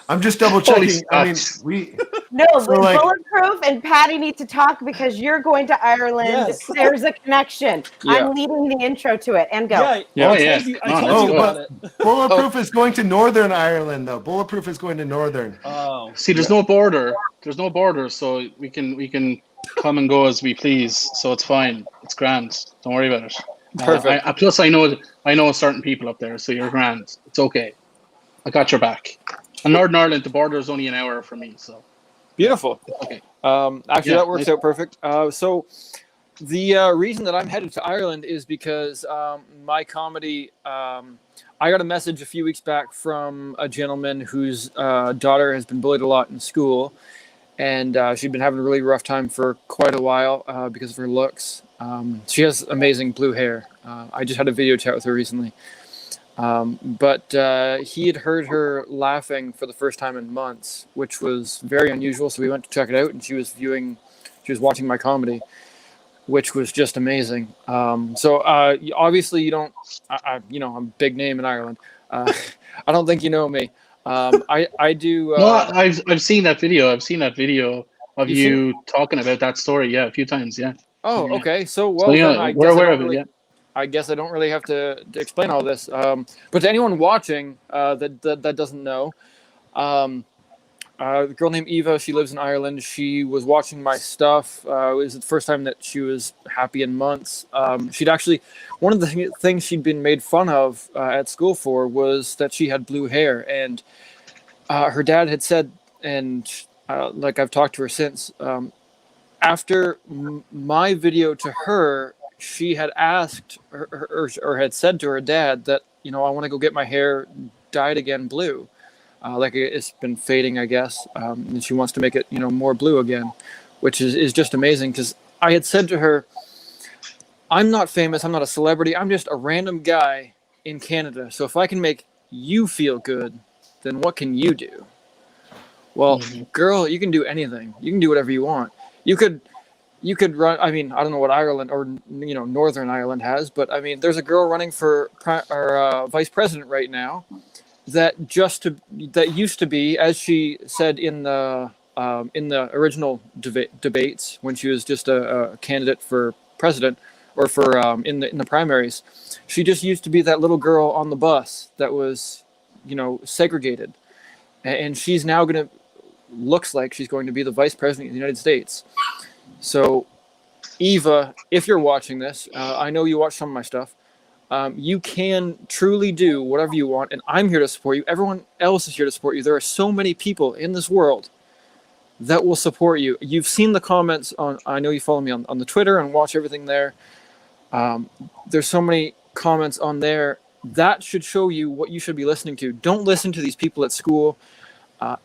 I'm just double Holy checking. I mean, smokes. No, So, but like- Bulletproof and Patty need to talk because you're going to Ireland. Yes. There's a connection. Yeah. I'm leading the intro to it. And go. I told you about it. Bulletproof is going to Northern Ireland, though. Bulletproof is going to Northern. Oh. See, there's no border. There's no border, so we can come and go as we please. So it's fine. It's grand. Don't worry about it. Perfect. Plus, I know certain people up there, so you're grand. It's okay. I got your back. And Northern Ireland, the border is only an hour from me, so Beautiful. okay. Actually, Yeah, that works nice. out perfect. So the reason that I'm headed to Ireland is because my comedy. I got a message a few weeks back from a gentleman whose daughter has been bullied a lot in school, and she'd been having a really rough time for quite a while because of her looks. She has amazing blue hair. I just had a video chat with her recently. But he had heard her laughing for the first time in months, which was very unusual. So we went to check it out, and she was watching my comedy, which was just amazing. So obviously you don't, I'm a big name in Ireland. I don't think you know me. I do. No, I've seen that video. I've seen that video of You've you talking about that story. Yeah, a few times. Yeah. Oh, Yeah. okay. So So, yeah, then I we're guess I aware don't of it. really- Yeah. I guess I don't really have to explain all this. But to anyone watching that doesn't know, a girl named Eva, she lives in Ireland. She was watching my stuff. It was the first time that she was happy in months. She'd actually, one of the things she'd been made fun of at school for was that she had blue hair. And her dad had said, and like I've talked to her since, after my video to her, she had asked or had said to her dad that, I want to go get my hair dyed again blue. Like it's been fading, I guess. And she wants to make it, more blue again, which is just amazing. Because I had said to her, I'm not famous. I'm not a celebrity. I'm just a random guy in Canada. So if I can make you feel good, then what can you do? Well, girl, you can do anything. You can do whatever you want. You could run. I mean, I don't know what Ireland or Northern Ireland has, but I mean, there's a girl running for vice president right now that used to be, as she said in the original debates when she was just a candidate for president or for in the primaries, she just used to be that little girl on the bus that was segregated, and she's now looks like she's going to be the vice president of the United States. So, Eva, if you're watching this, I know you watch some of my stuff. You can truly do whatever you want, and I'm here to support you. Everyone else is here to support you. There are so many people in this world that will support you. You've seen the comments on, I know you follow me on the Twitter and watch everything there. There's so many comments on there. That should show you what you should be listening to. Don't listen to these people at school.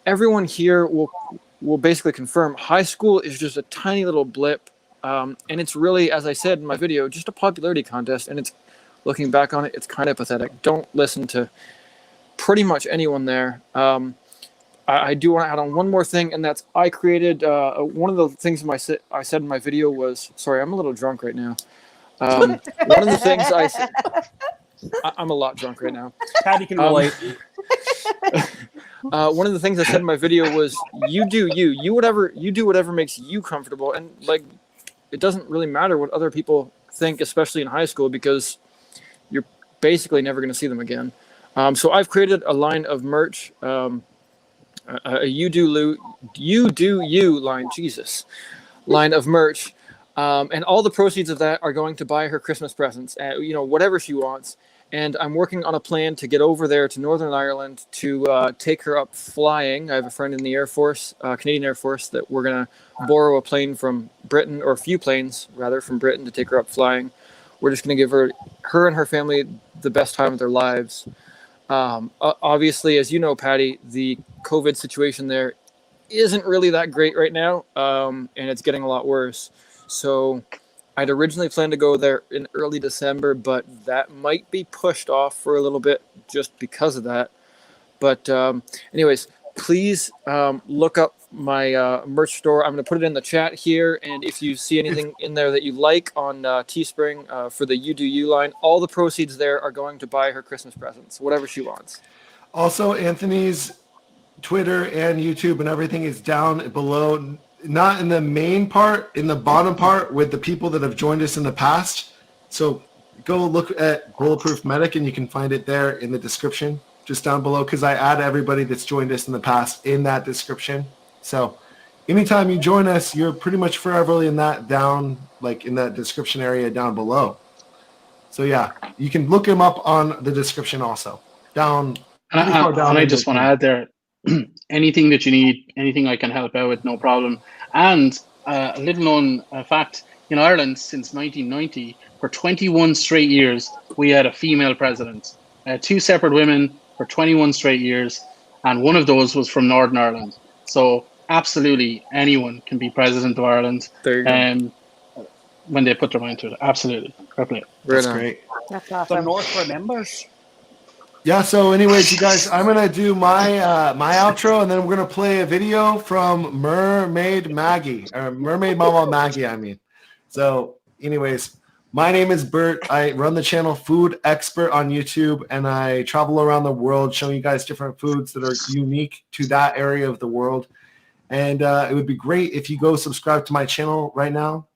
Everyone here will basically confirm high school is just a tiny little blip. And it's really, as I said in my video, just a popularity contest. And it's, looking back on it, it's kind of pathetic. Don't listen to pretty much anyone there. I do want to add on one more thing, and that's I created one of the things I said in my video was, sorry, I'm a little drunk right now. One of the things I'm a lot drunk right now. Patty can relate. One of the things I said in my video was, you do whatever makes you comfortable, and like, it doesn't really matter what other people think, especially in high school, because you're basically never going to see them again. So I've created a line of merch, a you do you line, Jesus. line of merch. And all the proceeds of that are going to buy her Christmas presents, whatever she wants. And I'm working on a plan to get over there to Northern Ireland to take her up flying. I have a friend in the Air Force, Canadian Air Force, that we're going to borrow a plane from Britain, or a few planes, rather, from Britain to take her up flying. We're just going to give her and her family the best time of their lives. Obviously, as you know, Patty, the COVID situation there isn't really that great right now, and it's getting a lot worse. So I'd originally planned to go there in early December, but that might be pushed off for a little bit just because of that. But anyways, please look up my merch store. I'm going to put it in the chat here. And if you see anything in there that you like on Teespring for the You Do You line, all the proceeds there are going to buy her Christmas presents, whatever she wants. Also, Anthony's Twitter and YouTube and everything is down below. Not in the main part, in the bottom part with the people that have joined us in the past. So go look at Bulletproof Medic and you can find it there in the description, just down below, because I add everybody that's joined us in the past in that description. So anytime you join us, you're pretty much forever in that down, like in that description area down below. So yeah, you can look him up on the description also. Down. And I just want to add there, anything that you need, anything I can help out with, no problem. And a little known fact, in Ireland since 1990, for 21 straight years, we had a female president. 2 separate women for 21 straight years, and one of those was from Northern Ireland. So absolutely anyone can be president of Ireland when they put their mind to it. Absolutely. That's great. That's The awesome. North remembers. Yeah, so anyways, you guys, I'm going to do my my outro, and then we're going to play a video from Mermaid Maggie, or Mermaid Mama Maggie, I mean. So anyways, my name is Bert. I run the channel Food Expert on YouTube, and I travel around the world showing you guys different foods that are unique to that area of the world. And it would be great if you go subscribe to my channel right now,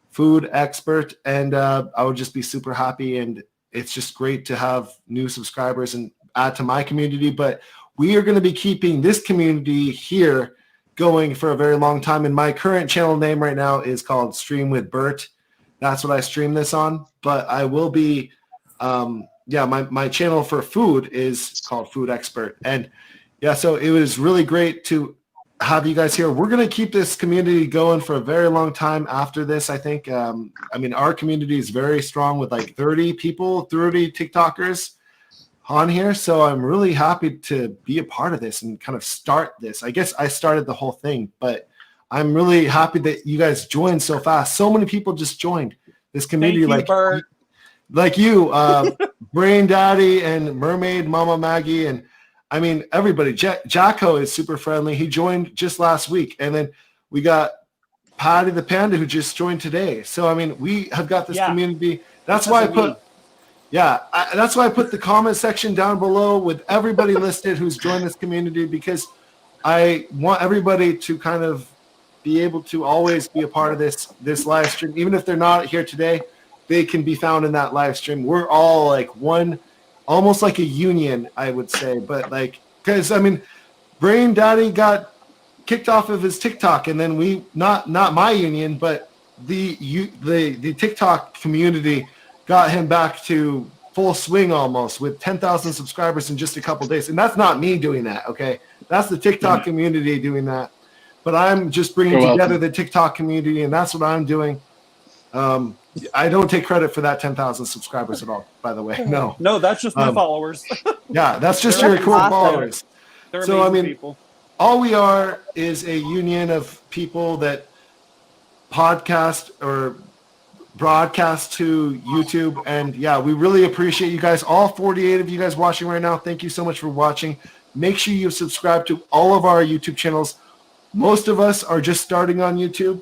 Food Expert, and I would just be super happy. And it's just great to have new subscribers and add to my community. But we are going to be keeping this community here going for a very long time. And my current channel name right now is called Stream with Bert. That's what I stream this on. But I will be, my channel for food is called Food Expert. And yeah, so it was really great to have you guys here. We're going to keep this community going for a very long time after this, I think. Our community is very strong with like 30 people, 30 TikTokers on here. So I'm really happy to be a part of this and kind of start this. I guess I started the whole thing, but I'm really happy that you guys joined so fast. So many people just joined this community. Thank you, like you, Brain Daddy and Mermaid Mama Maggie, and I mean, everybody. Jacko is super friendly. He joined just last week. And then we got Patty the Panda who just joined today. So, I mean, we have got this community. That's why I put the comment section down below with everybody listed who's joined this community, because I want everybody to kind of be able to always be a part of this live stream. Even if they're not here today, they can be found in that live stream. We're all like one, almost like a union, I would say. But like, because I mean, Brain Daddy got kicked off of his TikTok, and then we not my union, but the TikTok community got him back to full swing almost with 10,000 subscribers in just a couple days. And that's not me doing that, okay? That's the TikTok community doing that. But I'm just bringing together the TikTok community, and that's what I'm doing. I don't take credit for that 10,000 subscribers at all, by the way. No, that's just my followers. Yeah, that's just your cool followers. They're so, I mean, people. all we are is a union of people that podcast or broadcast to YouTube. And yeah, we really appreciate you guys. All 48 of you guys watching right now, thank you so much for watching. Make sure you subscribe to all of our YouTube channels. Most of us are just starting on YouTube,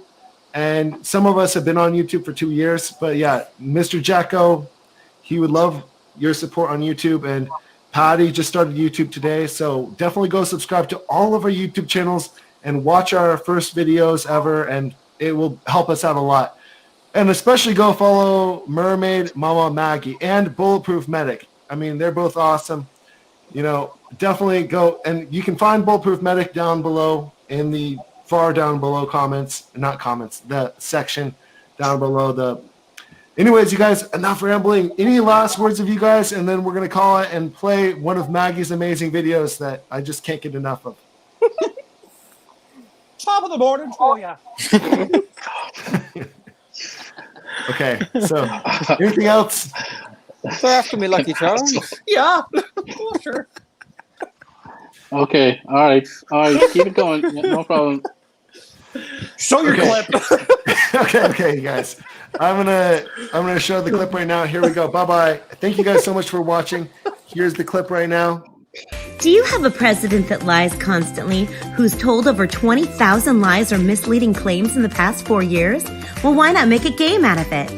and some of us have been on YouTube for 2 years. But yeah, Mr. Jacko, he would love your support on YouTube. And Patty just started YouTube today, so definitely go subscribe to all of our YouTube channels and watch our first videos ever, and it will help us out a lot. And especially go follow Mermaid Mama Maggie and Bulletproof Medic. I mean, they're both awesome. You know, definitely go, and you can find Bulletproof Medic down below in the far down below the section down below. Anyways, you guys, enough rambling. Any last words of you guys, and then we're going to call it and play one of Maggie's amazing videos that I just can't get enough of. Top of the morning for ya. Okay, so anything else? They're after me, Lucky Charms. Yeah. Oh, sure. Okay. All right. Keep it going. Yeah, no problem. Show your clip. Okay, you guys. I'm gonna show the clip right now. Here we go. Bye-bye. Thank you guys so much for watching. Here's the clip right now. Do you have a president that lies constantly, who's told over 20,000 lies or misleading claims in the past 4 years? Well, why not make a game out of it?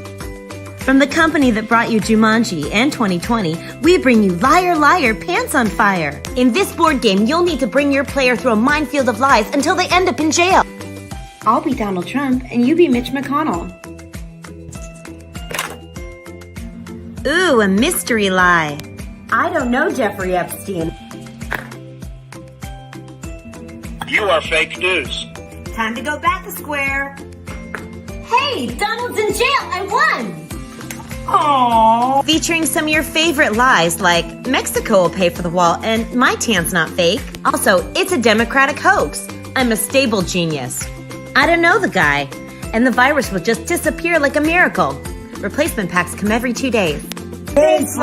From the company that brought you Jumanji and 2020, we bring you Liar Liar Pants on Fire. In this board game, you'll need to bring your player through a minefield of lies until they end up in jail. I'll be Donald Trump and you be Mitch McConnell. Ooh, a mystery lie. I don't know Jeffrey Epstein. You are fake news. Time to go back a square. Hey, Donald's in jail. I won. Aww. Featuring some of your favorite lies like Mexico will pay for the wall and my tan's not fake. Also, it's a Democratic hoax. I'm a stable genius. I don't know the guy. And the virus will just disappear like a miracle. Replacement packs come every 2 days. Thanks,